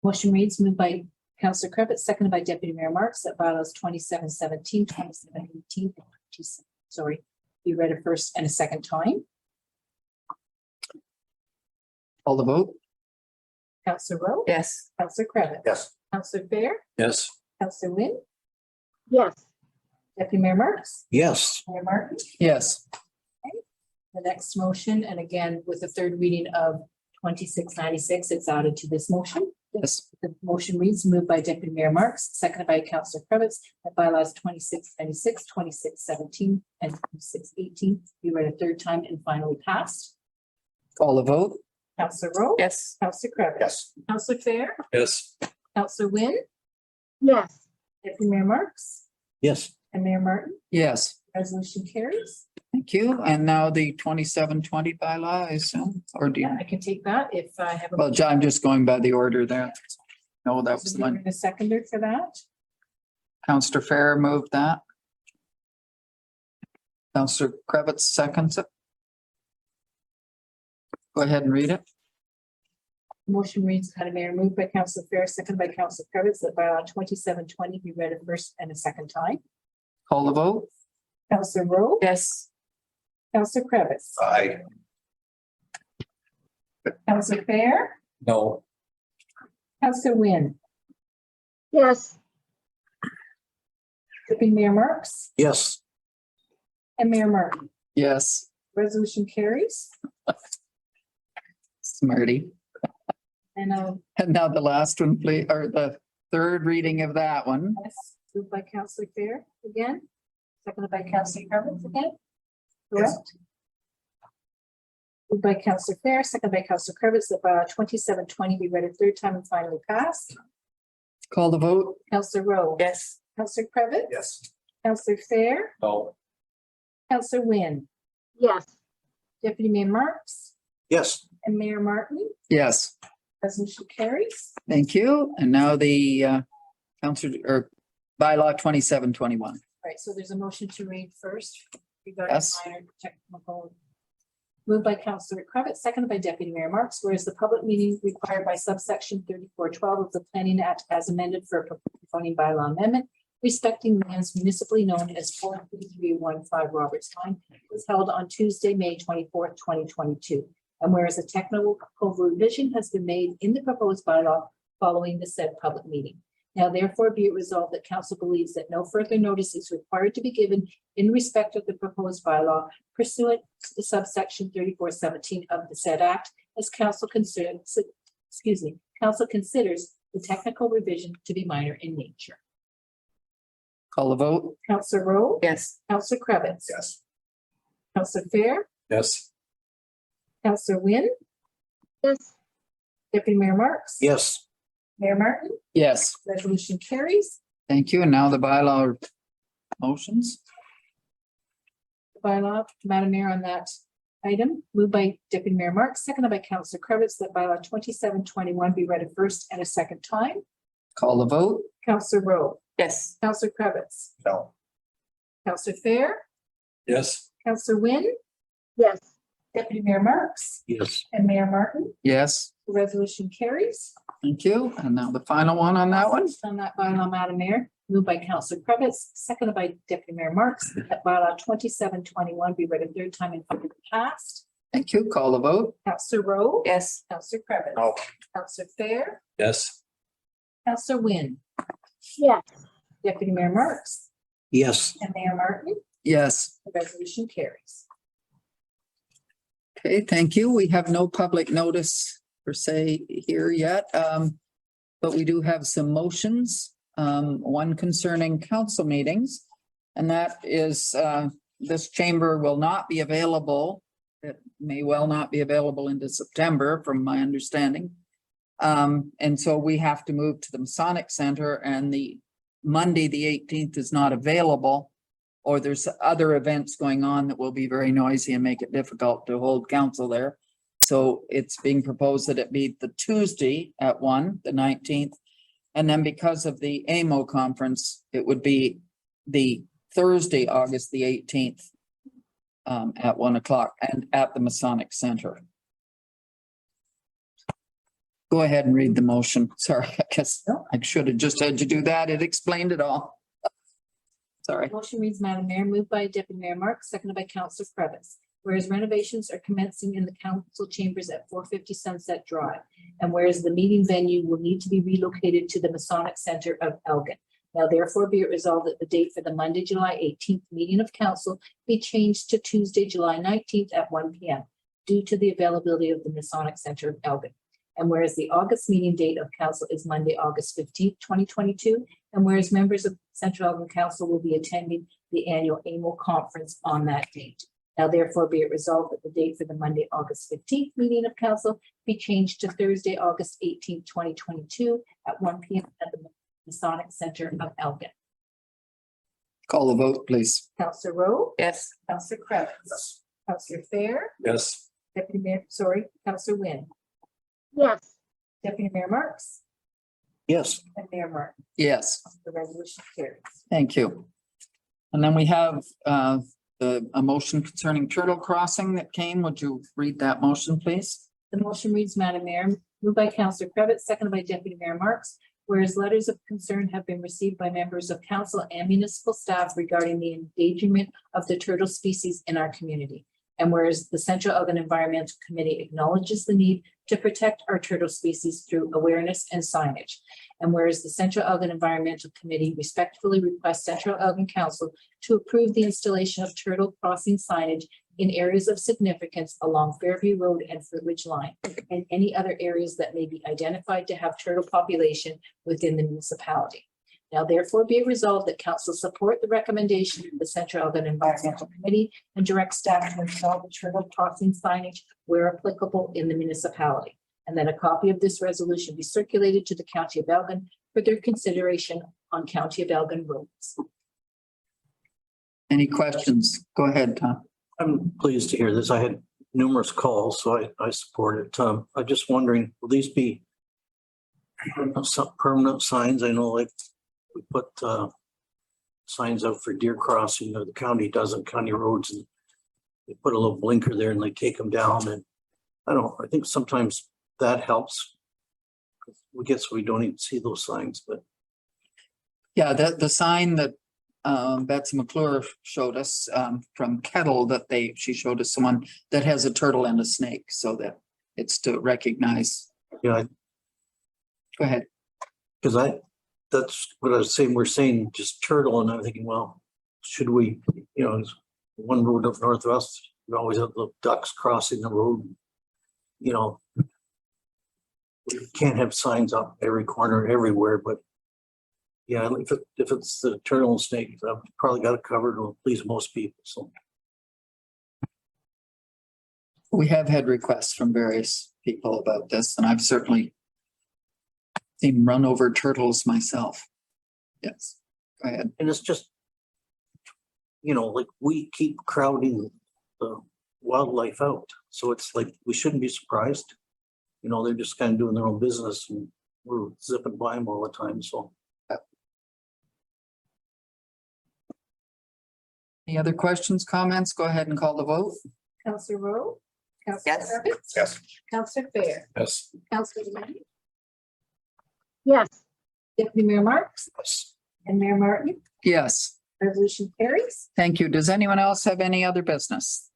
Motion reads moved by Councillor Cravitz, seconded by Deputy Mayor Marks, that bylaws 2717, 2718, be read a first and a second time. Call the vote. Councillor Rowe, Yes. Councillor Cravitz, Yes. Councillor Fair, Yes. Councillor Wynn, yes, Deputy Mayor Marks, yes, Mayor Martin. Yes. The next motion, and again, with the third reading of 2696, it's added to this motion. Yes. The motion reads moved by Deputy Mayor Marks, seconded by Councillor Cravitz, that bylaws 2696, 2617, and 2618 be read a third time and finally passed. Call the vote. Councillor Rowe. Yes. Councillor Cravitz. Yes. Councillor Fair. Yes. Councillor Wynn. yes, Deputy Mayor Marks. yes, And Mayor Martin. Yes. Resolution carries. Thank you. And now the 2720 bylaw, I assume, or do you? Yeah, I can take that if I have. Well, I'm just going by the order there. No, that was the one. A seconder for that. Councillor Fair moved that. Councillor Cravitz seconds it. Go ahead and read it. Motion reads, Madam Mayor, moved by Councillor Fair, seconded by Councillor Cravitz, that bylaw 2720 be read a first and a second time. Call the vote. Councillor Rowe. Yes. Councillor Cravitz. Aye. Councillor Fair. No. Councillor Wynn. yes, Deputy Mayor Marks. yes, And Mayor Martin. Yes. Resolution carries. Smarty. And And now the last one, please, or the third reading of that one. moved by Councillor Fair again, seconded by Councillor Cravitz again. Correct? Moved by Counselor Fair, second by Counselor Cravitz, that bylaw 2720 be read a third time and finally passed. Call the vote? Counselor Rowe. Yes. Counselor Cravitz. Yes. Counselor Fair. No. Counselor Wynn. yes, Deputy Mayor Marks Yes. and Mayor Martin. Yes, Resolution carries. thank you. And now the council or bylaw 2721. Right, so there's a motion to read first regarding Yes. minor technical. Moved by Counselor Cravitz, seconded by Deputy Mayor Marks, whereas the public meeting required by subsection 3412 of the Planning Act as amended for a zoning bylaw amendment respecting lands municipally known as 43315 Roberts Line was held on Tuesday, May 24th, 2022. And whereas a technical revision has been made in the proposed bylaw following the said public meeting. Now therefore be it resolved that council believes that no further notice is required to be given in respect of the proposed bylaw pursuant to the subsection 3417 of the said act, as council considers the technical revision to be minor in nature. Call the vote? Counselor Rowe. Yes. Counselor Cravitz. Yes. Counselor Fair. Yes. Counselor Wynn. yes, Deputy Mayor Marks. Yes. Mayor Martin. Yes, Resolution carries. thank you. And now the bylaw motions. Bylaw, Madam Mayor, on that item, moved by Deputy Mayor Marks, seconded by Counselor Cravitz, that bylaw 2721 be read a first and a second time. Call the vote? Counselor Rowe. Yes. Counselor Cravitz. No. Counselor Fair. Yes. Counselor Wynn. yes, Deputy Mayor Marks. Yes. And Mayor Martin. Yes, The resolution carries. thank you. And now the final one on that one? On that bylaw, Madam Mayor, moved by Counselor Cravitz, seconded by Deputy Mayor Marks, that bylaw 2721 be read a third time and finally passed. Thank you. Call the vote? Counselor Rowe. Yes. Counselor Cravitz. No. Counselor Fair. Yes. Counselor Wynn. yes, Deputy Mayor Marks. Yes. And Mayor Martin. Yes. The resolution carries. Okay, thank you. We have no public notice per se here yet. But we do have some motions, one concerning council meetings. And that is, this chamber will not be available. It may well not be available into September, from my understanding. And so we have to move to the Masonic Center, and the Monday, the 18th is not available. Or there's other events going on that will be very noisy and make it difficult to hold council there. So it's being proposed that it be the Tuesday at 1, the 19th. And then because of the AMO conference, it would be the Thursday, August the 18th at 1 o'clock and at the Masonic Center. Go ahead and read the motion. Sorry, I guess I should have just had you do that. It explained it all. Sorry. Motion reads, Madam Mayor, moved by Deputy Mayor Marks, seconded by Counselor Cravitz. Whereas renovations are commencing in the council chambers at 450 Sunset Drive. And whereas the meeting venue will need to be relocated to the Masonic Center of Elgin. Now therefore be it resolved that the date for the Monday, July 18th meeting of council be changed to Tuesday, July 19th at 1 p.m. due to the availability of the Masonic Center of Elgin. And whereas the August meeting date of council is Monday, August 15th, 2022. And whereas members of Central Elgin Council will be attending the annual AMO conference on that date. Now therefore be it resolved that the date for the Monday, August 15th meeting of council be changed to Thursday, August 18th, 2022 at 1 p.m. at the Masonic Center of Elgin. Call the vote, please. Counselor Rowe. Yes. Counselor Cravitz. Counselor Fair. Yes. Deputy Mayor, Counselor Wynn. yes, Deputy Mayor Marks. Yes. And Mayor Martin. Yes, The resolution carries. thank you. And then we have a motion concerning Turtle Crossing that came. Would you read that motion, please? The motion reads, Madam Mayor, moved by Counselor Cravitz, seconded by Deputy Mayor Marks. Whereas letters of concern have been received by members of council and municipal staff regarding the endangerment of the turtle species in our community. And whereas the Central Elgin Environmental Committee acknowledges the need to protect our turtle species through awareness and signage. And whereas the Central Elgin Environmental Committee respectfully requests Central Elgin Council to approve the installation of turtle crossing signage in areas of significance along Fairview Road and Fruitridge Line, and any other areas that may be identified to have turtle population within the municipality. Now therefore be resolved that council support the recommendation of the Central Elgin Environmental Committee and direct staff to install the turtle crossing signage where applicable in the municipality. And that a copy of this resolution be circulated to the County of Elgin for their consideration on County of Elgin roads. Any questions? Go ahead, Tom. I'm pleased to hear this. I had numerous calls, so I support it. I'm just wondering, will these be some permanent signs? I know like we put signs out for deer crossing, or the county doesn't, county roads, and they put a little blinker there and they take them down. And I think sometimes that helps. We guess we don't even see those signs, but Yeah, the sign that Betsy McClure showed us from Kettle that she showed us someone that has a turtle and a snake so that it's to recognize. yeah, Go ahead. because that's what I was saying. We're saying just turtle, and I'm thinking, well, should we, there's one road up north of us, we always have the ducks crossing the road. We can't have signs up every corner everywhere, but yeah, if it's the turtle and snake, I've probably got it covered. It'll please most people, so. We have had requests from various people about this, and I've certainly seen run over turtles myself. Yes, go ahead. And it's just, like we keep crowding the wildlife out. So it's like, we shouldn't be surprised. They're just kind of doing their own business and we're zipping by them all the time, so. Any other questions, comments? Go ahead and call the vote. Councillor Rowe? Councillor Yes. Kravitz, Yes. Councillor Fair? Yes. Councillor Lemon? Yes, Deputy Mayor Marks? And Mayor Martin? Yes, Resolution carries. thank you. Does anyone else have any other business?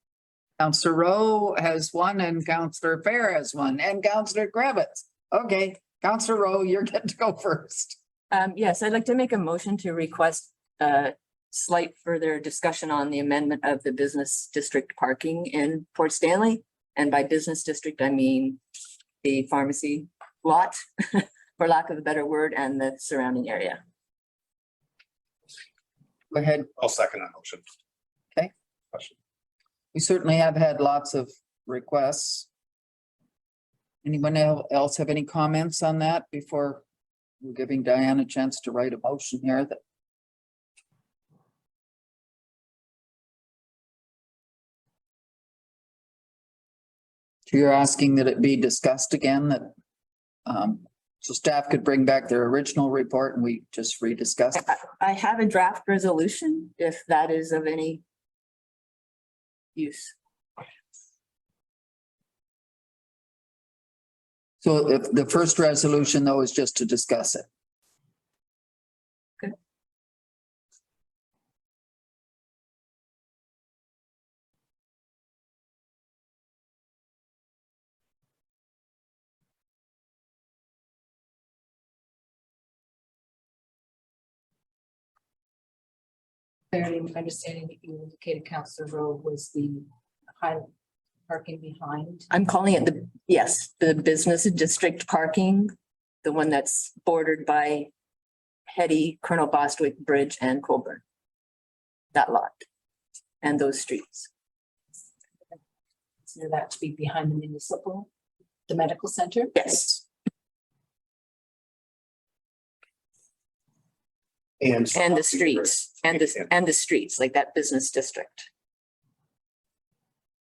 Councillor Rowe has one and Councillor Fair has one and Councillor Kravitz. Okay, Councillor Rowe, you're good to go first. Yes, I'd like to make a motion to request slight further discussion on the amendment of the business district parking in Port Stanley. And by business district, I mean the pharmacy lot, for lack of a better word, and the surrounding area. Go ahead. I'll second that motion. Okay. Question. We certainly have had lots of requests. Anyone else have any comments on that before we're giving Diane a chance to write a motion here that so you're asking that it be discussed again, that so staff could bring back their original report and we just rediscuss? I have a draft resolution, if that is of any use. So if the first resolution though is just to discuss it. Okay. Fairly understanding that you indicated Councillor Rowe was the high parking behind. I'm calling it the business district parking, the one that's bordered by Hetty, Colonel Bostwick Bridge and Colburn. That lot and those streets. Consider that to be behind the medical center. Yes. And And the streets and the streets, like that business district.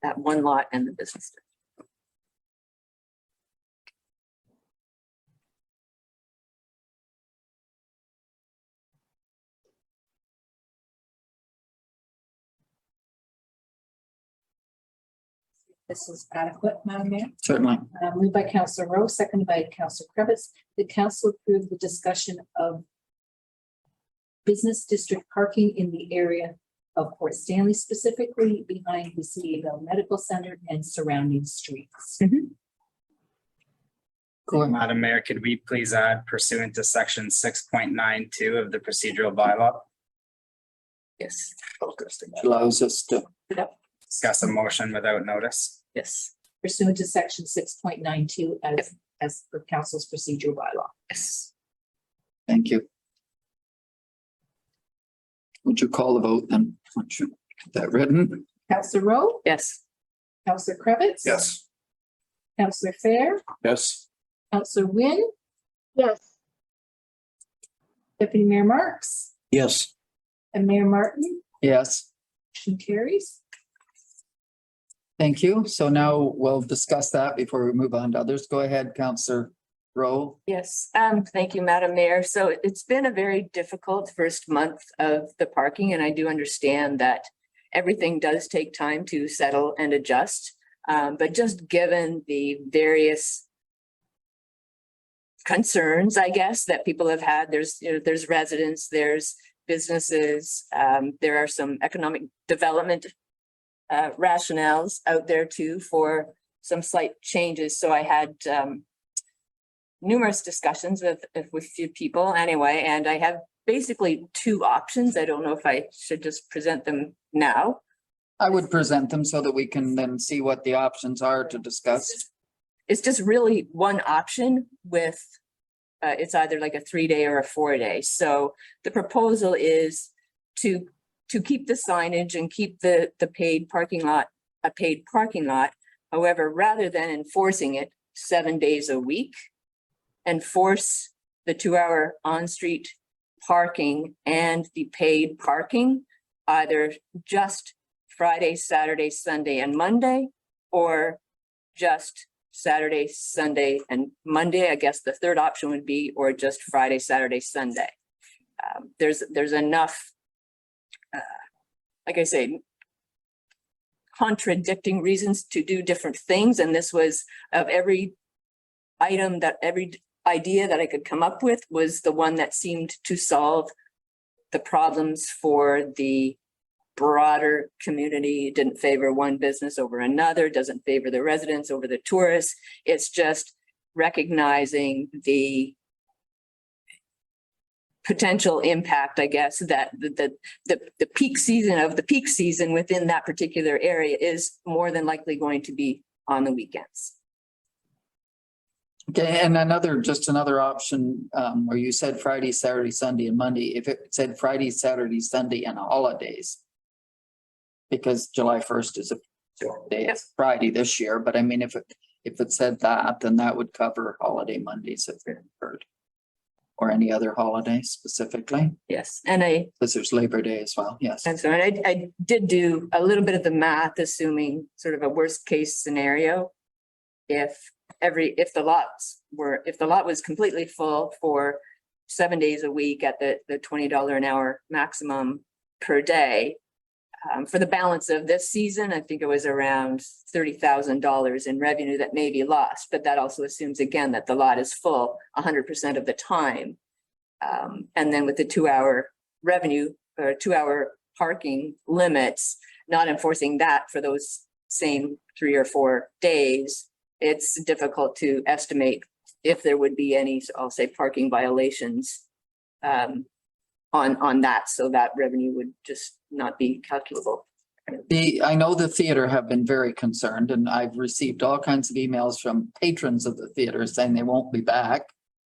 That one lot and the business district. This is adequate, Madam Mayor. Certainly. Moved by Councillor Rowe, seconded by Councillor Kravitz. The council approved the discussion of business district parking in the area of Port Stanley, specifically behind the CALIPSO Medical Center and surrounding streets. Go ahead. Madam Mayor, could we please add pursuant to section 6.92 of the procedural bylaw? Yes, Allows us to. Discuss a motion without notice. yes, Pursuant to section 6.92 as per council's procedural bylaw. yes. Thank you. Would you call the vote then? I should get that written. Counselor Rowe, Yes. Counselor Cravitz. Yes. Counselor Fair, Yes. Counselor Wynn, yes, Deputy Mayor Marks, Yes. and Mayor Martin. Yes, Motion carries. thank you. So now we'll discuss that before we move on to others. Go ahead, Counselor Rowe. Yes, thank you, Madam Mayor. So it's been a very difficult first month of the parking, and I do understand that everything does take time to settle and adjust. But just given the various concerns, I guess, that people have had, there's residents, there's businesses, there are some economic development rationales out there too for some slight changes. So I had numerous discussions with a few people anyway, and I have basically two options. I don't know if I should just present them now. I would present them so that we can then see what the options are to discuss. It's just really one option with, it's either like a 3-day or a 4-day. So the proposal is to keep the signage and keep the paid parking lot, a paid parking lot. However, rather than enforcing it 7 days a week, enforce the 2-hour on-street parking and the paid parking, either just Friday, Saturday, Sunday, and Monday, or just Saturday, Sunday, and Monday. I guess the third option would be, or just Friday, Saturday, Sunday. There's enough, like I say, contradicting reasons to do different things. And this was, of every item, that every idea that I could come up with, was the one that seemed to solve the problems for the broader community. It didn't favor one business over another, doesn't favor the residents over the tourists. It's just recognizing the potential impact, I guess, that the peak season of the peak season within that particular area is more than likely going to be on the weekends. Okay, and just another option, where you said Friday, Saturday, Sunday, and Monday. If it said Friday, Saturday, Sunday, and holidays, because July 1st is a day, it's Friday this year, but I mean, if it said that, then that would cover holiday Mondays if it occurred. Or any other holiday specifically, Yes, and because there's Labor Day as well, yes. I'm sorry, I did do a little bit of the math, assuming sort of a worst case scenario. If the lot was completely full for 7 days a week at the $20 an hour maximum per day, for the balance of this season, I think it was around $30,000 in revenue that may be lost, but that also assumes again that the lot is full 100% of the time. And then with the 2-hour revenue or 2-hour parking limits, not enforcing that for those same 3 or 4 days, it's difficult to estimate if there would be any, I'll say, parking violations on that. So that revenue would just not be calculable. I know the theater have been very concerned, and I've received all kinds of emails from patrons of the theater saying they won't be back.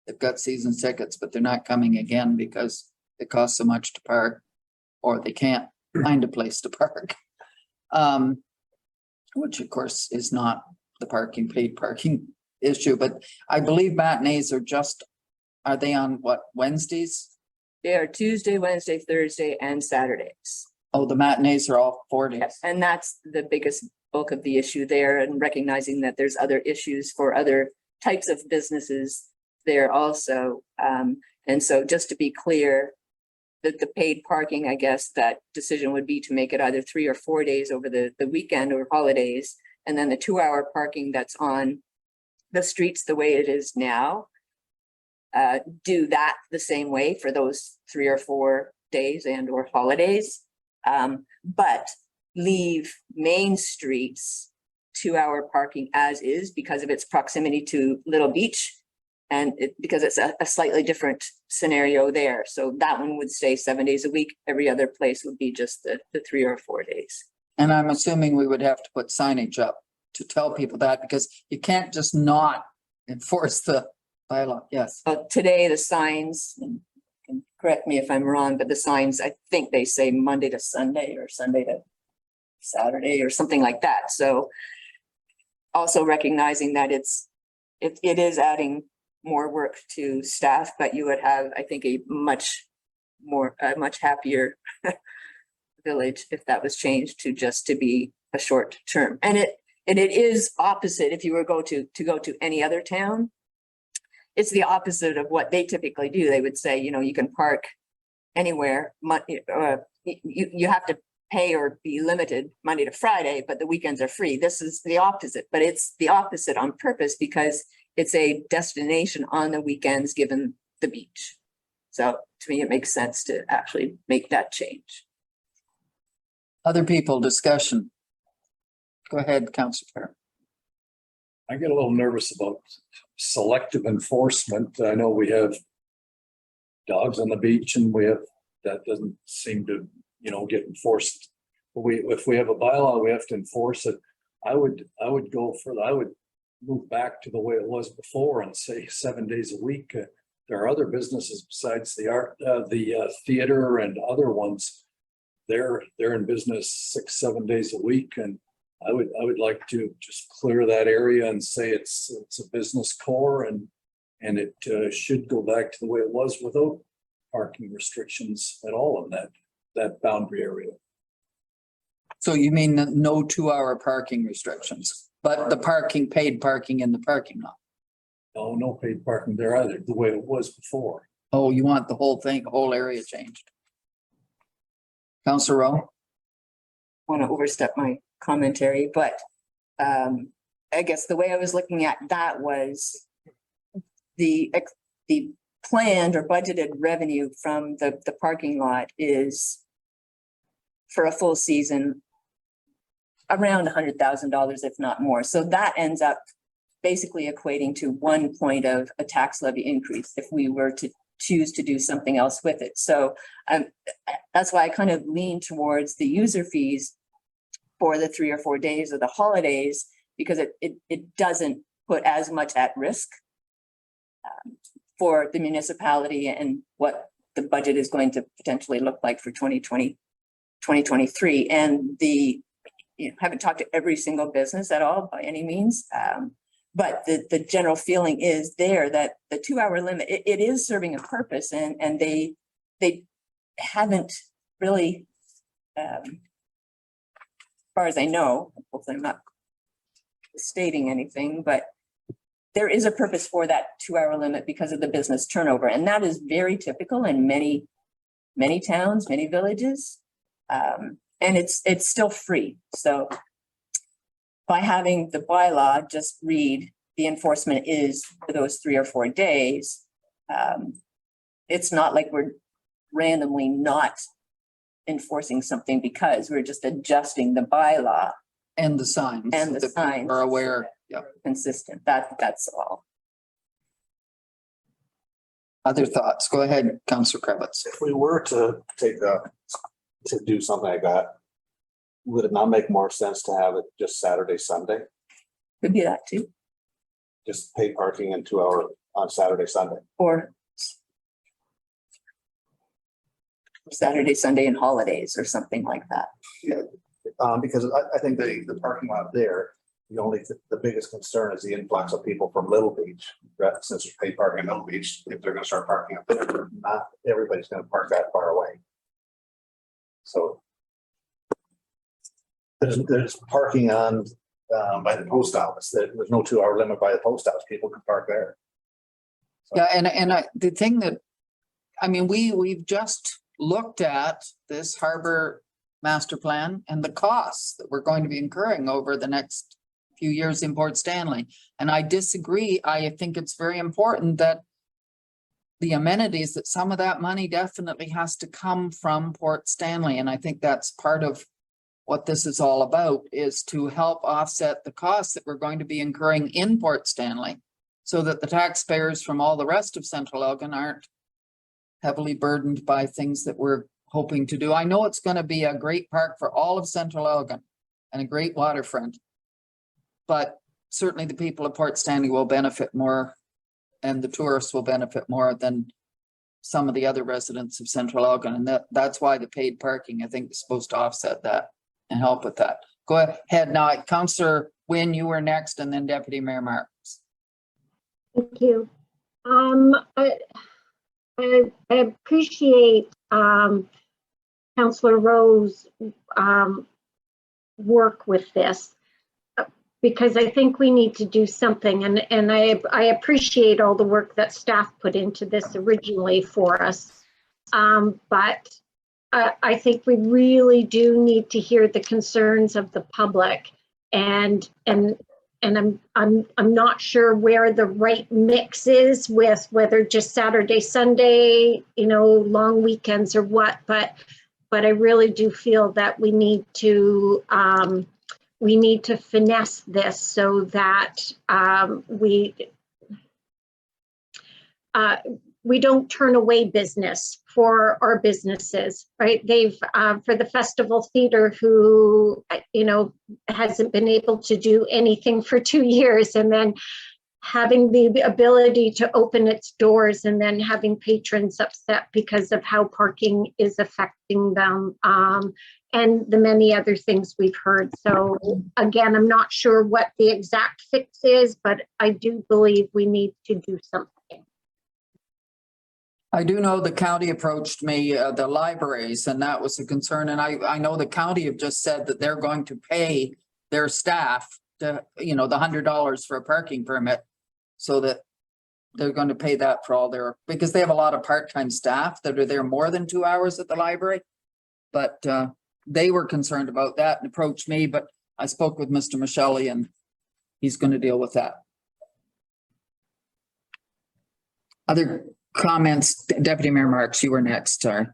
They've got season tickets, but they're not coming again because it costs so much to park, or they can't find a place to park. Which of course is not the paid parking issue, but I believe matinees are they on what, Wednesdays? They are Tuesday, Wednesday, Thursday, and Saturdays. Oh, the matinees are all 4 days. Yes, and that's the biggest bulk of the issue there, and recognizing that there's other issues for other types of businesses there also. And so just to be clear, that the paid parking, I guess that decision would be to make it either 3 or 4 days over the weekend or holidays. And then the 2-hour parking that's on the streets the way it is now, do that the same way for those 3 or 4 days and or holidays. But leave main streets 2-hour parking as is because of its proximity to Little Beach. And because it's a slightly different scenario there. So that one would stay 7 days a week. Every other place would be just the 3 or 4 days. And I'm assuming we would have to put signage up to tell people that, because you can't just not enforce the bylaw. Yes. But today the signs, can correct me if I'm wrong, but the signs, I think they say Monday to Sunday or Sunday to Saturday or something like that. So also recognizing that it is adding more work to staff, but you would have, I think, a much happier village if that was changed to just to be a short term. And it is opposite if you were go to go to any other town. It's the opposite of what they typically do. They would say, you know, you can park anywhere, you have to pay or be limited Monday to Friday, but the weekends are free. This is the opposite, but it's the opposite on purpose because it's a destination on the weekends given the beach. So to me, it makes sense to actually make that change. Other people, discussion. Go ahead, Councillor Fair. I get a little nervous about selective enforcement. I know we have dogs on the beach and that doesn't seem to, you know, get enforced. But if we have a bylaw, we have to enforce it. I would go further. I would move back to the way it was before and say 7 days a week. There are other businesses besides the theater and other ones. They're in business 6-7 days a week, and I would like to just clear that area and say it's a business core and it should go back to the way it was without parking restrictions at all in that boundary area. So you mean no 2-hour parking restrictions, but the paid parking in the parking lot? No paid parking there either, the way it was before. Oh, you want the whole area changed? Councillor Rowe? Want to overstep my commentary, but I guess the way I was looking at that was the planned or budgeted revenue from the parking lot is for a full season around $100,000, if not more. So that ends up basically equating to 1 point of a tax levy increase if we were to choose to do something else with it. So that's why I kind of lean towards the user fees for the 3 or 4 days of the holidays, because it doesn't put as much at risk for the municipality and what the budget is going to potentially look like for 2023. And haven't talked to every single business at all by any means. But the general feeling is there that the 2-hour limit, it is serving a purpose, and they haven't really, as far as I know, hopefully I'm not stating anything, but there is a purpose for that 2-hour limit because of the business turnover. And that is very typical in many towns, many villages. And it's still free. So by having the bylaw just read the enforcement is for those 3 or 4 days, it's not like we're randomly not enforcing something because we're just adjusting the bylaw And the signs. and the that people signs. are aware. Yep. Consistent. That's all. Other thoughts? Go ahead, Councillor Kravitz. If we were to to do something like that, would it not make more sense to have it just Saturday, Sunday? Could be that too. Just paid parking and 2 hour on Saturday, Sunday? Or Saturday, Sunday and holidays or something like that. Because I think the parking lot there, the biggest concern is the influx of people from Little Beach. Since there's paid parking in Little Beach, if they're gonna start parking up there, not everybody's gonna park that far away. So there's parking on by the post office. There's no 2-hour limit by the post office. People can park there. So- Yeah, and the thing that, I mean, we've just looked at this harbor master plan and the costs that we're going to be incurring over the next few years in Port Stanley. And I disagree. I think it's very important that the amenities, that some of that money definitely has to come from Port Stanley. And I think that's part of what this is all about, is to help offset the costs that we're going to be incurring in Port Stanley so that the taxpayers from all the rest of Central Elgin aren't heavily burdened by things that we're hoping to do. I know it's going to be a great park for all of Central Elgin and a great waterfront, but certainly the people of Port Stanley will benefit more and the tourists will benefit more than some of the other residents of Central Elgin, and that's why the paid parking, I think, is supposed to offset that and help with that. Go ahead now, Councillor Wynn, you were next, and then Deputy Mayor Marks. Thank you. I appreciate Councillor Rowe's work with this, because I think we need to do something, and I appreciate all the work that staff put into this originally for us. But I think we really do need to hear the concerns of the public, and I'm not sure where the right mix is with whether just Saturday, Sunday, long weekends or what, but I really do feel that we need to finesse this so that we don't turn away business for our businesses, right? They've, for the Festival Theatre, who, hasn't been able to do anything for 2 years, and then having the ability to open its doors and then having patrons upset because of how parking is affecting them, and the many other things we've heard. So again, I'm not sure what the exact fix is, but I do believe we need to do something. I do know the county approached me, the libraries, and that was a concern. And I know the county have just said that they're going to pay their staff the $100 for a parking permit, so that they're going to pay that for all their, because they have a lot of part-time staff that are there more than 2 hours at the library. But they were concerned about that and approached me, but I spoke with Mr. Michelli and he's going to deal with that. Other comments? Deputy Mayor Marks, you were next, sorry.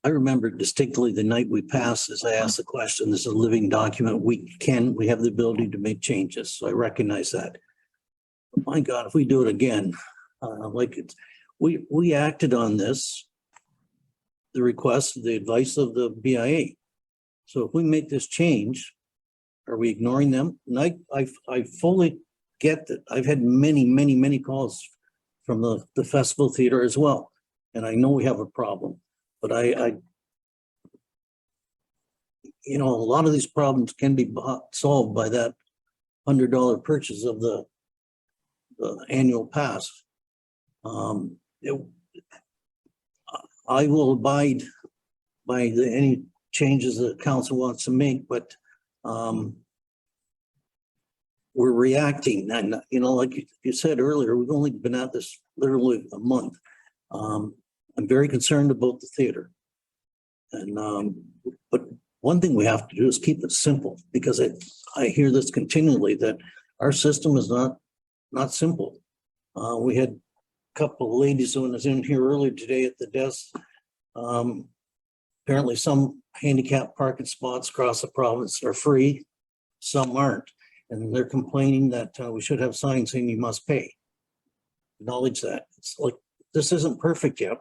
I remember distinctly the night we passed, as I asked the question, this is a living document. We have the ability to make changes. So I recognize that. But my God, if we do it again, we acted on this, the request, the advice of the BIA. So if we make this change, are we ignoring them? And I fully get that. I've had many calls from the Festival Theatre as well. And I know we have a problem, but a lot of these problems can be solved by that $100 purchase of the annual pass. I will abide by any changes that council wants to make, but we're reacting. And, like you said earlier, we've only been at this literally a month. I'm very concerned about the theater. And, but one thing we have to do is keep it simple, because I hear this continually, that our system is not simple. We had a couple of ladies who was in here earlier today at the desk. Apparently some handicap parking spots across the province are free, some aren't. And they're complaining that we should have signs saying you must pay. Acknowledge that. It's like, this isn't perfect yet.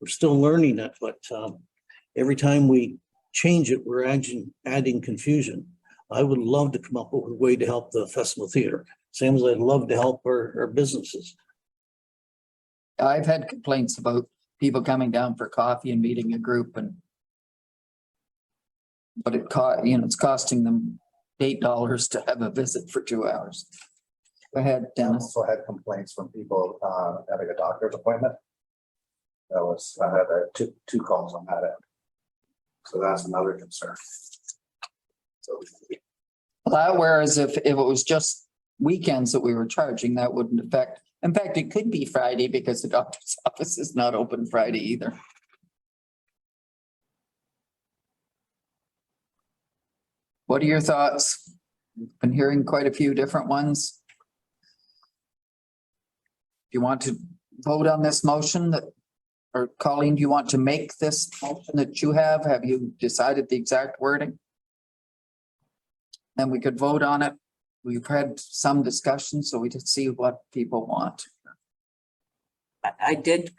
We're still learning it, but every time we change it, we're adding confusion. I would love to come up with a way to help the Festival Theatre, same as I'd love to help our businesses. I've had complaints about people coming down for coffee and meeting a group, but it's costing them $8 to have a visit for 2 hours. Go ahead, I Dennis. also had complaints from people having a doctor's appointment. I had two calls on that end. So that's another concern. So Whereas if it was just weekends that we were charging, that wouldn't affect. In fact, it could be Friday because the doctor's office is not open Friday either. What are your thoughts? Been hearing quite a few different ones. Do you want to vote on this motion or Colleen, do you want to make this motion that you have? Have you decided the exact wording? Then we could vote on it. We've had some discussion, so we just see what people want. I did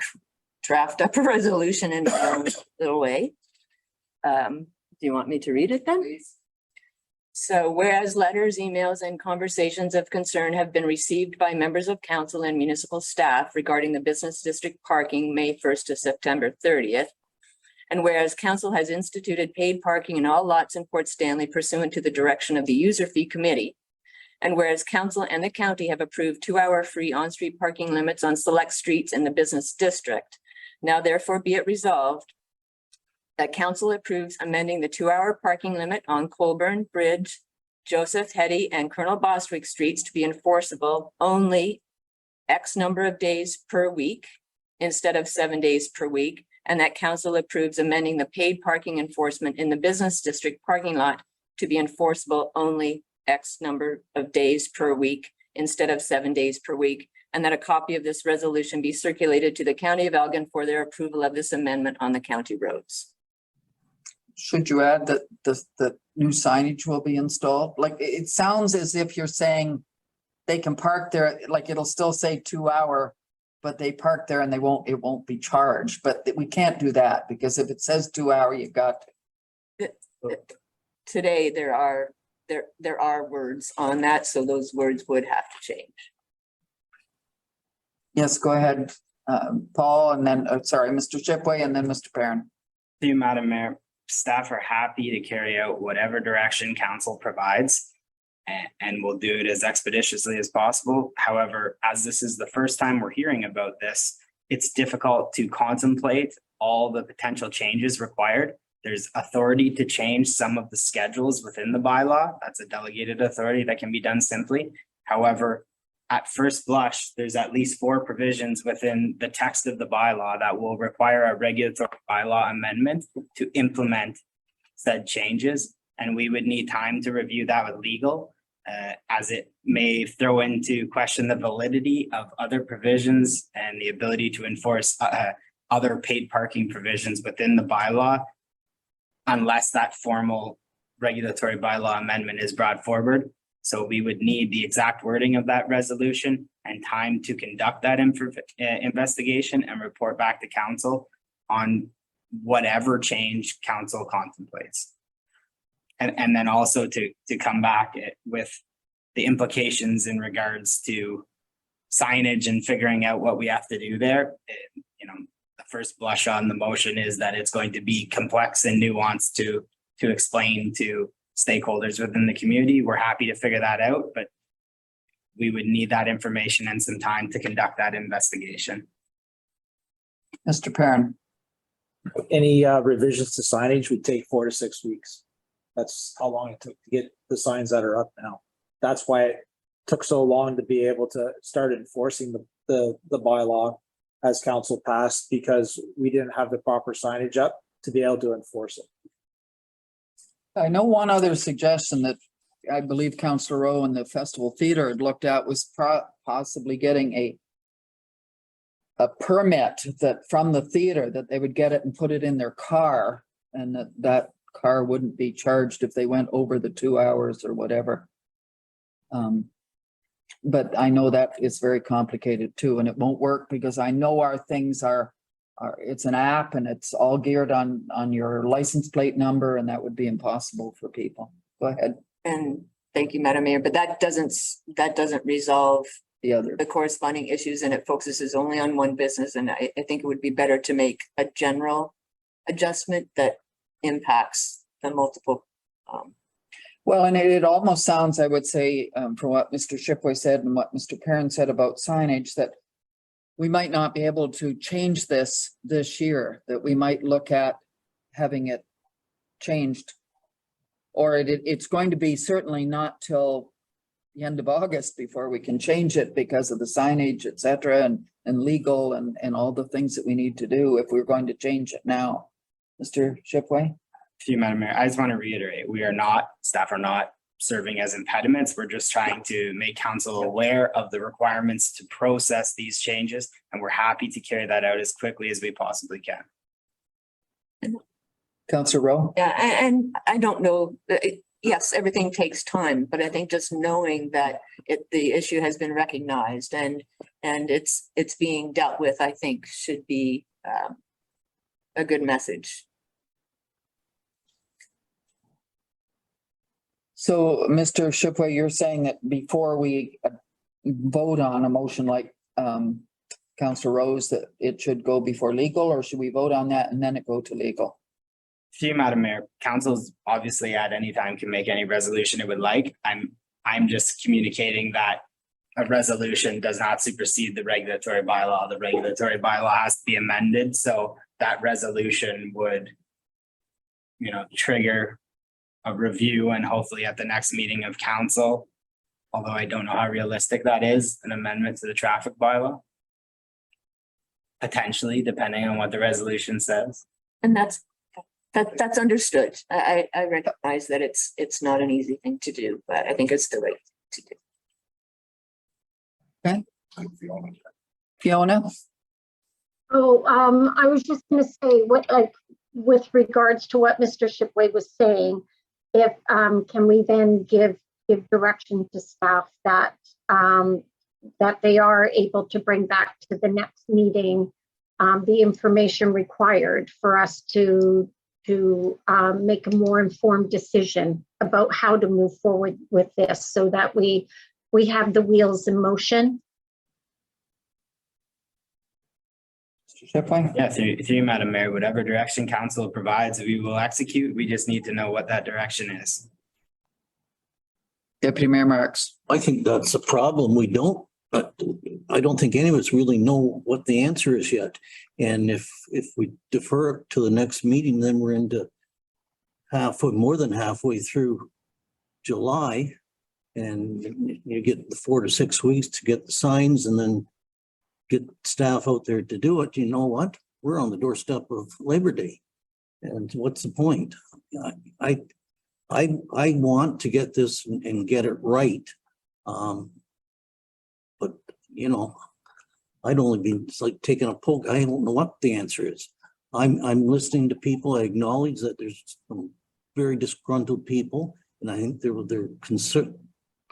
draft up a resolution in my own little way. Do you want me to read it then? So whereas letters, emails, and conversations of concern have been received by members of council and municipal staff regarding the business district parking May 1st to September 30th. And whereas council has instituted paid parking in all lots in Port Stanley pursuant to the direction of the user fee committee. And whereas council and the county have approved 2-hour free on-street parking limits on select streets in the business district. Now therefore be it resolved that council approves amending the 2-hour parking limit on Colburn, Bridge, Joseph, Hetty, and Colonel Bostwick streets to be enforceable only X number of days per week instead of 7 days per week, and that council approves amending the paid parking enforcement in the business district parking lot to be enforceable only X number of days per week instead of 7 days per week, and that a copy of this resolution be circulated to the County of Elgin for their approval of this amendment on the county roads. Should you add that the new signage will be installed? Like, it sounds as if you're saying they can park there, like it'll still say 2-hour, but they park there and it won't be charged. But we can't do that, because if it says 2-hour, you've got to. Today, there are words on that, so those words would have to change. Yes, go ahead, Paul, and then, sorry, Mr. Shipway, and then Mr. Perrin. To you, Madam Mayor, staff are happy to carry out whatever direction council provides, and we'll do it as expeditiously as possible. However, as this is the first time we're hearing about this, it's difficult to contemplate all the potential changes required. There's authority to change some of the schedules within the bylaw. That's a delegated authority that can be done simply. However, at first blush, there's at least 4 provisions within the text of the bylaw that will require a regulatory bylaw amendment to implement said changes. And we would need time to review that with legal, as it may throw into question the validity of other provisions and the ability to enforce other paid parking provisions within the bylaw, unless that formal regulatory bylaw amendment is brought forward. So we would need the exact wording of that resolution and time to conduct that investigation and report back to council on whatever change council contemplates. And then also to come back with the implications in regards to signage and figuring out what we have to do there. You know, the first blush on the motion is that it's going to be complex and nuanced to explain to stakeholders within the community. We're happy to figure that out, but we would need that information and some time to conduct that investigation. Mr. Perrin. Any revisions to signage would take 4 to 6 weeks. That's how long it took to get the signs that are up now. That's why it took so long to be able to start enforcing the bylaw as council passed, because we didn't have the proper signage up to be able to enforce it. I know one other suggestion that I believe Councillor Rowe and the Festival Theatre had looked at was possibly getting a permit that from the theater, that they would get it and put it in their car, and that car wouldn't be charged if they went over the 2 hours or whatever. But I know that is very complicated too, and it won't work because I know our things are it's an app and it's all geared on your license plate number, and that would be impossible for people. Go ahead. And thank you, Madam Mayor, but that doesn't resolve The corresponding issues, and it focuses only on one business. And I think it would be better to make a general adjustment that impacts the multiple. Well, and it almost sounds, I would say, from what Mr. Shipway said and what Mr. Perrin said about signage, that we might not be able to change this year, that we might look at having it changed. Or it's going to be certainly not till the end of August before we can change it because of the signage, et cetera, and legal and all the things that we need to do if we're going to change it now. Mr. Shipway? To you, Madam Mayor, I just want to reiterate, staff are not serving as impediments. We're just trying to make council aware of the requirements to process these changes, and we're happy to carry that out as quickly as we possibly can. Councillor Rowe? Yeah, and I don't know, yes, everything takes time, but I think just knowing that the issue has been recognized and it's being dealt with, I think should be a good message. So, Mr. Shipway, you're saying that before we vote on a motion like Councillor Rose, that it should go before legal, or should we vote on that and then it go to legal? Through you, Madam Mayor, council's obviously at any time can make any resolution it would like. I'm just communicating that a resolution does not supersede the regulatory bylaw. The regulatory bylaw has to be amended, so that resolution would, you know, trigger a review and hopefully at the next meeting of council, although I don't know how realistic that is, an amendment to the traffic bylaw. Potentially, depending on what the resolution says. And that's understood. I recognize that it's not an easy thing to do, but I think it's the right thing to do. Fiona? Oh, I was just gonna say, with regards to what Mr. Shipway was saying, if, can we then give direction to staff that, that they are able to bring back to the next meeting, the information required for us to make a more informed decision about how to move forward with this, so that we have the wheels in motion. Shipway? Yeah, through you, Madam Mayor, whatever direction council provides, we will execute. We just need to know what that direction is. Deputy Mayor Marks? I think that's a problem. We don't, I don't think any of us really know what the answer is yet. And if we defer it to the next meeting, then we're into more than halfway through July. And you get the 4 to 6 weeks to get the signs and then get staff out there to do it. You know what? We're on the doorstep of Labor Day. And what's the point? I want to get this and get it right. But, you know, I'd only be, it's like taking a poke. I don't know what the answer is. I'm listening to people. I acknowledge that there's some very disgruntled people, and I think their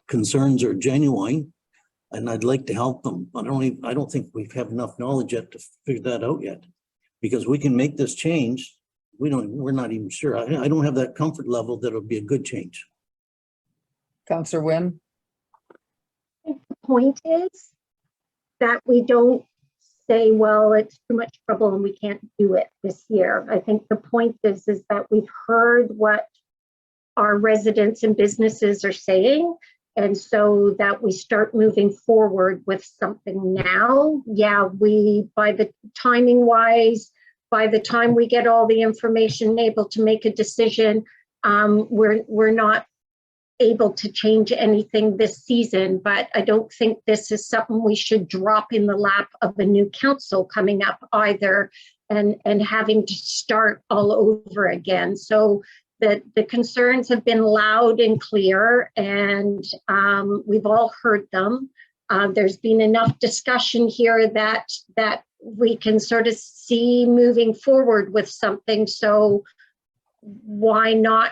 concerns are genuine, and I'd like to help them. But I don't think we have enough knowledge yet to figure that out yet, because we can make this change. We're not even sure. I don't have that comfort level that it'll be a good change. Councillor Wynn? The point is that we don't say, well, it's too much trouble and we can't do it this year. I think the point is that we've heard what our residents and businesses are saying, and so that we start moving forward with something now. Yeah, by the timing wise, by the time we get all the information, able to make a decision, we're not able to change anything this season, but I don't think this is something we should drop in the lap of the new council coming up either, and having to start all over again. So the concerns have been loud and clear, and we've all heard them. There's been enough discussion here that we can sort of see moving forward with something. So why not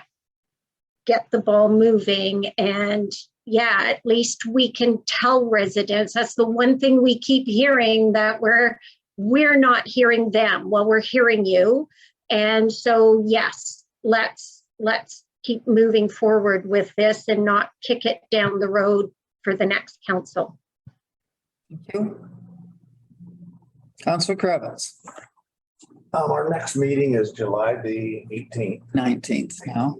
get the ball moving? And yeah, at least we can tell residents. That's the one thing we keep hearing, that we're not hearing them. Well, we're hearing you. And so yes, let's keep moving forward with this and not kick it down the road for the next council. Thank you. Councillor Kravitz? Our next meeting is July the 18th. 19th now.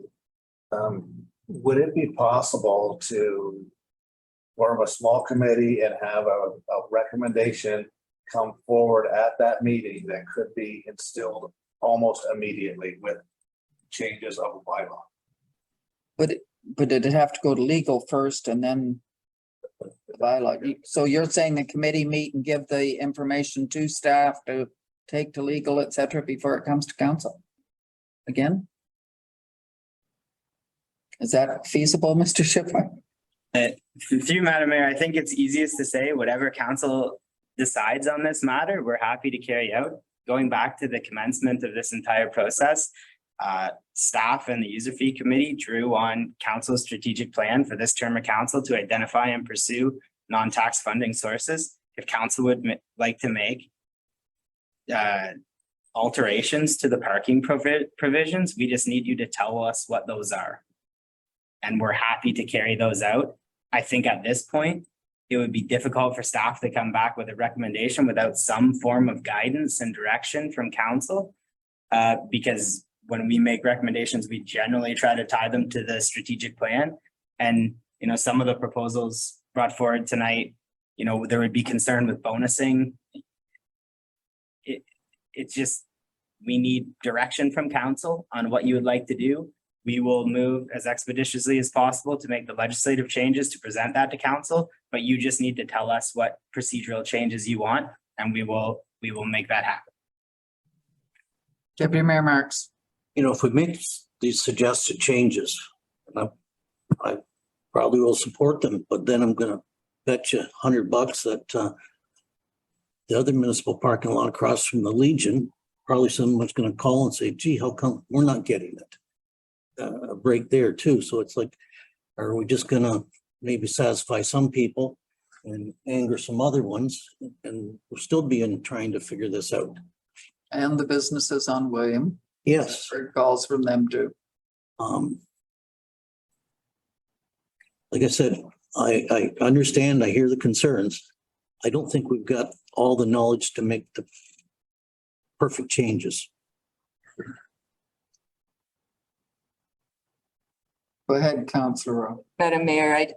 Would it be possible to form a small committee and have a recommendation come forward at that meeting that could be instilled almost immediately with changes of the bylaw? But did it have to go to legal first and then the bylaw? So you're saying the committee meet and give the information to staff to take to legal, et cetera, before it comes to council again? Is that feasible, Mr. Shipway? Through you, Madam Mayor, I think it's easiest to say whatever council decides on this matter, we're happy to carry out. Going back to the commencement of this entire process, staff and the user fee committee drew on council's strategic plan for this term of council to identify and pursue non-tax funding sources. If council would like to make alterations to the parking provisions, we just need you to tell us what those are. and we're happy to carry those out. I think at this point, it would be difficult for staff to come back with a recommendation without some form of guidance and direction from council. Because when we make recommendations, we generally try to tie them to the strategic plan. And, you know, some of the proposals brought forward tonight, you know, there would be concern with bonusing. It's just, we need direction from council on what you would like to do. We will move as expeditiously as possible to make the legislative changes to present that to council, but you just need to tell us what procedural changes you want, and we will make that happen. Deputy Mayor Marks. You know, if we make these suggested changes, I probably will support them, but then I'm gonna bet you $100 that the other municipal parking lot across from the Legion, probably someone's gonna call and say, gee, how come we're not getting it? A break there too. So it's like, are we just gonna maybe satisfy some people and anger some other ones? And we'll still be trying to figure this out. And the businesses on William. Yes. Heard calls from them too. Like I said, I understand, I hear the concerns. I don't think we've got all the knowledge to make the perfect changes. Go ahead, Councillor Rowe. Madam Mayor,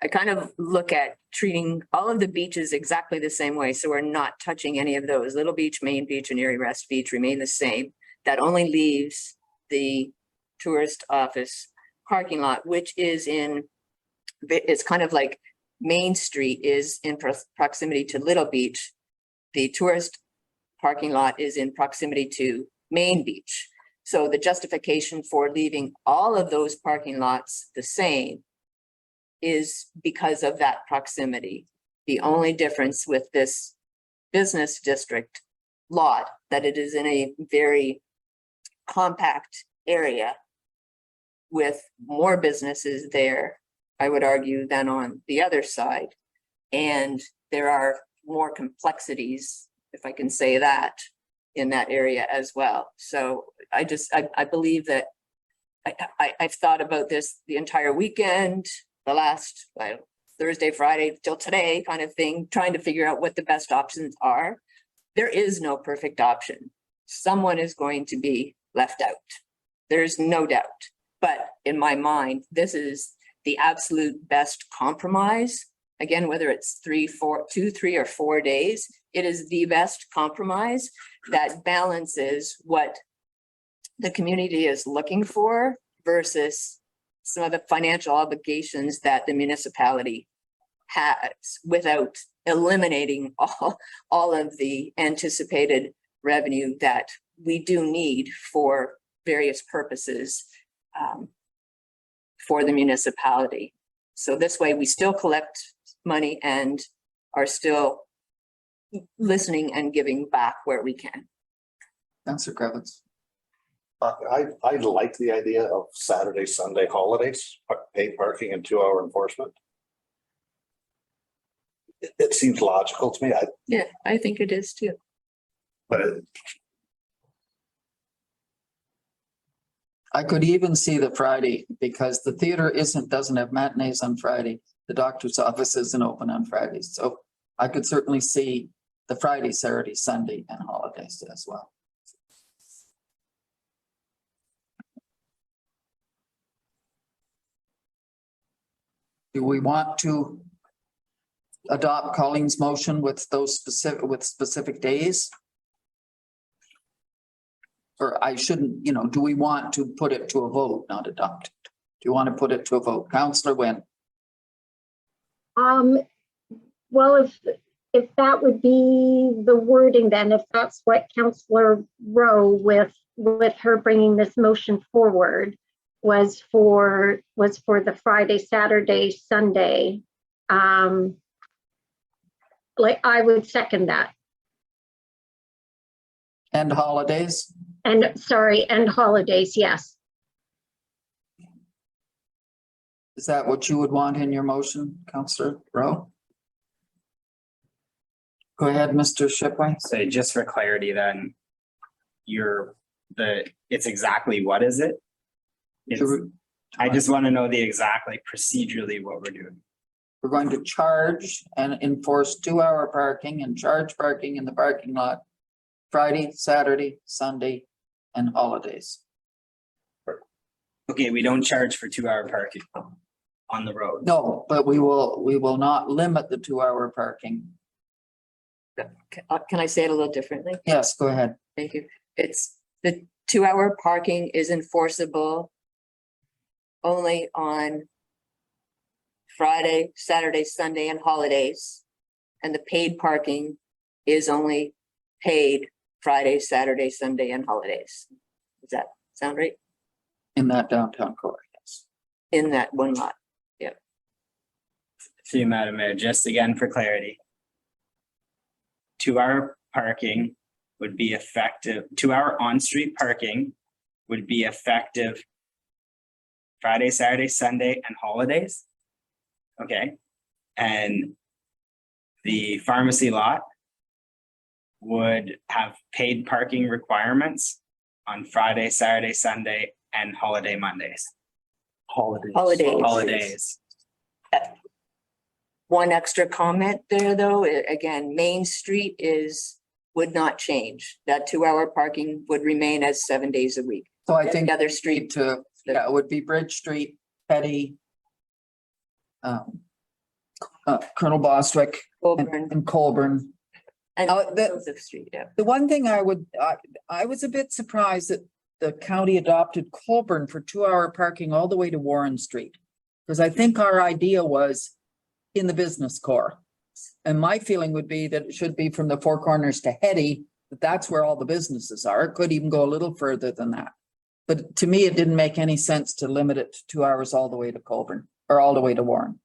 I kind of look at treating all of the beaches exactly the same way. So we're not touching any of those. Little Beach, Main Beach, and Erie Rest Beach remain the same. That only leaves the tourist office parking lot, which is it's kind of like Main Street is in proximity to Little Beach. The tourist parking lot is in proximity to Main Beach. So the justification for leaving all of those parking lots the same is because of that proximity. The only difference with this business district lot, that it is in a very compact area with more businesses there, I would argue, than on the other side. And there are more complexities, if I can say that, in that area as well. So I believe that I've thought about this the entire weekend, the last Thursday, Friday till today kind of thing, trying to figure out what the best options are. There is no perfect option. Someone is going to be left out. There's no doubt. But in my mind, this is the absolute best compromise. Again, whether it's 2, 3, or 4 days, it is the best compromise that balances what the community is looking for versus some of the financial obligations that the municipality has, without eliminating all of the anticipated revenue that we do need for various purposes for the municipality. So this way we still collect money and are still listening and giving back where we can. Councillor Kravitz. I like the idea of Saturday, Sunday holidays, paid parking and 2-hour enforcement. It seems logical to me. Yeah, I think it is too. But I could even see the Friday because the theater doesn't have matinees on Friday. The doctor's office isn't open on Fridays. So I could certainly see the Friday, Saturday, Sunday and holidays as well. Do we want to adopt Colleen's motion with those specific days? Or I shouldn't, do we want to put it to a vote, not adopt it? Do you want to put it to a vote? Councillor Wynn. Well, if that would be the wording, then if that's what Councillor Rowe with her bringing this motion forward was for the Friday, Saturday, Sunday, like I would second that. And holidays? And holidays, yes. Is that what you would want in your motion, Councillor Rowe? Go ahead, Mr. Shipway. So just for clarity, then it's exactly what is it? It's To I just want to know the exact, like procedurally what we're doing. We're going to charge and enforce 2-hour parking and charge parking in the parking lot Friday, Saturday, Sunday, and holidays. Okay, we don't charge for 2-hour parking on the road. No, but we will not limit the 2-hour parking. Can I say it a little differently? Yes, go ahead. Thank you. It's the 2-hour parking is enforceable only on Friday, Saturday, Sunday, and holidays. And the paid parking is only paid Friday, Saturday, Sunday, and holidays. Does that sound right? In that downtown core, yes. In that one lot? Through you, Madam Mayor, just again for clarity. 2-hour parking would be effective, 2-hour on-street parking would be effective Friday, Saturday, Sunday, and holidays. Okay, and the pharmacy lot would have paid parking requirements on Friday, Saturday, Sunday, and holiday Mondays. Holidays. One extra comment there, though, again, Main Street would not change. That 2-hour parking would remain as 7 days a week. So I think The other street, it would be Bridge Street, Petty, Colonel Bostwick Colburn, and Colburn. and that- Joseph Street, yeah. The one thing I was a bit surprised that the county adopted Colburn for 2-hour parking all the way to Warren Street. Because I think our idea was in the business core. And my feeling would be that it should be from the Four Corners to Hetty, but that's where all the businesses are. It could even go a little further than that. But to me, it didn't make any sense to limit it to 2 hours all the way to Colburn or all the way to Warren.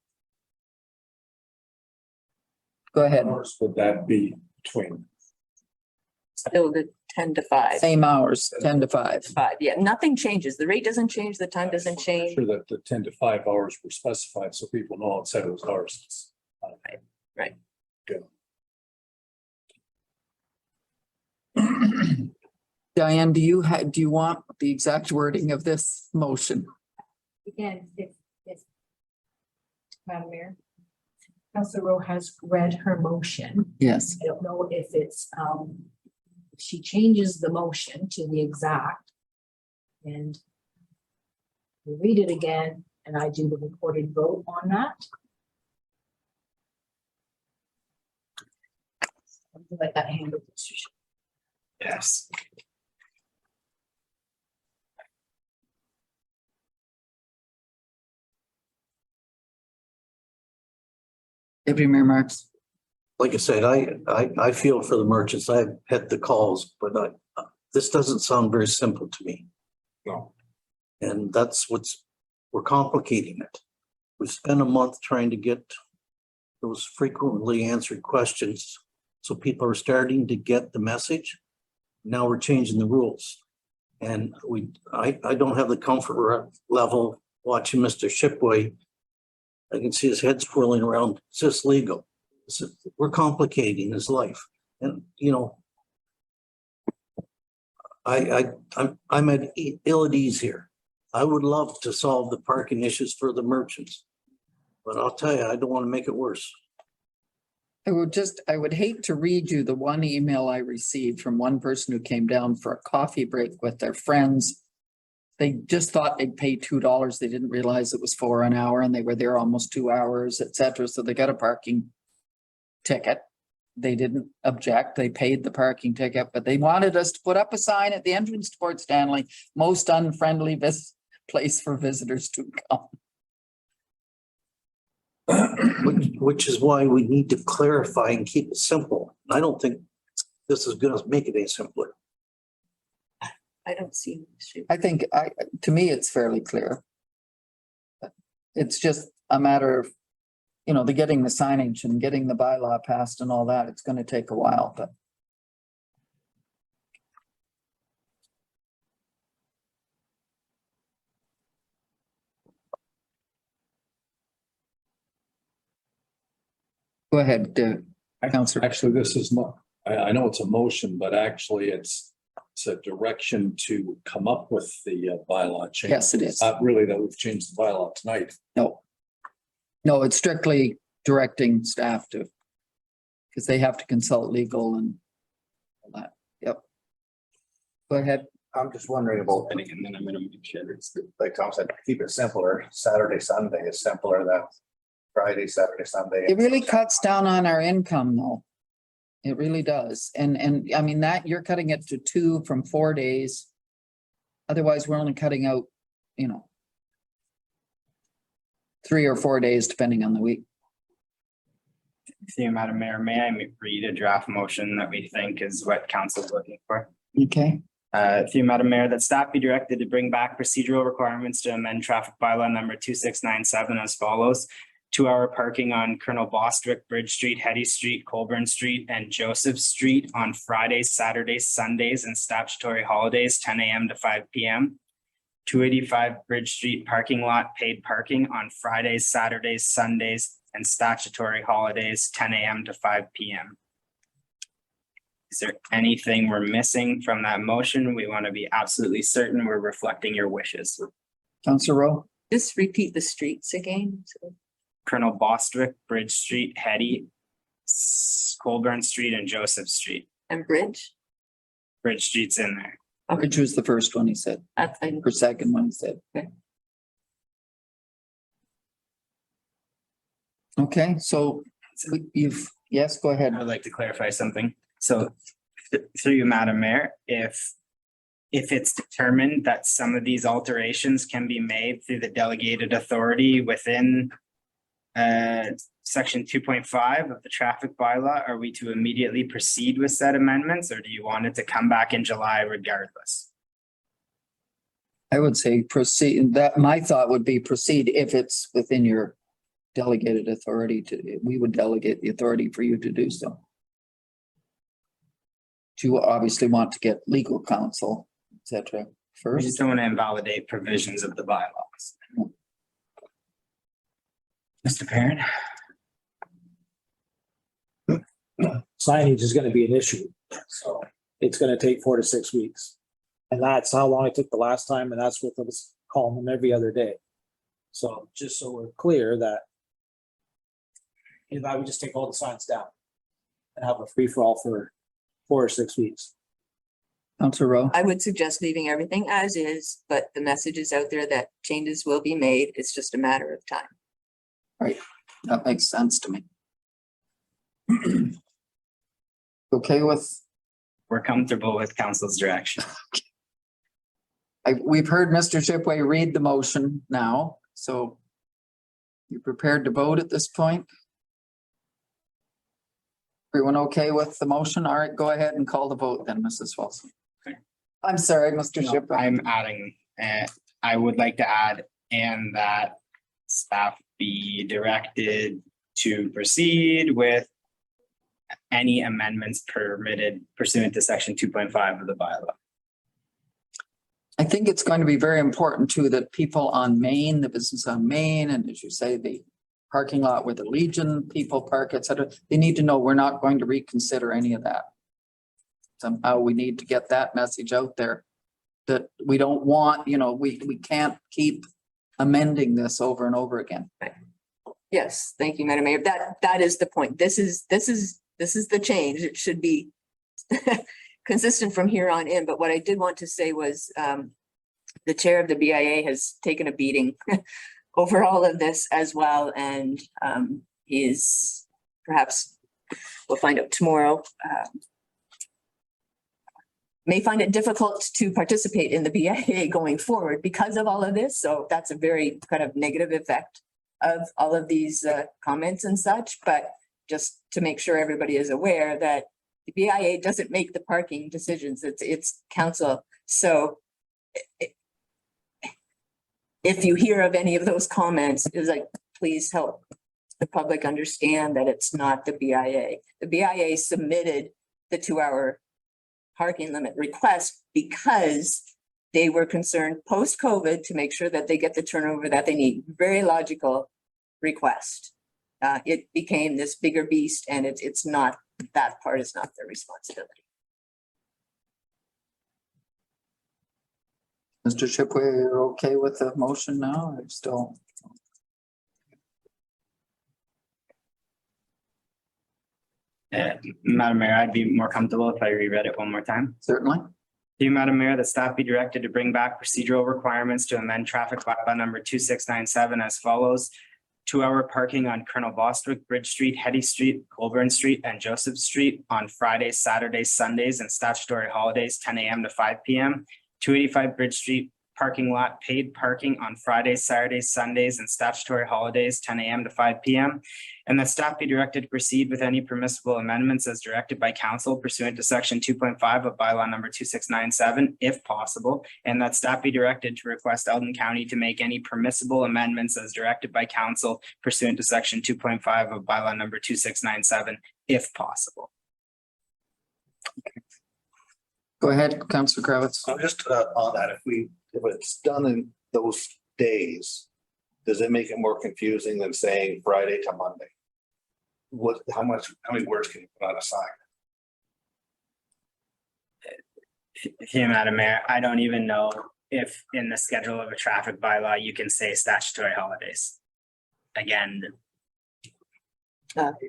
Go ahead. Hours would that be between? Still the 10 to 5. Same hours, 10 to 5. 5, yeah, nothing changes. The rate doesn't change, the time doesn't change. Sure that the 10 to 5 hours were specified so people know outside those hours. Right. Good. Diane, do you want the exact wording of this motion? Again, if Madam Mayor, Councilor Rowe has read her motion. Yes. I don't know if it's, if she changes the motion to the exact. And we read it again, and I do the recorded vote on that. Let that handle this. Yes. Deputy Mayor Marks. Like I said, I feel for the merchants. I've had the calls, but this doesn't sound very simple to me. No. And that's we're complicating it. We spent a month trying to get those frequently answered questions. So people are starting to get the message. Now we're changing the rules. And I don't have the comfort level watching Mr. Shipway. I can see his head swirling around. Is this legal? We're complicating his life. And, you know, I'm at ill at ease here. I would love to solve the parking issues for the merchants. But I'll tell you, I don't want to make it worse. I would hate to read you the one email I received from one person who came down for a coffee break with their friends. They just thought they'd pay $2. They didn't realize it was $4 an hour and they were there almost 2 hours, et cetera. So they got a parking ticket. They didn't object. They paid the parking ticket, but they wanted us to put up a sign at the entrance to Port Stanley, most unfriendly place for visitors to come. Which is why we need to clarify and keep it simple. I don't think this is going to make it any simpler. I don't see an issue. I think to me, it's fairly clear. It's just a matter of, you know, getting the signage and getting the bylaw passed and all that. It's going to take a while, but. Go ahead, Councilor. Actually, this is not, I know it's a motion, but actually it's it's a direction to come up with the bylaw change. Yes, it is. Not really that we've changed the bylaw tonight. No. No, it's strictly directing staff to, because they have to consult legal and all that. Yep. Go ahead. I'm just wondering about, and then I'm gonna make sure it's, like Tom said, keep it simpler. Saturday, Sunday is simpler than Friday, Saturday, Sunday. It really cuts down on our income though. It really does. And I mean, that you're cutting it to 2 from 4 days. Otherwise, we're only cutting out, 3 or 4 days, depending on the week. Through you, Madam Mayor, may I read a draft motion that we think is what council is looking for? Okay. Through you, Madam Mayor, that staff be directed to bring back procedural requirements to amend traffic bylaw number 2697 as follows. 2-hour parking on Colonel Bostwick, Bridge Street, Hetty Street, Colburn Street, and Joseph Street on Fridays, Saturdays, Sundays, and statutory holidays, 10 a.m. to 5 p.m. 285 Bridge Street parking lot paid parking on Fridays, Saturdays, Sundays, and statutory holidays, 10 a.m. to 5 p.m. Is there anything we're missing from that motion? We want to be absolutely certain we're reflecting your wishes. Councillor Rowe? Just repeat the streets again. Colonel Bostwick, Bridge Street, Hetty, Colburn Street, and Joseph Street. And Bridge. Bridge Street's in there. Bridge was the first one he said, or second one he said. Okay. Okay, so yes, go ahead. I would like to clarify something. So through you, Madam Mayor, if it's determined that some of these alterations can be made through the delegated authority within section 2.5 of the traffic bylaw, are we to immediately proceed with said amendments, or do you want it to come back in July regardless? I would say proceed. That my thought would be proceed if it's within your delegated authority we would delegate the authority for you to do so. You obviously want to get legal counsel, etc. We first. just don't want to invalidate provisions of the bylaws. Mr. Perrin? Signage is gonna be an issue, so it's gonna take 4 to 6 weeks. And that's how long it took the last time, and that's what I was calling them every other day. So just so we're clear that I would just take all the signs down and have a free-for-all for 4 or 6 weeks. Councillor Rowe? I would suggest leaving everything as is, but the message is out there that changes will be made. It's just a matter of time. Right, that makes sense to me. Okay with, We're comfortable with council's direction. we've heard Mr. Shipway read the motion now, so you prepared to vote at this point? Everyone okay with the motion? All right, go ahead and call the vote then, Mrs. Wilson. Okay. I'm sorry, Mr. No, Shipway. I'm adding, I would like to add, and that staff be directed to proceed with any amendments permitted pursuant to section 2.5 of the bylaw. I think it's going to be very important too that people on Main, the business on Main, and as you say, the parking lot where the Legion people park, et cetera, they need to know we're not going to reconsider any of that. Somehow we need to get that message out there that we don't want, we can't keep amending this over and over again. Yes, thank you, Madam Mayor. That is the point. This is the change. It should be consistent from here on in. But what I did want to say was the chair of the BIA has taken a beating over all of this as well. And he is, perhaps we'll find out tomorrow, may find it difficult to participate in the BIA going forward because of all of this. So that's a very kind of negative effect of all of these comments and such. But just to make sure everybody is aware that the BIA doesn't make the parking decisions, it's council. So if you hear of any of those comments, it's like, please help the public understand that it's not the BIA. The BIA submitted the 2-hour parking limit request because they were concerned post-COVID to make sure that they get the turnover that they need. Very logical request. It became this bigger beast, and it's not, that part is not their responsibility. Mr. Chipway, you're okay with the motion now? Or still? Madam Mayor, I'd be more comfortable if I reread it one more time. Certainly. To you, Madam Mayor, the staff be directed to bring back procedural requirements to amend traffic bylaw number 2697 as follows. 2-hour parking on Colonel Bostwick, Bridge Street, Hetty Street, Colburn Street, and Joseph Street on Fridays, Saturdays, Sundays, and statutory holidays, 10 a.m. to 5 p.m. 285 Bridge Street parking lot, paid parking on Fridays, Saturdays, Sundays, and statutory holidays, 10 a.m. to 5 p.m. And that staff be directed to proceed with any permissible amendments as directed by council pursuant to section 2.5 of bylaw number 2697, if possible. And that staff be directed to request Elgin County to make any permissible amendments as directed by council pursuant to section 2.5 of bylaw number 2697, if possible. Go ahead, Councillor Kravitz. So just on that, if it's done in those days, does it make it more confusing than saying Friday to Monday? How many words can you put on a sign? Here, Madam Mayor, I don't even know if in the schedule of a traffic bylaw, you can say statutory holidays. Again,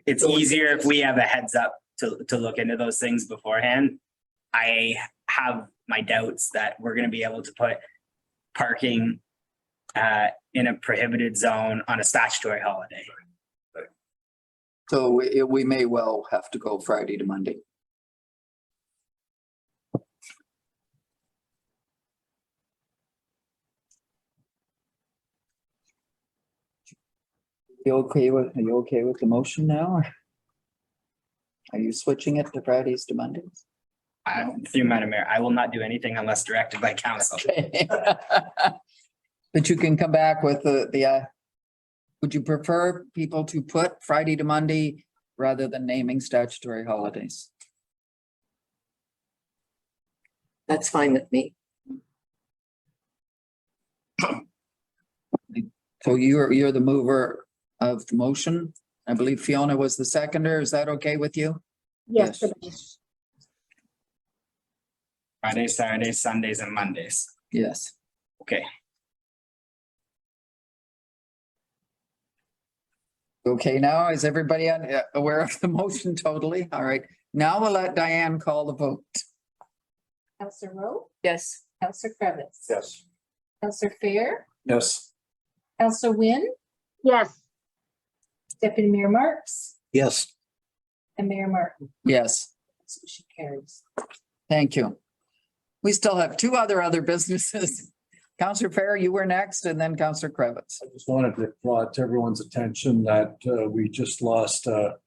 it's easier if we have a heads up to look into those things beforehand. I have my doubts that we're going to be able to put parking in a prohibited zone on a statutory holiday. So we may well have to go Friday to Monday. Are you okay with the motion now? Or are you switching it to Fridays to Mondays? Through Madam Mayor, I will not do anything unless directed by council. But you can come back with would you prefer people to put Friday to Monday rather than naming statutory holidays? That's fine with me. So you're the mover of the motion. I believe Fiona was the seconder. Is that okay with you? Yes, it is. Fridays, Saturdays, Sundays, and Mondays. Yes. Okay. Okay, now is everybody aware of the motion totally? All right. Now we'll let Diane call the vote. Counselor Rowe, Yes. Counselor Kravitz. Yes. Counselor Fair, Yes. Counselor Wynn, Yes, Deputy Mayor Marks, Yes. and Mayor Martin. Yes, So she carries. thank you. We still have two other businesses. Counselor Fair, you were next, and then Counselor Kravitz. I just wanted to draw to everyone's attention that we just lost a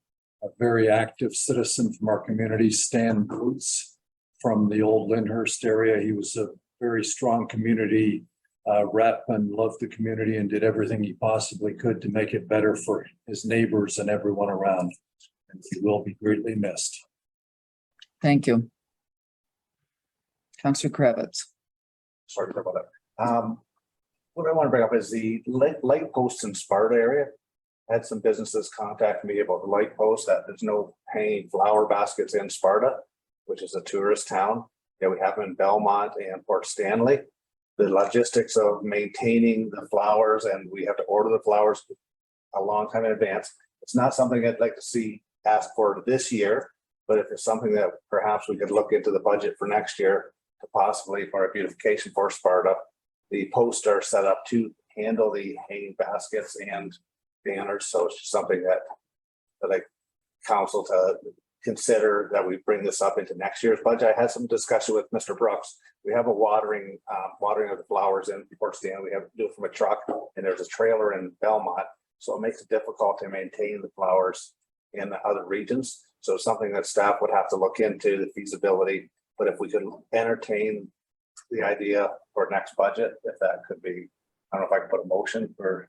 very active citizen from our community, Stan Boots, from the old Lyndhurst area. He was a very strong community rep and loved the community and did everything he possibly could to make it better for his neighbors and everyone around. And he will be greatly missed. Thank you. Counselor Kravitz. Sorry about that. What I want to bring up is the light posts in Sparta area. I had some businesses contact me about the light post that there's no hanging flower baskets in Sparta, which is a tourist town. Yeah, we have them in Belmont and Port Stanley. The logistics of maintaining the flowers, and we have to order the flowers a long time in advance. It's not something I'd like to see asked for this year, but if it's something that perhaps we could look into the budget for next year to possibly for a beautification for Sparta, the posts are set up to handle the hanging baskets and banners. So it's just something that I counsel to consider that we bring this up into next year's budget. I had some discussion with Mr. Brooks. We have a watering of the flowers in Port Stanley. We have to do it from a truck, and there's a trailer in Belmont. So it makes it difficult to maintain the flowers in the other regions. So something that staff would have to look into the feasibility, but if we could entertain the idea for next budget, if that could be, I don't know if I can put a motion or.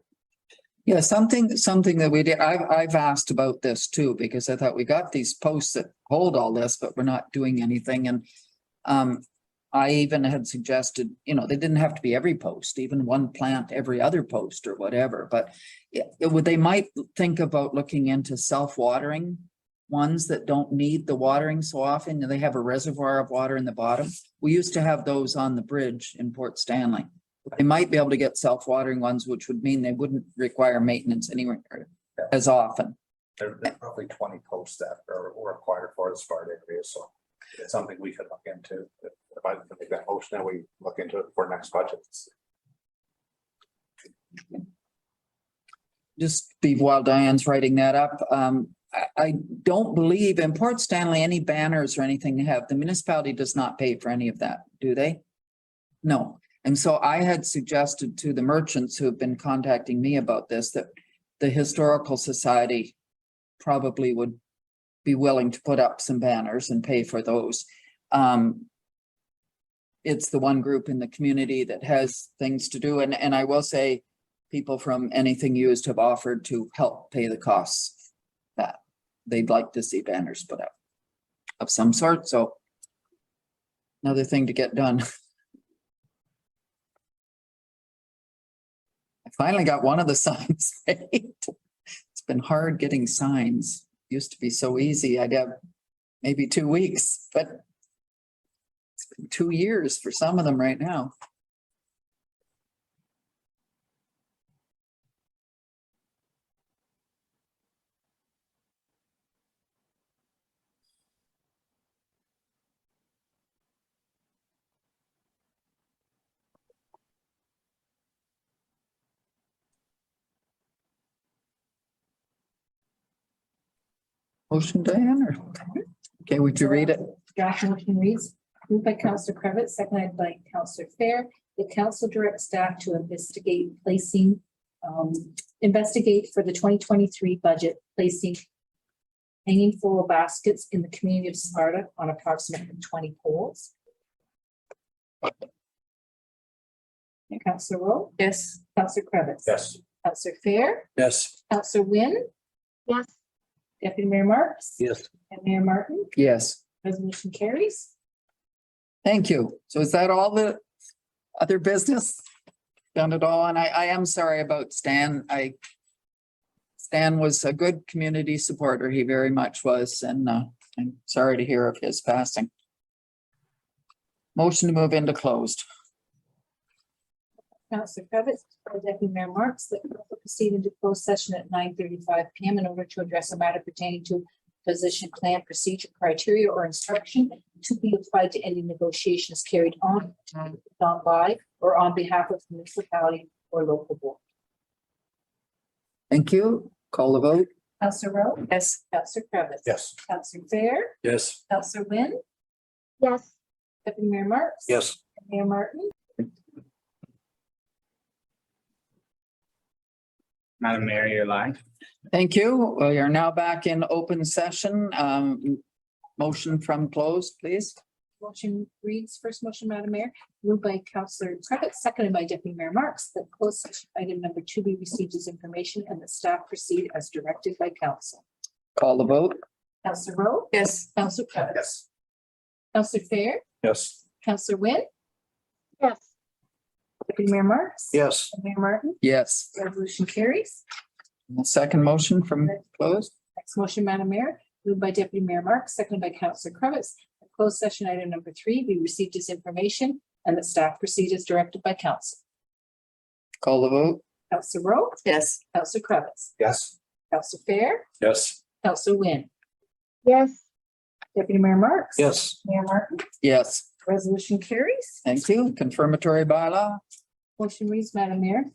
Yeah, something that we did, I've asked about this too, because I thought we got these posts that hold all this, but we're not doing anything. And I even had suggested, they didn't have to be every post, even one plant every other post or whatever, but they might think about looking into self-watering ones that don't need the watering so often, and they have a reservoir of water in the bottom. We used to have those on the bridge in Port Stanley. They might be able to get self-watering ones, which would mean they wouldn't require maintenance anywhere as often. There's probably 20 posts that are required for the SPART area, so it's something we could look into. If I can make that motion, then we look into it for next budget. Just be while Diane's writing that up. I don't believe in Port Stanley, any banners or anything they have, the municipality does not pay for any of that, do they? No. And so I had suggested to the merchants who have been contacting me about this, that the Historical Society probably would be willing to put up some banners and pay for those. It's the one group in the community that has things to do. And I will say, people from Anything Used have offered to help pay the costs that they'd like to see banners put up of some sort. So another thing to get done. I finally got one of the signs right. It's been hard getting signs. Used to be so easy. I'd have maybe 2 weeks, but it's been 2 years for some of them right now. Motion, Diane, or, okay, would you read it? Draft motion reads, moved by Councillor Cravitz, seconded by Councillor Fair. The council directs staff to investigate for the 2023 budget, placing hanging floral baskets in the community of Sparta on approximately 20 poles. And Councillor Rowe? Yes. Councillor Cravitz? Yes. Councillor Fair? Yes. Councillor Wynn? Yes. Deputy Mayor Marks? Yes. And Mayor Martin? Yes, Resolution carries. thank you. So is that all the other business? Done it all, and I am sorry about Stan. Stan was a good community supporter. He very much was, and I'm sorry to hear of his passing. Motion to move into closed. Councillor Cravitz, by Deputy Mayor Marks, that council proceed into closed session at 9:35 PM in order to address a matter pertaining to position, plan, procedure, criteria, or instruction to be applied to any negotiations carried on by or on behalf of the municipality or local board. Thank you. Call the vote. Councillor Rowe? Yes. Councillor Cravitz? Yes. Councillor Fair? Yes. Councillor Wynn? Yes. Deputy Mayor Marks? Yes. And Mayor Martin? Madam Mayor, you're live. Thank you. We are now back in open session. Motion from closed, please. Motion reads, first motion, Madam Mayor, moved by Councillor Cravitz, seconded by Deputy Mayor Marks, that closed session item number 2 be received as information and that staff proceed as directed by council. Call the vote. Councillor Rowe? Yes. Councillor Cravitz? Yes. Councillor Fair? Yes. Councillor Wynn? Yes. Deputy Mayor Marks? Yes. And Mayor Martin? Yes. Resolution carries. The second motion from closed. Next motion, Madam Mayor, moved by Deputy Mayor Marks, seconded by Councillor Cravitz, that closed session item number 3 be received as information and that staff proceed as directed by council. Call the vote. Councillor Rowe? Yes. Councillor Cravitz? Yes. Councillor Fair? Yes. Councillor Wynn? Yes. Deputy Mayor Marks? Yes. Mayor Martin? Yes, Resolution carries. thank you. Confirmatory bylaw. Motion reads, Madam Mayor,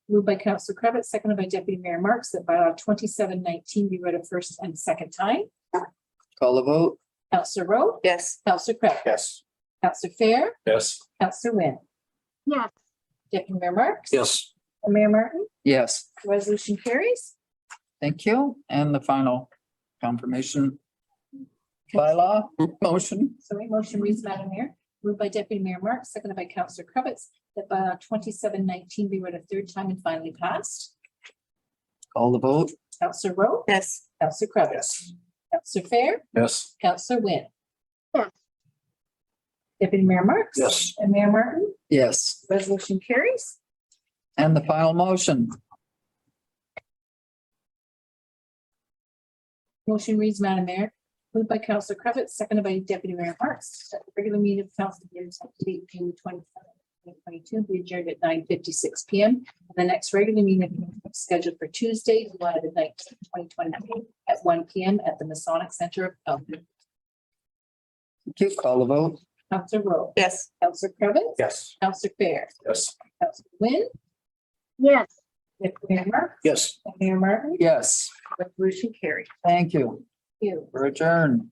moved by Councillor Cravitz, seconded by Deputy Mayor Marks, that bylaw 2719 be read a first and second time. Call the vote. Councillor Rowe? Yes. Councillor Cravitz? Yes. Councillor Fair? Yes. Councillor Wynn? Yes. Deputy Mayor Marks? Yes. And Mayor Martin? Yes, Resolution carries. thank you. And the final confirmation bylaw motion. Sorry, motion reads, Madam Mayor, moved by Deputy Mayor Marks, seconded by Councillor Cravitz, that bylaw 2719 be read a third time and finally passed. Call the vote. Councillor Rowe? Yes. Councillor Cravitz? Yes. Councillor Fair? Yes. Councillor Wynn? Yes. Deputy Mayor Marks? Yes. And Mayor Martin? Yes, Resolution carries. and the final motion. Motion reads, Madam Mayor, moved by Councillor Cravitz, seconded by Deputy Mayor Marks, that the regular meeting of council begins on date June 2022, be adjourned at 9:56 p.m. The next regular meeting is scheduled for Tuesday, July the 19th, 2022, at 1 p.m. at the Masonic Center of Elgin. Thank you. Call the vote. Councillor Rowe. Yes. Councillor Cravitz. Yes. Councillor Fair. Yes. Councillor Wynn. Yes. Deputy Mayor Marks. Yes. Mayor Martin. Yes, Resolution carried. thank you. Thank you. We're adjourned.